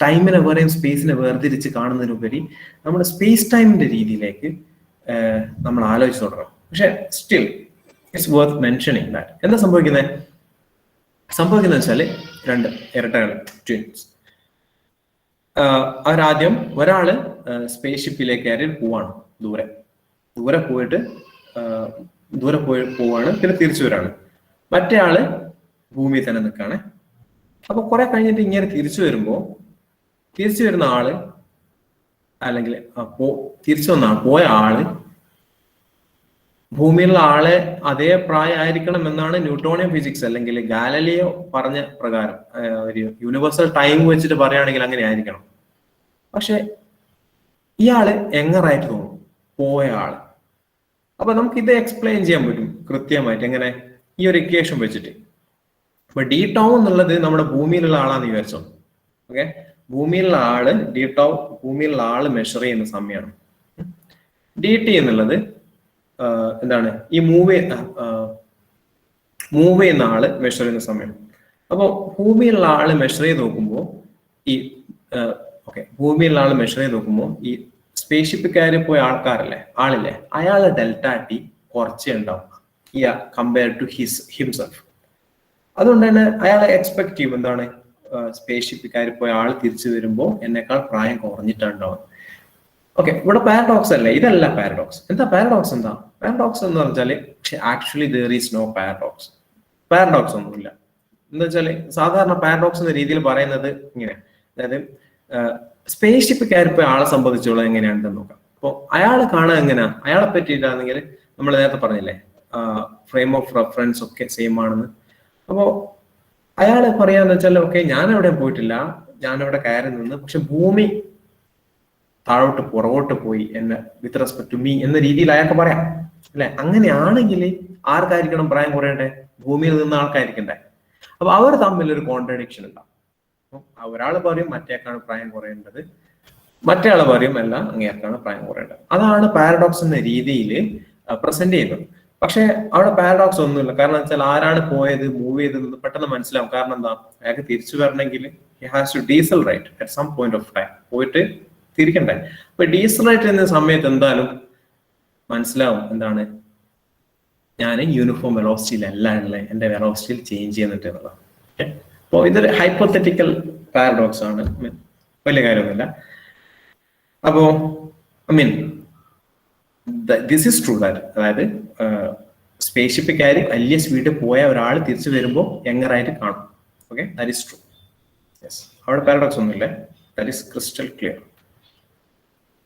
ടൈമിനെ വേറെയും സ്പേസിനെ വേർതിരിച്ച് കാണുന്നതിനുപരി നമ്മൾ സ്പേസ് ടൈമിന്റെ രീതിയിലേക്ക് നമ്മൾ ആലോചിച്ച് തുടങ്ങണം. പക്ഷെ still it's worth mentioning that. എന്താ സംഭവിക്കുന്നത് വെച്ചാൽ രണ്ട് ഇരട്ടകൾ, ട്വിൻസ്, അവരാദ്യം ഒരാള് സ്പേസ് ഷിപ്പിലേക്ക് കയറി പോവാണ്, ദൂരെ പോവാണ്, പിന്നെ തിരിച്ചു വരാണ്. മറ്റേ ആള് ഭൂമിയിൽ തന്നെ നിൽക്കാണ്. അപ്പൊ കുറെ കഴിഞ്ഞിട്ട് ഇങ്ങനെ തിരിച്ചു വരുന്ന ആള്, അല്ലെങ്കിൽ പോയ ആള് ഭൂമിയിലുള്ള ആളെ അതേ പ്രായമായിരിക്കണം എന്നാണ് ന്യൂട്ടോണിയൻ ഫിസിക്സ് അല്ലെങ്കിൽ ഗാലലിയോ പറഞ്ഞ പ്രകാരം. ഒരു യൂണിവേഴ്സൽ ടൈം വെച്ചിട്ട് പറയുകയാണെങ്കിൽ അങ്ങനെ ആയിരിക്കണം. പക്ഷെ ഇയാള് യങ്ങറായിട്ട് തോന്നും, പോയ ആള്. അപ്പൊ നമുക്ക് ഇത് എക്സ്പ്ലെയിൻ ചെയ്യാൻ പറ്റും കൃത്യമായിട്ട് എങ്ങനെ, ഈ ഒരു ഇക്വേഷൻ വെച്ചിട്ട്. അപ്പൊ ഡി ടൗ എന്നുള്ളത് നമ്മുടെ ഭൂമിയിലുള്ള ആളാന്ന് വിചാരിച്ചോ. ഓക്കെ, ഭൂമിയിലുള്ള ആള് മെഷർ ചെയ്യുന്ന സമയമാണ്. ഡി ടി എന്നുള്ളത് എന്താണ്, ഈ മൂവ് ചെയ്യുന്ന ആള് മെഷർ ചെയ്യുന്ന സമയം. അപ്പോൾ ഭൂമിയിലുള്ള ആള് മെഷർ ചെയ്ത് നോക്കുമ്പോൾ ഈ സ്പേസ് ഷിപ്പ് കയറി പോയ ആളില്ലേ, അയാളെ ഡെൽറ്റ ടി കുറച്ചേ ഉണ്ടാവും കമ്പയർ ടു ഹിംസെൽഫ്. അതുകൊണ്ട് തന്നെ അയാളെ എക്സ്പെക്ട് ചെയ്യും എന്താണ്, സ്പേസ് ഷിപ്പ് കയറി പോയ ആൾ തിരിച്ചു വരുമ്പോൾ എന്നെക്കാൾ പ്രായം കുറഞ്ഞിട്ടുണ്ടാവും. ഓക്കെ, ഇവിടെ പാരഡോക്സ് അല്ലേ, ഇതല്ല പാരഡോക്സ്. പാരഡോക്സ് എന്ന് പറഞ്ഞാല് actually there is no paradox ഒന്നുമില്ല. എന്താ വെച്ചാല് സാധാരണ പാരഡോക്സ് എന്ന രീതിയിൽ പറയുന്നത് ഇങ്ങനെ, അതായത് സ്പേസ് ഷിപ്പ് കയറിപ്പോയ ആളെ സംബന്ധിച്ചുള്ള എങ്ങനെയാണെന്ന് നോക്കാം. അപ്പോൾ അയാൾ കാണാൻ എങ്ങനെയാ, അയാളെ പറ്റിയിട്ടാണെങ്കിൽ നമ്മൾ നേരത്തെ പറഞ്ഞില്ലേ ഫ്രെയിം ഓഫ് റെഫറൻസ് ഒക്കെ സെയിം ആണെന്ന്. അപ്പോൾ അയാൾ പറയാന്ന് വെച്ചാൽ ഓക്കെ, ഞാനവിടെ പോയിട്ടില്ല, ഞാനവിടെ കയറി നിന്ന്, പക്ഷെ ഭൂമി താഴോട്ട് പുറകോട്ട് പോയി വിത്ത് റെസ്പെക്ട് ടു മീ എന്ന രീതിയിൽ അയാൾക്ക് പറയാം അല്ലെ. അങ്ങനെയാണെങ്കിൽ ആർക്കായിരിക്കണം പ്രായം കുറയണ്ടേ? ഭൂമിയിൽ നിന്ന ആൾക്കായിരിക്കണ്ടേ. അപ്പൊ അവർ തമ്മിൽ ഒരു കോൺട്രഡിക്ഷൻ ഉണ്ടാവും. ഒരാൾ പറയും മറ്റേക്കാണ് പ്രായം കുറയേണ്ടത്, മറ്റേ ആൾ പറയും അല്ല അങ്ങേർക്കാണ് പ്രായം കുറയേണ്ടത്. അതാണ് പാരഡോക്സ് എന്ന രീതിയിൽ പ്രസന്റ് ചെയ്യുന്നത്. പക്ഷെ അവിടെ പാരഡോക്സ് ഒന്നുമില്ല. കാരണം വെച്ചാൽ ആരാണ് പോയത്, മൂവ് ചെയ്തത് പെട്ടെന്ന് മനസ്സിലാവും. കാരണം എന്താ, അയാൾക്ക് തിരിച്ചു വരണമെങ്കിൽ he has to decelerate at some point of time, പോയിട്ട് തിരിക്കണ്ടേ. അപ്പൊ ഡീസലറേറ്റ് ചെയ്യുന്ന സമയത്ത് എന്തായാലും മനസ്സിലാവും എന്താണ്, ഞാൻ യൂണിഫോം വെലോസിറ്റിയിലല്ല ഉള്ളത്, എന്റെ വെലോസിറ്റിയിൽ ചേഞ്ച് ചെയ്യുന്നുണ്ട് എന്നുള്ളതാണ്. അപ്പോൾ ഇതൊരു ഹൈപ്പോത്തറ്റിക്കൽ പാരഡോക്സ് ആണ്, വലിയ കാര്യമൊന്നുമില്ല. അപ്പോ ദിസ് ഈസ് ട്രൂ ദാറ്റ്, അതായത് സ്പേസ് ഷിപ്പ് കയറി വലിയ സ്പീഡിൽ പോയ ഒരാൾ തിരിച്ചു വരുമ്പോൾ യങ്ങറായിട്ട് കാണും. Okay, that is true. Yes, അവിടെ പാരഡോക്സ് ഒന്നുമില്ല, that is crystal clear.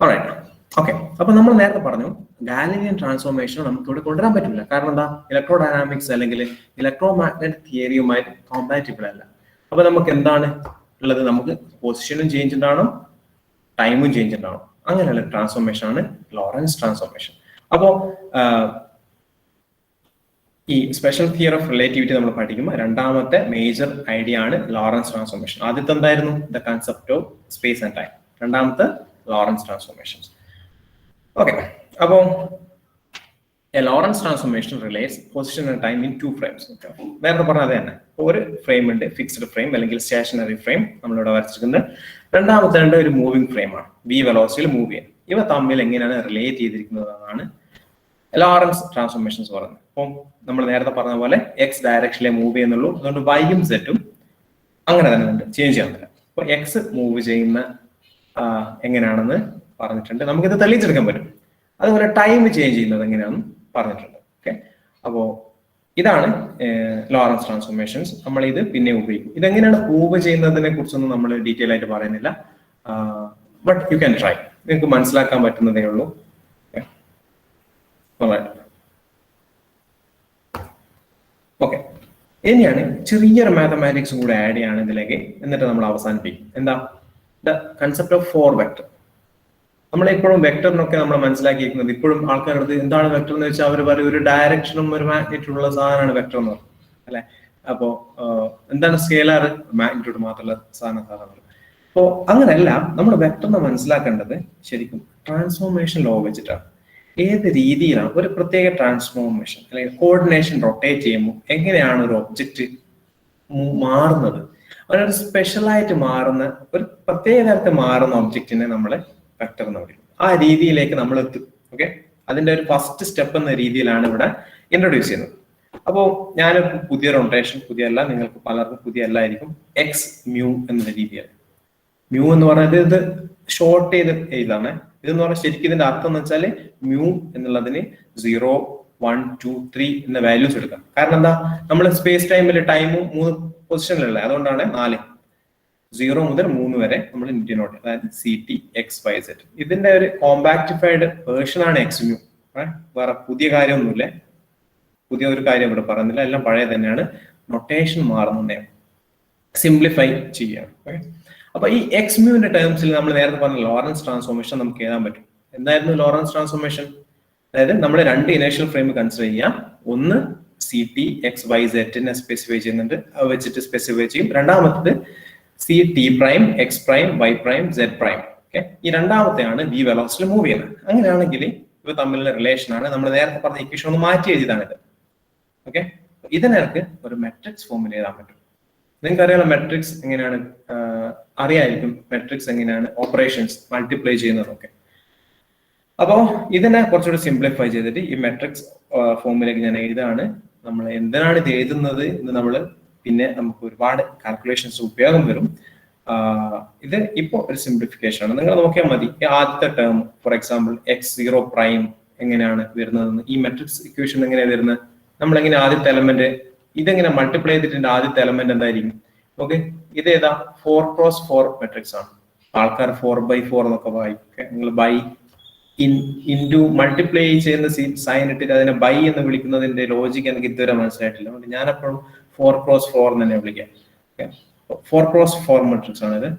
Alright, okay. അപ്പൊ നമ്മൾ നേരത്തെ പറഞ്ഞു ഗാലിലിയൻ ട്രാൻസ്ഫോർമേഷൻ നമുക്ക് ഇവിടെ കൊണ്ടുവരാൻ പറ്റില്ല. കാരണം എന്താ, ഇലക്ട്രോ ഡൈനാമിക്സ് അല്ലെങ്കിൽ ഇലക്ട്രോ മാഗ്നറ്റിക് തിയറിയുമായിട്ട് കോമ്പാറ്റിബിൾ അല്ല. അപ്പൊ നമുക്ക് എന്താണ് ഉള്ളത്, നമുക്ക് പൊസിഷനും ചേഞ്ച് ഉണ്ടാവണം, ടൈമും ചേഞ്ച് ഉണ്ടാവണം. അങ്ങനെയുള്ള ട്രാൻസ്ഫോർമേഷൻ ആണ് ലോറൻസ് ട്രാൻസ്ഫോർമേഷൻ. അപ്പോ ഈ സ്പെഷ്യൽ തിയറി ഓഫ് റിലേറ്റിവിറ്റി നമ്മൾ പഠിക്കുമ്പോൾ രണ്ടാമത്തെ മേജർ ഐഡിയ ആണ് ലോറൻസ് ട്രാൻസ്ഫോർമേഷൻ. ആദ്യത്തെ എന്തായിരുന്നു, the concept of space and time. രണ്ടാമത്തെ ലോറൻസ് ട്രാൻസ്ഫോർമേഷൻസ്. ഓക്കെ, അപ്പോ Lawrence transformation relates position and time in 2 frames. നേരത്തെ പറഞ്ഞത് തന്നെ, ഒരു ഫ്രെയിം ഉണ്ട്, ഫിക്സ്ഡ് ഫ്രെയിം അല്ലെങ്കിൽ സ്റ്റേഷനറി ഫ്രെയിം നമ്മളിവിടെ വരച്ചിരിക്കുന്നത്. രണ്ടാമത്തെ ഒരു മൂവിംഗ് ഫ്രെയിം ആണ്, വി വെലോസിറ്റിയിൽ മൂവ് ചെയ്യാൻ. ഇവ തമ്മിൽ എങ്ങനെയാണ് റിലേറ്റ് ചെയ്തിരിക്കുന്നതാണ് ലോറൻസ് ട്രാൻസ്ഫോർമേഷൻസ് പറയുന്നത്. അപ്പം നമ്മൾ നേരത്തെ പറഞ്ഞ പോലെ എക്സ് ഡയറക്ഷനിലെ മൂവ് ചെയ്യുന്നുള്ളൂ, അതുകൊണ്ട് വൈയും സെറ്റും അങ്ങനെ തന്നെ ഉണ്ട്, ചേഞ്ച് ചെയ്യാൻ പറ്റില്ല. അപ്പോൾ എക്സ് മൂവ് ചെയ്യുന്ന എങ്ങനെയാണെന്ന് പറഞ്ഞിട്ടുണ്ട്. നമുക്കിത് തെളിയിച്ചെടുക്കാൻ പറ്റും. അതുപോലെ ടൈം ചേഞ്ച് ചെയ്യുന്നത് എങ്ങനെയാണെന്ന് പറഞ്ഞിട്ടുണ്ട്. ഓക്കെ, അപ്പോൾ ഇതാണ് ലോറൻസ് ട്രാൻസ്ഫോർമേഷൻസ്. നമ്മൾ ഇത് പിന്നെ ഉപയോഗിക്കും. ഇതെങ്ങനെയാണ് പ്രൂവ് ചെയ്യുന്നതിനെ കുറിച്ചൊന്നും നമ്മൾ ഡീറ്റെയിൽ ആയിട്ട് പറയുന്നില്ല. But you can try. നിങ്ങൾക്ക് മനസ്സിലാക്കാൻ പറ്റുന്നതേ ഉള്ളൂ. ഓക്കെ, ഇനിയാണ് ചെറിയൊരു മാത്തമാറ്റിക്സും കൂടെ ആഡ് ചെയ്യാണ് ഇതിലേക്ക്. എന്നിട്ട് നമ്മൾ അവസാനിപ്പിക്കും. എന്താ? The concept of 4 vector. നമ്മളെപ്പോഴും വെക്ടറിനൊക്കെ നമ്മൾ മനസ്സിലാക്കിയിരിക്കുന്നത്, ഇപ്പോഴും ആൾക്കാരുടെ എന്താണ് വെക്ടർ എന്ന് വെച്ചാൽ അവർ പറയും ഒരു ഡയറക്ഷനും ഒരു മാഗ്നിറ്റ്യൂഡ് ഉള്ള സാധനമാണ് വെക്ടർ എന്ന് പറയുന്നത്, അല്ലെ? അപ്പോ എന്താണ് സ്കേലാർ? മാഗ്നിറ്റ്യൂഡ് മാത്രമുള്ള സാധനങ്ങൾ. അപ്പോ അങ്ങനെയല്ല, നമ്മൾ വെക്ടറിനെ മനസ്സിലാക്കേണ്ടത് ശരിക്കും ട്രാൻസ്ഫോർമേഷൻ ലോ വെച്ചിട്ടാണ്. ഏത് രീതിയിലാണ് ഒരു പ്രത്യേക ട്രാൻസ്ഫോർമേഷൻ അല്ലെങ്കിൽ കോർഡിനേഷൻ റൊട്ടേറ്റ് ചെയ്യുമ്പോൾ എങ്ങനെയാണ് ഒരു ഒബ്ജക്റ്റ് മാറുന്നത്, ഒരു സ്പെഷ്യലായിട്ട് മാറുന്ന ഒരു പ്രത്യേക തരത്തിൽ മാറുന്ന ഒബ്ജക്റ്റിനെ നമ്മൾ വെക്ടർ എന്ന് വിളിക്കും. ആ രീതിയിലേക്ക് നമ്മൾ എത്തും. ഓക്കെ, അതിന്റെ ഒരു ഫസ്റ്റ് സ്റ്റെപ്പ് എന്ന രീതിയിലാണ് ഇവിടെ ഇൻട്രൊഡ്യൂസ് ചെയ്യുന്നത്. അപ്പോൾ ഞാൻ പുതിയ റൊട്ടേഷൻ, പുതിയല്ല, നിങ്ങൾക്ക് പലർക്കും പുതിയ അല്ലായിരിക്കും, എക്സ് മ്യൂ എന്ന രീതിയാണ്. മ്യൂ എന്ന് പറയുന്നത് ഇത് ഷോർട്ട് ചെയ്ത് എഴുതാണ്. ഇതെന്ന് പറഞ്ഞാൽ ശരിക്കും ഇതിന്റെ അർത്ഥം എന്ന് വെച്ചാൽ മ്യൂ എന്നുള്ളതിന് 0, 1, 2, 3 എന്ന വാല്യൂസ് എടുക്കാം. കാരണം എന്താ? നമ്മൾ സ്പേസ് ടൈമിൽ ടൈമും 3 പൊസിഷനിലുള്ള, അതുകൊണ്ടാണ് 4, 0 മുതൽ 3 വരെ നമ്മൾ നോട്ട്, അതായത് CT XYZ. ഇതിന്റെ ഒരു കോമ്പാക്ടിഫൈഡ് വേർഷൻ ആണ് എക്സ് മ്യൂ. വേറെ പുതിയ കാര്യമൊന്നുമില്ല, പുതിയ ഒരു കാര്യം ഇവിടെ പറയുന്നില്ല, എല്ലാം പഴയ തന്നെയാണ്. നൊട്ടേഷൻ മാറുന്നതേ, സിംപ്ലിഫൈ ചെയ്യാണ്. അപ്പൊ ഈ എക്സ് മ്യൂവിന്റെ ടേംസിൽ നമ്മൾ നേരത്തെ പറഞ്ഞ ലോറൻസ് ട്രാൻസ്ഫോർമേഷൻ നമുക്ക് എഴുതാൻ പറ്റും. എന്തായിരുന്നു ലോറൻസ് ട്രാൻസ്ഫോർമേഷൻ? അതായത് നമ്മൾ 2 ഇനേഷ്യൽ ഫ്രെയിം കൺസിഡർ ചെയ്യാം. ഒന്ന് CT XYZ സ്പെസിഫൈ ചെയ്യുന്നുണ്ട്, വെച്ചിട്ട് സ്പെസിഫൈ ചെയ്യും. രണ്ടാമത്തത് CT prime X prime Y prime Z prime. Okay, ഈ രണ്ടാമത്തെയാണ് V വെലോസിറ്റി മൂവ് ചെയ്യുന്നത്. അങ്ങനെയാണെങ്കിൽ ഇവ തമ്മിലുള്ള റിലേഷൻ ആണ് നമ്മൾ നേരത്തെ പറഞ്ഞ ഇക്വേഷൻ ഒന്ന് മാറ്റി എഴുതിയതാണിത്. ഓക്കെ, ഇതിനൊക്കെ ഒരു മെട്രിക്സ് ഫോമിൽ എഴുതാൻ പറ്റും. നിങ്ങൾക്ക് അറിയാലോ മെട്രിക്സ് എങ്ങനെയാണ്, അറിയായിരിക്കും മെട്രിക്സ് എങ്ങനെയാണ് ഓപ്പറേഷൻസ് മൾട്ടിപ്ലൈ ചെയ്യുന്നതൊക്കെ. അപ്പോൾ ഇതിനെ കുറച്ചുകൂടി സിംപ്ലിഫൈ ചെയ്തിട്ട് ഈ മെട്രിക്സ് ഫോമിലേക്ക് ഞാൻ എഴുതാണ്. നമ്മൾ എന്തിനാണ് ഇത് എഴുതുന്നത് എന്ന് നമ്മൾ പിന്നെ നമുക്ക് ഒരുപാട് കാൽക്കുലേഷൻസ് ഉപയോഗം വരും. ഇത് ഇപ്പോൾ ഒരു സിംപ്ലിഫിക്കേഷൻ ആണ്. നിങ്ങൾ നോക്കിയാൽ മതി, ആദ്യത്തെ term for example X0 prime എങ്ങനെയാണ് വരുന്നതെന്ന്, ഈ മെട്രിക്സ് ഇക്വേഷൻ എങ്ങനെയാണ് വരുന്നത്, നമ്മളെങ്ങനെ ആദ്യത്തെ എലമെന്റ് ഇതെങ്ങനെ മൾട്ടിപ്ലൈ ചെയ്തിട്ടുണ്ട്. ആദ്യത്തെ എലമെന്റ് എന്തായിരിക്കും? ഓക്കെ, ഇത് ഏതാ? 4x4 മെട്രിക്സ് ആണ്. ആൾക്കാർ 4x4 എന്നൊക്കെ വായിക്കും. നിങ്ങൾ ബൈ ഇൻറ്റു മൾട്ടിപ്ലൈ ചെയ്യുന്ന സൈൻ ഇട്ടിട്ട് അതിനെ ബൈ എന്ന് വിളിക്കുന്നതിന്റെ ലോജിക്ക് എനിക്ക് ഇതുവരെ മനസ്സിലായിട്ടില്ല. അതുകൊണ്ട് ഞാൻ എപ്പോഴും 4x4 തന്നെ വിളിക്കാം. 4x4 മെട്രിക്സ് ആണ് ഇത്.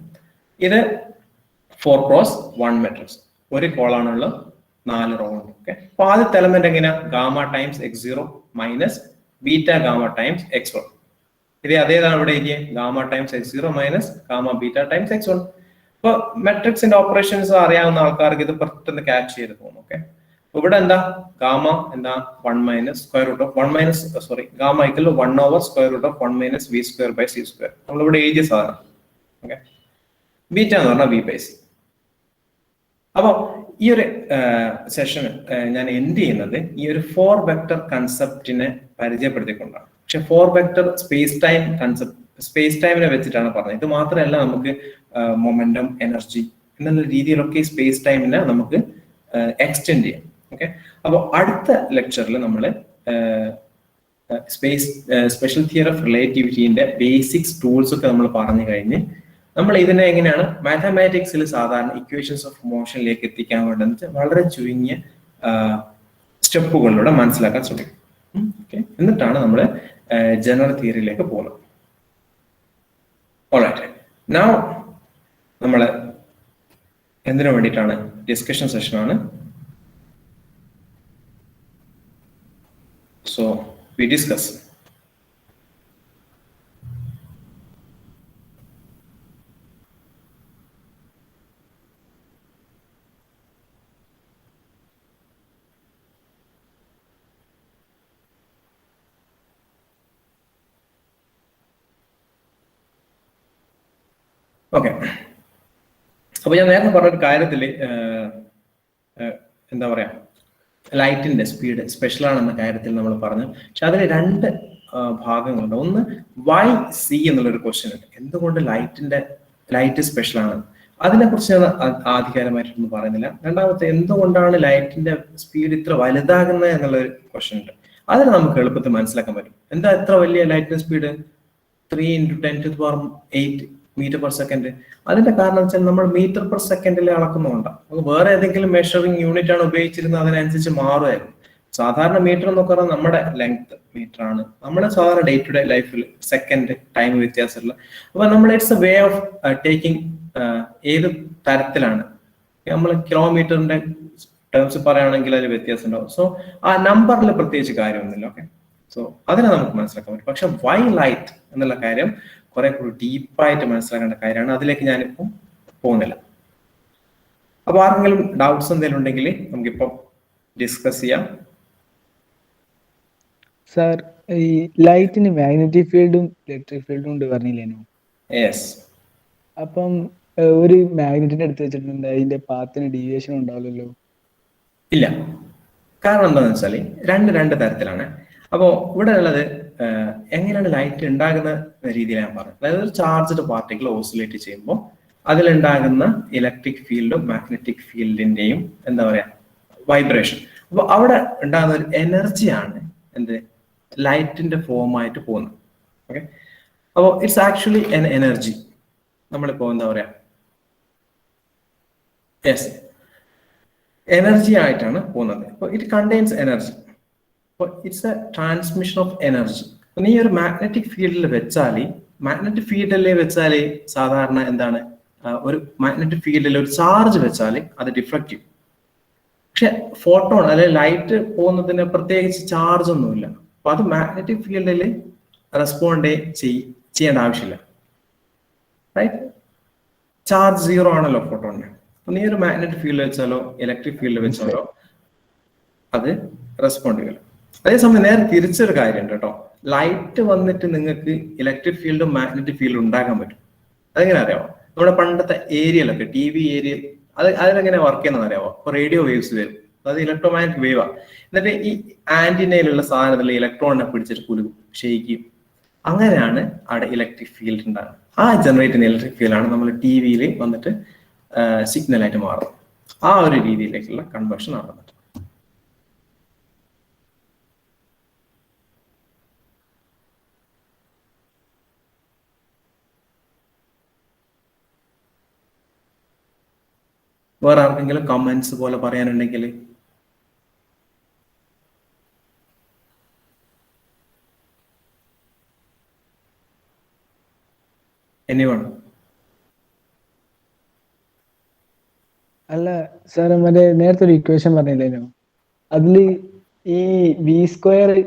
ഇത് 4x1 മെട്രിക്സ്, ഒരു കോളാണുള്ള 4 റോ ഉണ്ട്. ഓക്കെ, അപ്പൊ ആദ്യത്തെ എലമെന്റ് എങ്ങനെയാ? Gamma times X0 minus beta gamma times X1. ഇത് അതേതാണ് ഇവിടെ എഴുതിയ gamma times X0 minus gamma beta times X1. ഇപ്പൊ മെട്രിക്സിന്റെ ഓപ്പറേഷൻസ് അറിയാവുന്ന ആൾക്കാർക്ക് ഇത് പെട്ടെന്ന് ക്യാച്ച് ചെയ്ത് പോകും. ഓക്കെ, ഇവിടെ എന്താ? ഗാമ എന്താ? 1 minus square root of 1 minus gamma equal to 1 over square root of 1 minus V square by C square. നമ്മളിവിടെ എഴുതിയ സാധനം. ഓക്കെ, ബീറ്റ എന്ന് പറഞ്ഞാൽ V ബൈ C. അപ്പൊ ഈ ഒരു സെഷൻ ഞാൻ എൻഡ് ചെയ്യുന്നത് ഈ ഒരു 4 വെക്ടർ കൺസെപ്റ്റിനെ പരിചയപ്പെടുത്തിക്കൊണ്ടാണ്. പക്ഷെ 4 vector space time concept, space ടൈമിനെ വെച്ചിട്ടാണ് പറഞ്ഞത്. ഇത് മാത്രമല്ല, നമുക്ക് മൊമെന്റം, എനർജി എന്നുള്ള രീതിയിലൊക്കെ സ്പേസ് ടൈമിനെ നമുക്ക് എക്സ്റ്റെൻഡ് ചെയ്യാം. ഓക്കെ, അപ്പോൾ അടുത്ത ലെക്ചറിൽ നമ്മൾ സ്പെഷ്യൽ തിയറി ഓഫ് റിലേറ്റിവിറ്റിന്റെ ബേസിക്സ് ടൂൾസ് ഒക്കെ നമ്മൾ പറഞ്ഞു കഴിഞ്ഞ് നമ്മൾ ഇതിനെ എങ്ങനെയാണ് മാത്തമാറ്റിക്സിൽ സാധാരണ ഇക്വേഷൻസ് ഓഫ് മോഷനിലേക്ക് എത്തിക്കാൻ വേണ്ടത് വളരെ ചുരുങ്ങിയ സ്റ്റെപ്പുകളിലൂടെ മനസ്സിലാക്കാൻ ശ്രമിക്കും. ഓക്കെ, എന്നിട്ടാണ് നമ്മൾ ജനറൽ തിയറിയിലേക്ക് പോകുന്നത്. ഓൾറൈറ്റ്, നൗ നമ്മൾ എന്തിനു വേണ്ടിയിട്ടാണ്? ഡിസ്കഷൻ സെഷനാണ്. So we discuss. ഓക്കെ, അപ്പൊ ഞാൻ നേരത്തെ പറഞ്ഞൊരു കാര്യത്തില് എന്താ പറയാ, ലൈറ്റിന്റെ സ്പീഡ് സ്പെഷ്യൽ ആണെന്ന കാര്യത്തിൽ നമ്മൾ പറഞ്ഞു. പക്ഷെ അതിന് 2 ഭാഗങ്ങളുണ്ട്. ഒന്ന് വൈ സി എന്നുള്ളൊരു ക്വസ്റ്റ്യൻ ഉണ്ട്. എന്തുകൊണ്ട് ലൈറ്റിന്റെ ലൈറ്റ് സ്പെഷ്യൽ ആണ്. അതിനെക്കുറിച്ച് ഞാൻ ആധികാരികമായിട്ടൊന്നും പറയുന്നില്ല. രണ്ടാമത്തെ, എന്തുകൊണ്ടാണ് ലൈറ്റിന്റെ സ്പീഡ് ഇത്ര വലുതാകുന്നത് എന്നുള്ളൊരു ക്വസ്റ്റ്യൻ ഉണ്ട്. അതിന് നമുക്ക് എളുപ്പത്തിൽ മനസ്സിലാക്കാൻ പറ്റും. എന്താ ഇത്ര വലിയ ലൈറ്റിന്റെ സ്പീഡ് 3 × 10⁸ മീറ്റർ പെർ സെക്കൻഡ്? അതിന്റെ കാരണം വെച്ചാൽ നമ്മൾ മീറ്റർ പെർ സെക്കൻഡിൽ അളക്കുന്നുണ്ടാവും. നമുക്ക് വേറെ ഏതെങ്കിലും മെഷറിംഗ് യൂണിറ്റ് ആണ് ഉപയോഗിച്ചിരുന്നത്, അതിനനുസരിച്ച് മാറുമായിരുന്നു. സാധാരണ മീറ്റർ എന്നൊക്കെ പറഞ്ഞാൽ നമ്മുടെ ലെങ്ത് മീറ്റർ ആണ്. നമ്മുടെ സാധാരണ ഡേ ടു ഡേ ലൈഫിൽ സെക്കൻഡ് ടൈം വ്യത്യാസമുള്ള. അപ്പൊ നമ്മൾ it's a way of taking ഏത് തരത്തിലാണ് നമ്മൾ കിലോമീറ്ററിന്റെ ടേംസ് പറയുകയാണെങ്കിൽ അതിൽ വ്യത്യാസം ഉണ്ടാവും. സോ ആ നമ്പറിൽ പ്രത്യേകിച്ച് കാര്യമൊന്നുമില്ല. ഓക്കെ, സോ അതിനെ നമുക്ക് മനസ്സിലാക്കാൻ പറ്റും. പക്ഷെ വൈ ലൈറ്റ് എന്നുള്ള കാര്യം കുറെ കൂടി ഡീപ്പായിട്ട് മനസ്സിലാക്കേണ്ട കാര്യമാണ്. അതിലേക്ക് ഞാനിപ്പം പോകുന്നില്ല. അപ്പൊ ആർക്കെങ്കിലും ഡൗട്ട്സ് എന്തെങ്കിലും ഉണ്ടെങ്കിൽ നമുക്കിപ്പം ഡിസ്കസ് ചെയ്യാം. സാർ, ഈ ലൈറ്റിന് മാഗ്നറ്റിക് ഫീൽഡും ഇലക്ട്രിക് ഫീൽഡും ഉണ്ട് പറഞ്ഞില്ലേനോ? യെസ്. അപ്പം ഒരു മാഗ്നറ്റിന്റെ അടുത്ത് വെച്ചിട്ടുണ്ട്, അതിന്റെ പാത്തിന് ഡീവിയേഷൻ ഉണ്ടാവില്ലല്ലോ? ഇല്ല. കാരണം എന്താണെന്ന് വെച്ചാൽ രണ്ട് തരത്തിലാണ്. അപ്പോൾ ഇവിടെ ഉള്ളത് എങ്ങനെയാണ് ലൈറ്റ് ഉണ്ടാകുന്ന രീതിയിൽ ഞാൻ പറഞ്ഞു. അതായത് ഒരു ചാർജ്ഡ് പാർട്ടിക്കിൾ ഓസിലേറ്റ് ചെയ്യുമ്പോൾ അതിലുണ്ടാകുന്ന ഇലക്ട്രിക് ഫീൽഡും മാഗ്നറ്റിക് ഫീൽഡിന്റെയും എന്താ പറയാ വൈബ്രേഷൻ. അപ്പോൾ അവിടെ ഉണ്ടാകുന്ന ഒരു എനർജിയാണ് എന്ത് ലൈറ്റിന്റെ ഫോമായിട്ട് പോകുന്നത്. ഓക്കെ, അപ്പോൾ ഇറ്റ്സ് ആക്ച്വലി എൻ എനർജി. നമ്മളിപ്പോ എന്താ പറയാ, യെസ്, എനർജി ആയിട്ടാണ് പോകുന്നത്. അപ്പോൾ ഇറ്റ് കണ്ടെയ്ൻസ് എനർജി. അപ്പോൾ it's A transmission of energy. നീ ഒരു മാഗ്നറ്റിക് ഫീൽഡിൽ വെച്ചാൽ സാധാരണ എന്താണ്, ഒരു മാഗ്നറ്റിക് ഫീൽഡിൽ ഒരു ചാർജ് വെച്ചാൽ അത് ഡിഫ്ലക്റ്റ് ചെയ്യും. പക്ഷെ ഫോട്ടോൺ അല്ലെങ്കിൽ ലൈറ്റ് പോകുന്നതിന് പ്രത്യേകിച്ച് ചാർജ് ഒന്നുമില്ല. അപ്പൊ അത് മാഗ്നറ്റിക് ഫീൽഡിൽ റെസ്പോണ്ട് ചെയ്യേണ്ട ആവശ്യമില്ല. റൈറ്റ്, ചാർജ് 0 ആണല്ലോ ഫോട്ടോണിന്. നീ ഒരു മാഗ്നറ്റിക് ഫീൽഡ് വെച്ചാലോ ഇലക്ട്രിക് ഫീൽഡ് വെച്ചാലോ അത് റെസ്പോണ്ട് ചെയ്യില്ല. അതേസമയം നേരെ തിരിച്ചൊരു കാര്യമുണ്ട് കേട്ടോ. ലൈറ്റ് വന്നിട്ട് നിങ്ങൾക്ക് ഇലക്ട്രിക് ഫീൽഡും മാഗ്നറ്റിക് ഫീൽഡും ഉണ്ടാക്കാൻ പറ്റും. അതെങ്ങനെ അറിയാമോ? നമ്മുടെ പണ്ടത്തെ ഏരിയയിലൊക്കെ TV ഏരിയയിൽ അതിലെങ്ങനെ വർക്ക് ചെയ്യുന്നത് അറിയാമോ? ഇപ്പൊ റേഡിയോ വേവ്സ് വരും, അതായത് ഇലക്ട്രോമാഗ്നറ്റിക് വേവാ. എന്നിട്ട് ഈ ആന്റിനയിലുള്ള സാധനത്തിൽ ഇലക്ട്രോണിനെ പിടിച്ചിട്ട് കുലുക്കും, ഷെയ്ക്കും. അങ്ങനെയാണ് അവിടെ ഇലക്ട്രിക് ഫീൽഡ് ഉണ്ടാകുന്നത്. ആ ജനറേറ്റ് ചെയ്യുന്ന ഇലക്ട്രിക് ഫീൽഡാണ് നമ്മൾ TV വന്നിട്ട് സിഗ്നലായിട്ട് മാറുന്നത്. ആ ഒരു രീതിയിലേക്കുള്ള കൺവേർഷൻ നടന്നത്. വേറെ ആർക്കെങ്കിലും കമന്റ്സ് പോലെ പറയാനുണ്ടെങ്കിൽ? എനിവൺ? അല്ല സാർ, മറ്റേ നേരത്തെ ഒരു ഇക്വേഷൻ പറഞ്ഞില്ലേനോ, അതില് ഈ V²/C²,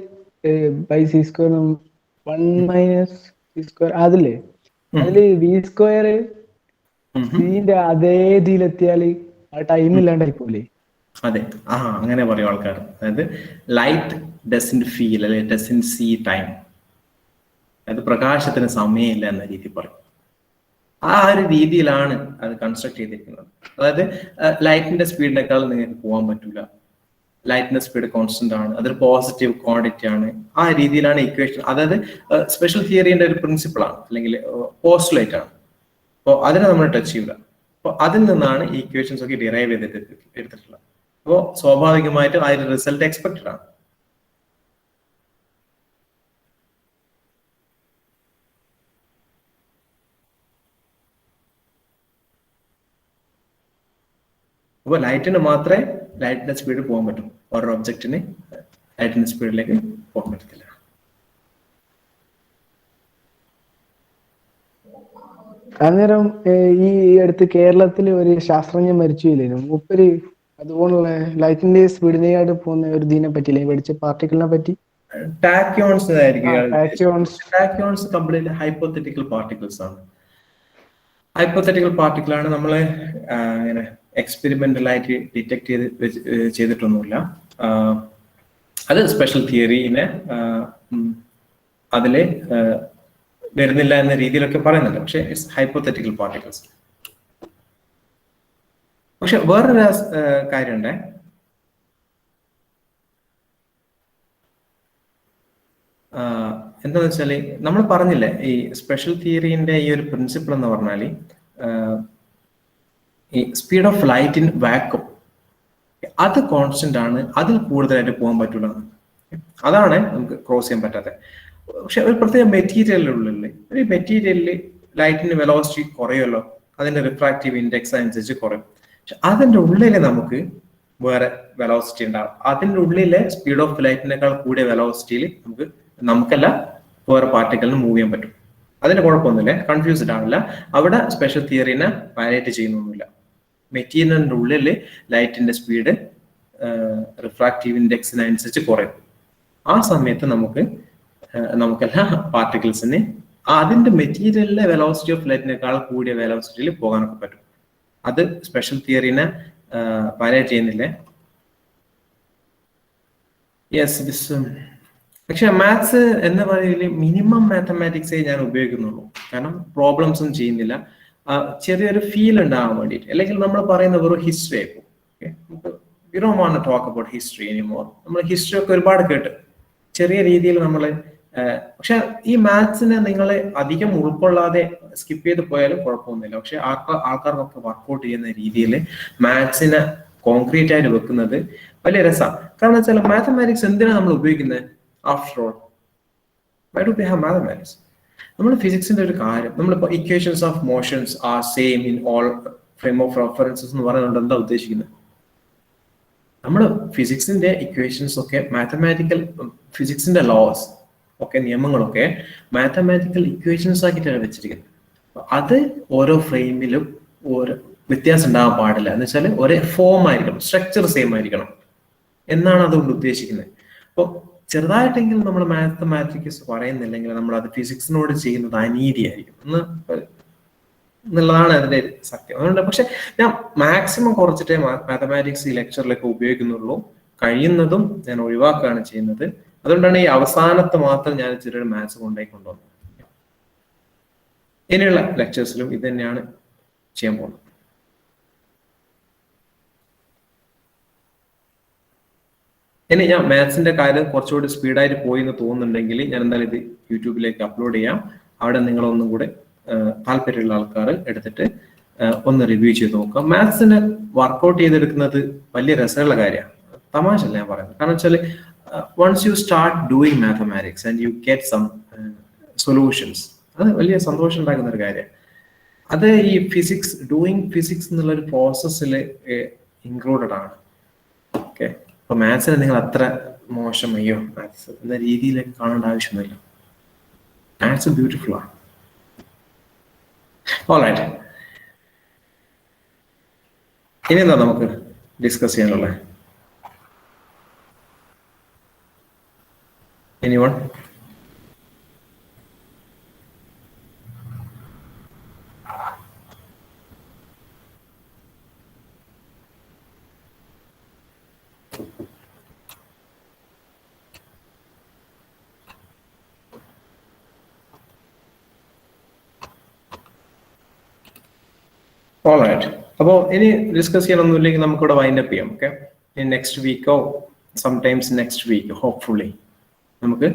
1 - C², അതില്ലേ, അതില് V² സീന്റെ അതേ ഇതിലെത്തിയാല് ആ ടൈം ഇല്ലാണ്ടായി പോലെ. അതെ, അങ്ങനെ പറയും ആൾക്കാർ. അതായത് ലൈറ്റ് ഡസന്റ് ഫീൽ അല്ലെങ്കിൽ ഡസന്റ് സീ ടൈം, അതായത് പ്രകാശത്തിന് സമയമില്ല എന്ന രീതി പറയും. ആ ഒരു രീതിയിലാണ് അത് കൺസ്ട്രക്ട് ചെയ്തിരിക്കുന്നത്. അതായത് ലൈറ്റിന്റെ സ്പീഡിനേക്കാൾ നിങ്ങൾക്ക് പോകാൻ പറ്റൂല, ലൈറ്റിന്റെ സ്പീഡ് കോൺസ്റ്റന്റ് ആണ്, അതൊരു പോസിറ്റീവ് ക്വാണ്ടിറ്റി ആണ്. ആ രീതിയിലാണ് ഇക്വേഷൻ. അതായത് സ്പെഷ്യൽ തിയറിന്റെ ഒരു പ്രിൻസിപ്പിൾ ആണ്, അല്ലെങ്കിൽ പോസ്റ്റുലേറ്റ് ആണ്. അപ്പോൾ അതിനെ നമ്മൾ ടച്ച് ചെയ്യൂല. അപ്പോൾ അതിൽ നിന്നാണ് ഈ ഇക്വേഷൻസ് ഒക്കെ ഡിറൈവ് എടുത്തിട്ടുള്ളത്. അപ്പോൾ സ്വാഭാവികമായിട്ടും ആ ഒരു റിസൾട്ട് എക്സ്പെക്റ്റഡ് ആണ്. അപ്പോൾ ലൈറ്റിന് മാത്രമേ ലൈറ്റിന്റെ സ്പീഡിൽ പോകാൻ പറ്റും, ഓരോ ഒബ്ജക്റ്റിന് ലൈറ്റിന്റെ സ്പീഡിലേക്ക് പോകാൻ പറ്റത്തില്ല. അന്നേരം ഈ അടുത്ത് കേരളത്തിൽ ഒരു ശാസ്ത്രജ്ഞൻ മരിച്ചില്ലേനു, മൂപ്പര് അതുപോലുള്ള ലൈറ്റിന്റെ സ്പീഡിനെയായിട്ട് പോകുന്ന ഒരു ഇതിനെ പറ്റിയില്ലേ പഠിച്ച, പാർട്ടിക്കിളിനെ പറ്റി? ടാക്യോൺസ് ടാക്യോൺസ് കംപ്ലീറ്റ് ഹൈപ്പോത്തറ്റിക്കൽ പാർട്ടിക്കിൾസ് ആണ്. ഹൈപ്പോത്തറ്റിക്കൽ പാർട്ടിക്കിൾ ആണ്. നമ്മള് ഇങ്ങനെ എക്സ്പെരിമെന്റൽ ആയിട്ട് ഡിറ്റക്ട് ചെയ്തിട്ടൊന്നുമില്ല. അത് സ്പെഷ്യൽ തിയറിനെ അതില് വരുന്നില്ല എന്ന രീതിയിലൊക്കെ പറയുന്നുണ്ട്. പക്ഷെ ഇറ്റ്സ് ഹൈപ്പോത്തറ്റിക്കൽ പാർട്ടിക്കിൾസ്. പക്ഷെ വേറൊരു കാര്യമുണ്ട്. എന്താന്ന് വെച്ചാല് നമ്മൾ പറഞ്ഞില്ലേ, ഈ സ്പെഷ്യൽ തിയറിന്റെ ഈ ഒരു പ്രിൻസിപ്പിൾ എന്ന് പറഞ്ഞാല് ഈ speed of light in vacuum അത് കോൺസ്റ്റന്റ് ആണ്, അതിൽ കൂടുതലായിട്ട് പോകാൻ പറ്റൂല. അതാണ് നമുക്ക് ക്രോസ് ചെയ്യാൻ പറ്റാത്തത്. പക്ഷെ ഒരു പ്രത്യേക മെറ്റീരിയലിനുള്ളിൽ ഒരു മെറ്റീരിയലിൽ ലൈറ്റിന്റെ വെലോസിറ്റി കുറയുമല്ലോ, അതിന്റെ റിഫ്രാക്റ്റീവ് ഇൻഡെക്സ് അനുസരിച്ച് കുറയും. പക്ഷെ അതിന്റെ ഉള്ളിൽ നമുക്ക് വേറെ വെലോസിറ്റി ഉണ്ടാവും. അതിന്റെ ഉള്ളിലെ സ്പീഡ് ഓഫ് ലൈറ്റിനേക്കാൾ കൂടിയ വെലോസിറ്റിയിൽ നമുക്കല്ല വേറെ പാർട്ടിക്കലിന് മൂവ് ചെയ്യാൻ പറ്റും. അതിന്റെ കുഴപ്പമൊന്നുമില്ല, കൺഫ്യൂസ്ഡ് ആവില്ല. അവിടെ സ്പെഷ്യൽ തിയറിനെ വയലേറ്റ് ചെയ്യുന്നൊന്നുമില്ല. മെറ്റീരിയലിന്റെ ഉള്ളിൽ ലൈറ്റിന്റെ സ്പീഡ് റിഫ്രാക്റ്റീവ് ഇൻഡെക്സിനനുസരിച്ച് കുറയും. ആ സമയത്ത് നമുക്കെല്ലാ പാർട്ടിക്കിൾസിന് അതിന്റെ മെറ്റീരിയലിലെ വെലോസിറ്റി ഓഫ് ലൈറ്റിനേക്കാൾ കൂടിയ വെലോസിറ്റിയിൽ പോകാനൊക്കെ പറ്റും. അത് സ്പെഷ്യൽ തിയറിനെ വയലേറ്റ് ചെയ്യുന്നില്ലേ? യെസ്. പക്ഷെ മാത്സ് എന്ന് പറയുന്നതിൽ മിനിമം മാത്തമാറ്റിക്സേ ഞാൻ ഉപയോഗിക്കുന്നുള്ളൂ. കാരണം പ്രോബ്ലംസ് ഒന്നും ചെയ്യുന്നില്ല, ചെറിയൊരു ഫീൽ ഉണ്ടാകാൻ വേണ്ടിയിട്ട്. അല്ലെങ്കിൽ നമ്മൾ പറയുന്ന വെറും ഹിസ്റ്ററി ആയിപ്പോ. We don't want to talk about history anymore. നമ്മൾ ഹിസ്റ്ററി ഒക്കെ ഒരുപാട് കേട്ട് ചെറിയ രീതിയിൽ നമ്മൾ, പക്ഷെ ഈ മാത്സിനെ നിങ്ങൾ അധികം ഉൾക്കൊള്ളാതെ സ്കിപ്പ് ചെയ്ത് പോയാലും കുഴപ്പമൊന്നുമില്ല. പക്ഷെ ആൾക്കാർക്കൊക്കെ വർക്ക്ഔട്ട് ചെയ്യുന്ന രീതിയിൽ മാത്സിനെ കോൺക്രീറ്റ് ആയിട്ട് വെക്കുന്നത് വലിയ രസമാണ്. കാരണം വെച്ചാൽ മാത്തമാറ്റിക്സ് എന്തിനാണ് നമ്മൾ ഉപയോഗിക്കുന്നത്? After all why do we have mathematics? നമ്മൾ ഫിസിക്സിന്റെ ഒരു കാര്യം, നമ്മളിപ്പോ equations of motions R same in all frame of references എന്ന് പറയുന്നത് എന്താ ഉദ്ദേശിക്കുന്നത്? നമ്മൾ ഫിസിക്സിന്റെ ഇക്വേഷൻസ് ഒക്കെ മാത്തമാറ്റിക്കൽ, ഫിസിക്സിന്റെ ലോസ് ഒക്കെ നിയമങ്ങളൊക്കെ മാത്തമാറ്റിക്കൽ ഇക്വേഷൻസ് ആക്കിയിട്ടാണ് വെച്ചിരിക്കുന്നത്. അത് ഓരോ ഫ്രെയിമിലും ഓരോ വ്യത്യാസം ഉണ്ടാകാൻ പാടില്ല. എന്ന് വെച്ചാൽ ഒരേ ഫോം ആയിരിക്കണം, സ്ട്രക്ചർ സെയിം ആയിരിക്കണം എന്നാണ് അതുകൊണ്ട് ഉദ്ദേശിക്കുന്നത്. അപ്പോൾ ചെറുതായിട്ടെങ്കിലും നമ്മൾ മാത്തമാറ്റിക്സ് പറയുന്നില്ലെങ്കിൽ നമ്മൾ അത് ഫിസിക്സിനോട് ചെയ്യുന്നത് അനീതിയായിരിക്കും എന്നുള്ളതാണ് അതിന്റെ സത്യം. അതുകൊണ്ട് പക്ഷെ ഞാൻ മാക്സിമം കുറച്ചിട്ടേ മാത്തമാറ്റിക്സ് ഈ ലെക്ചറിലൊക്കെ ഉപയോഗിക്കുന്നുള്ളൂ. കഴിയുന്നതും ഞാൻ ഒഴിവാക്കുകയാണ് ചെയ്യുന്നത്. അതുകൊണ്ടാണ് ഈ അവസാനത്തെ മാത്രം ഞാൻ ചെറിയൊരു മാത്സ് കൊണ്ടുവന്നത്. ഇനിയുള്ള ലെക്ചേഴ്സിലും ഇത് തന്നെയാണ് ചെയ്യാൻ പോകുന്നത്. ഇനി ഞാൻ മാത്സിന്റെ കാര്യം കുറച്ചുകൂടി സ്പീഡായിട്ട് പോയി എന്ന് തോന്നുന്നുണ്ടെങ്കിൽ ഞാൻ എന്തായാലും ഇത് യൂട്യൂബിലേക്ക് അപ്ലോഡ് ചെയ്യാം. അവിടെ നിങ്ങളൊന്നും കൂടെ താല്പര്യമുള്ള ആൾക്കാർ എടുത്തിട്ട് ഒന്ന് റിവ്യൂ ചെയ്ത് നോക്കാം. മാത്സിന് വർക്ക്ഔട്ട് ചെയ്തെടുക്കുന്നത് വലിയ രസമുള്ള കാര്യമാണ്, തമാശല്ല ഞാൻ പറയുന്നത്. കാരണം വെച്ചാൽ once you start doing mathematics and you get some solutions, അത് വലിയ സന്തോഷം ഉണ്ടാക്കുന്ന ഒരു കാര്യമാണ്. അത് ഈ ഡൂയിങ് ഫിസിക്സ് എന്നുള്ള ഒരു പ്രോസസ്സിൽ ഇൻക്ലൂഡഡ് ആണ്. ഓക്കെ, അപ്പൊ മാത്സിനെ നിങ്ങൾ അത്ര മോശം അയ്യോ മാത്സ് എന്ന രീതിയിലേക്ക് കാണേണ്ട ആവശ്യമൊന്നുമില്ല. മാത്സ് ബ്യൂട്ടിഫുൾ ആണ്. ഓൾറൈറ്റ്, ഇനി എന്താ നമുക്ക് ഡിസ്കസ് ചെയ്യാനുള്ളത്? Anyone? All right. അപ്പോൾ ഇനി ഡിസ്കസ് ചെയ്യണമെന്നില്ലെങ്കിൽ നമുക്കിവിടെ വൈൻഡ് അപ്പ് ചെയ്യാം. ഓക്കെ, ഇൻ നെക്സ്റ്റ് വീക്കോ സംടൈംസ് നെക്സ്റ്റ് വീക്ക് ഹോപ്പ്ഫുള്ളി നമുക്ക്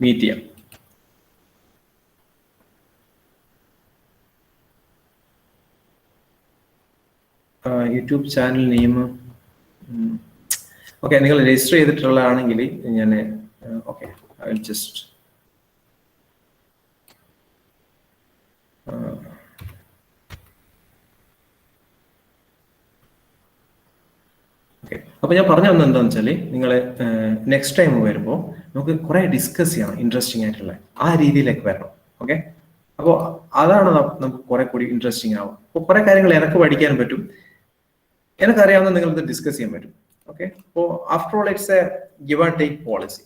മീറ്റ് ചെയ്യാം. യൂട്യൂബ് ചാനൽ നെയിം ഓക്കെ, നിങ്ങൾ രജിസ്റ്റർ ചെയ്തിട്ടുള്ളതാണെങ്കിൽ ഞാൻ okay I will just okay. അപ്പൊ ഞാൻ പറഞ്ഞു വന്നത് എന്താണെന്ന് വെച്ചാൽ നിങ്ങൾ നെക്സ്റ്റ് ടൈം വരുമ്പോൾ നമുക്ക് കുറെ ഡിസ്കസ് ചെയ്യണം, ഇൻട്രസ്റ്റിംഗ് ആയിട്ടുള്ള ആ രീതിയിലേക്ക് വരണം. ഓക്കെ, അപ്പോൾ അതാണ് നമുക്ക് കുറെ കൂടി ഇൻട്രസ്റ്റിംഗ് ആവും. അപ്പോൾ കുറെ കാര്യങ്ങൾ എനിക്ക് പഠിക്കാനും പറ്റും, എനിക്കറിയാവുന്ന നിങ്ങൾക്ക് ഡിസ്കസ് ചെയ്യാൻ പറ്റും. ഓക്കെ, അപ്പോൾ after all it's A give and take policy.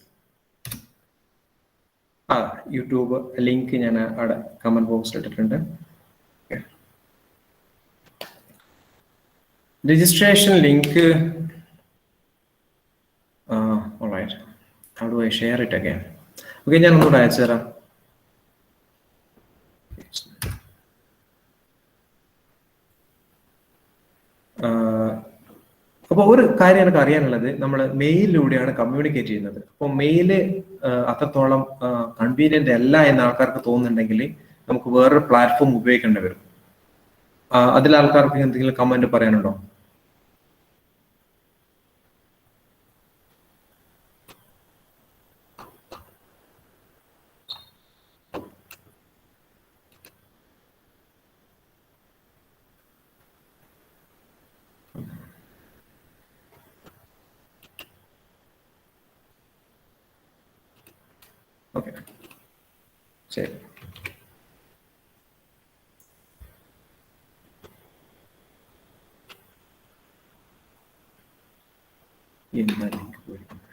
YouTube link ഞാൻ അവിടെ കമന്റ് ബോക്സിൽ ഇട്ടിട്ടുണ്ട്. Registration link alright, how do I share it again? Okay, ഞാൻ ഒന്നുകൂടെ അയച്ചു തരാം. അപ്പോൾ ഒരു കാര്യം എനിക്ക് അറിയാനുള്ളത്, നമ്മൾ മെയിലിലൂടെയാണ് കമ്മ്യൂണിക്കേറ്റ് ചെയ്യുന്നത്. അപ്പോൾ മെയില് അത്രത്തോളം കൺവീനിയന്റ് അല്ല എന്ന് ആൾക്കാർക്ക് തോന്നുന്നുണ്ടെങ്കിൽ നമുക്ക് വേറൊരു പ്ലാറ്റ്ഫോം ഉപയോഗിക്കേണ്ടി വരും. അതിൽ ആൾക്കാർക്ക് എന്തെങ്കിലും കമന്റ് പറയാനുണ്ടോ? ഓക്കെ, ശരി. എന്താ ലിങ്ക് പോയിരിക്കുന്നത്?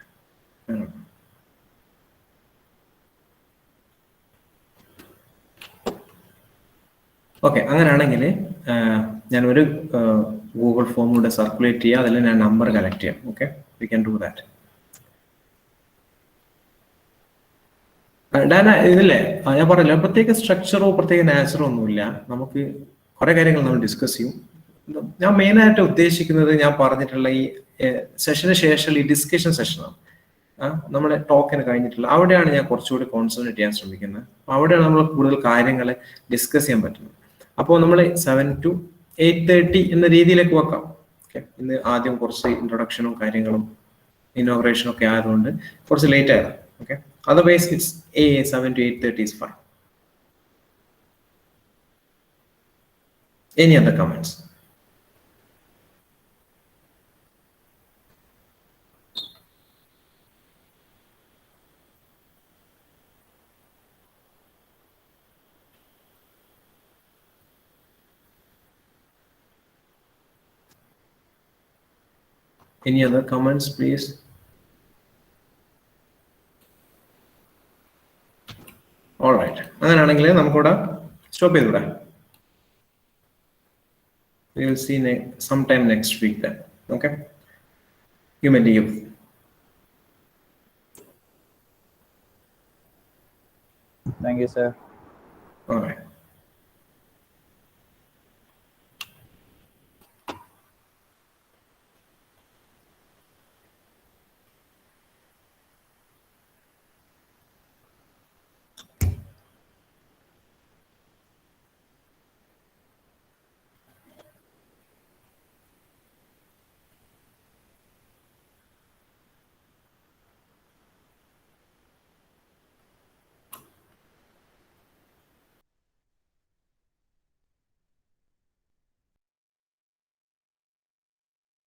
ഓക്കെ, അങ്ങനെയാണെങ്കിൽ ഞാനൊരു ഗൂഗിൾ ഫോം കൂടെ സർക്കുലേറ്റ് ചെയ്യുക, അതിൽ ഞാൻ നമ്പർ കളക്ട് ചെയ്യാം. Okay, we can do that. Dana ഇതില്ലേ, ഞാൻ പറഞ്ഞില്ല പ്രത്യേക സ്ട്രക്ചറോ പ്രത്യേക നാച്ചറോ ഒന്നുമില്ല. നമുക്ക് കുറെ കാര്യങ്ങൾ നമ്മൾ ഡിസ്കസ് ചെയ്യും. ഞാൻ മെയിനായിട്ട് ഉദ്ദേശിക്കുന്നത് ഞാൻ പറഞ്ഞിട്ടുള്ള ഈ സെഷന് ശേഷം ഈ ഡിസ്കഷൻ സെഷനാണ്. നമ്മുടെ ടോക്കിന് കഴിഞ്ഞിട്ടുള്ള അവിടെയാണ് ഞാൻ കുറച്ചുകൂടി കോൺസെൻട്രേറ്റ് ചെയ്യാൻ ശ്രമിക്കുന്നത്. അവിടെയാണ് നമ്മൾ കൂടുതൽ കാര്യങ്ങൾ ഡിസ്കസ് ചെയ്യാൻ പറ്റുന്നത്. അപ്പോൾ നമ്മൾ 7 to 8:30 എന്ന രീതിയിലേക്ക് വെക്കാം. ഓക്കെ, ഇന്ന് ആദ്യം കുറച്ച് ഇൻട്രൊഡക്ഷനും കാര്യങ്ങളും ഇനോഗ്രേഷനും ഒക്കെ ആയതുകൊണ്ട് കുറച്ച് ലേറ്റ് ആയതാണ്. Okay, otherwise it's 7 to 8:30 is fine. Any other comments? Any other comments, please? All right. അങ്ങനെയാണെങ്കിൽ നമുക്കിവിടെ stop ചെയ്തുകൂടെ? We will see sometime next week then. Okay? You may leave. Thank you, sir. All right.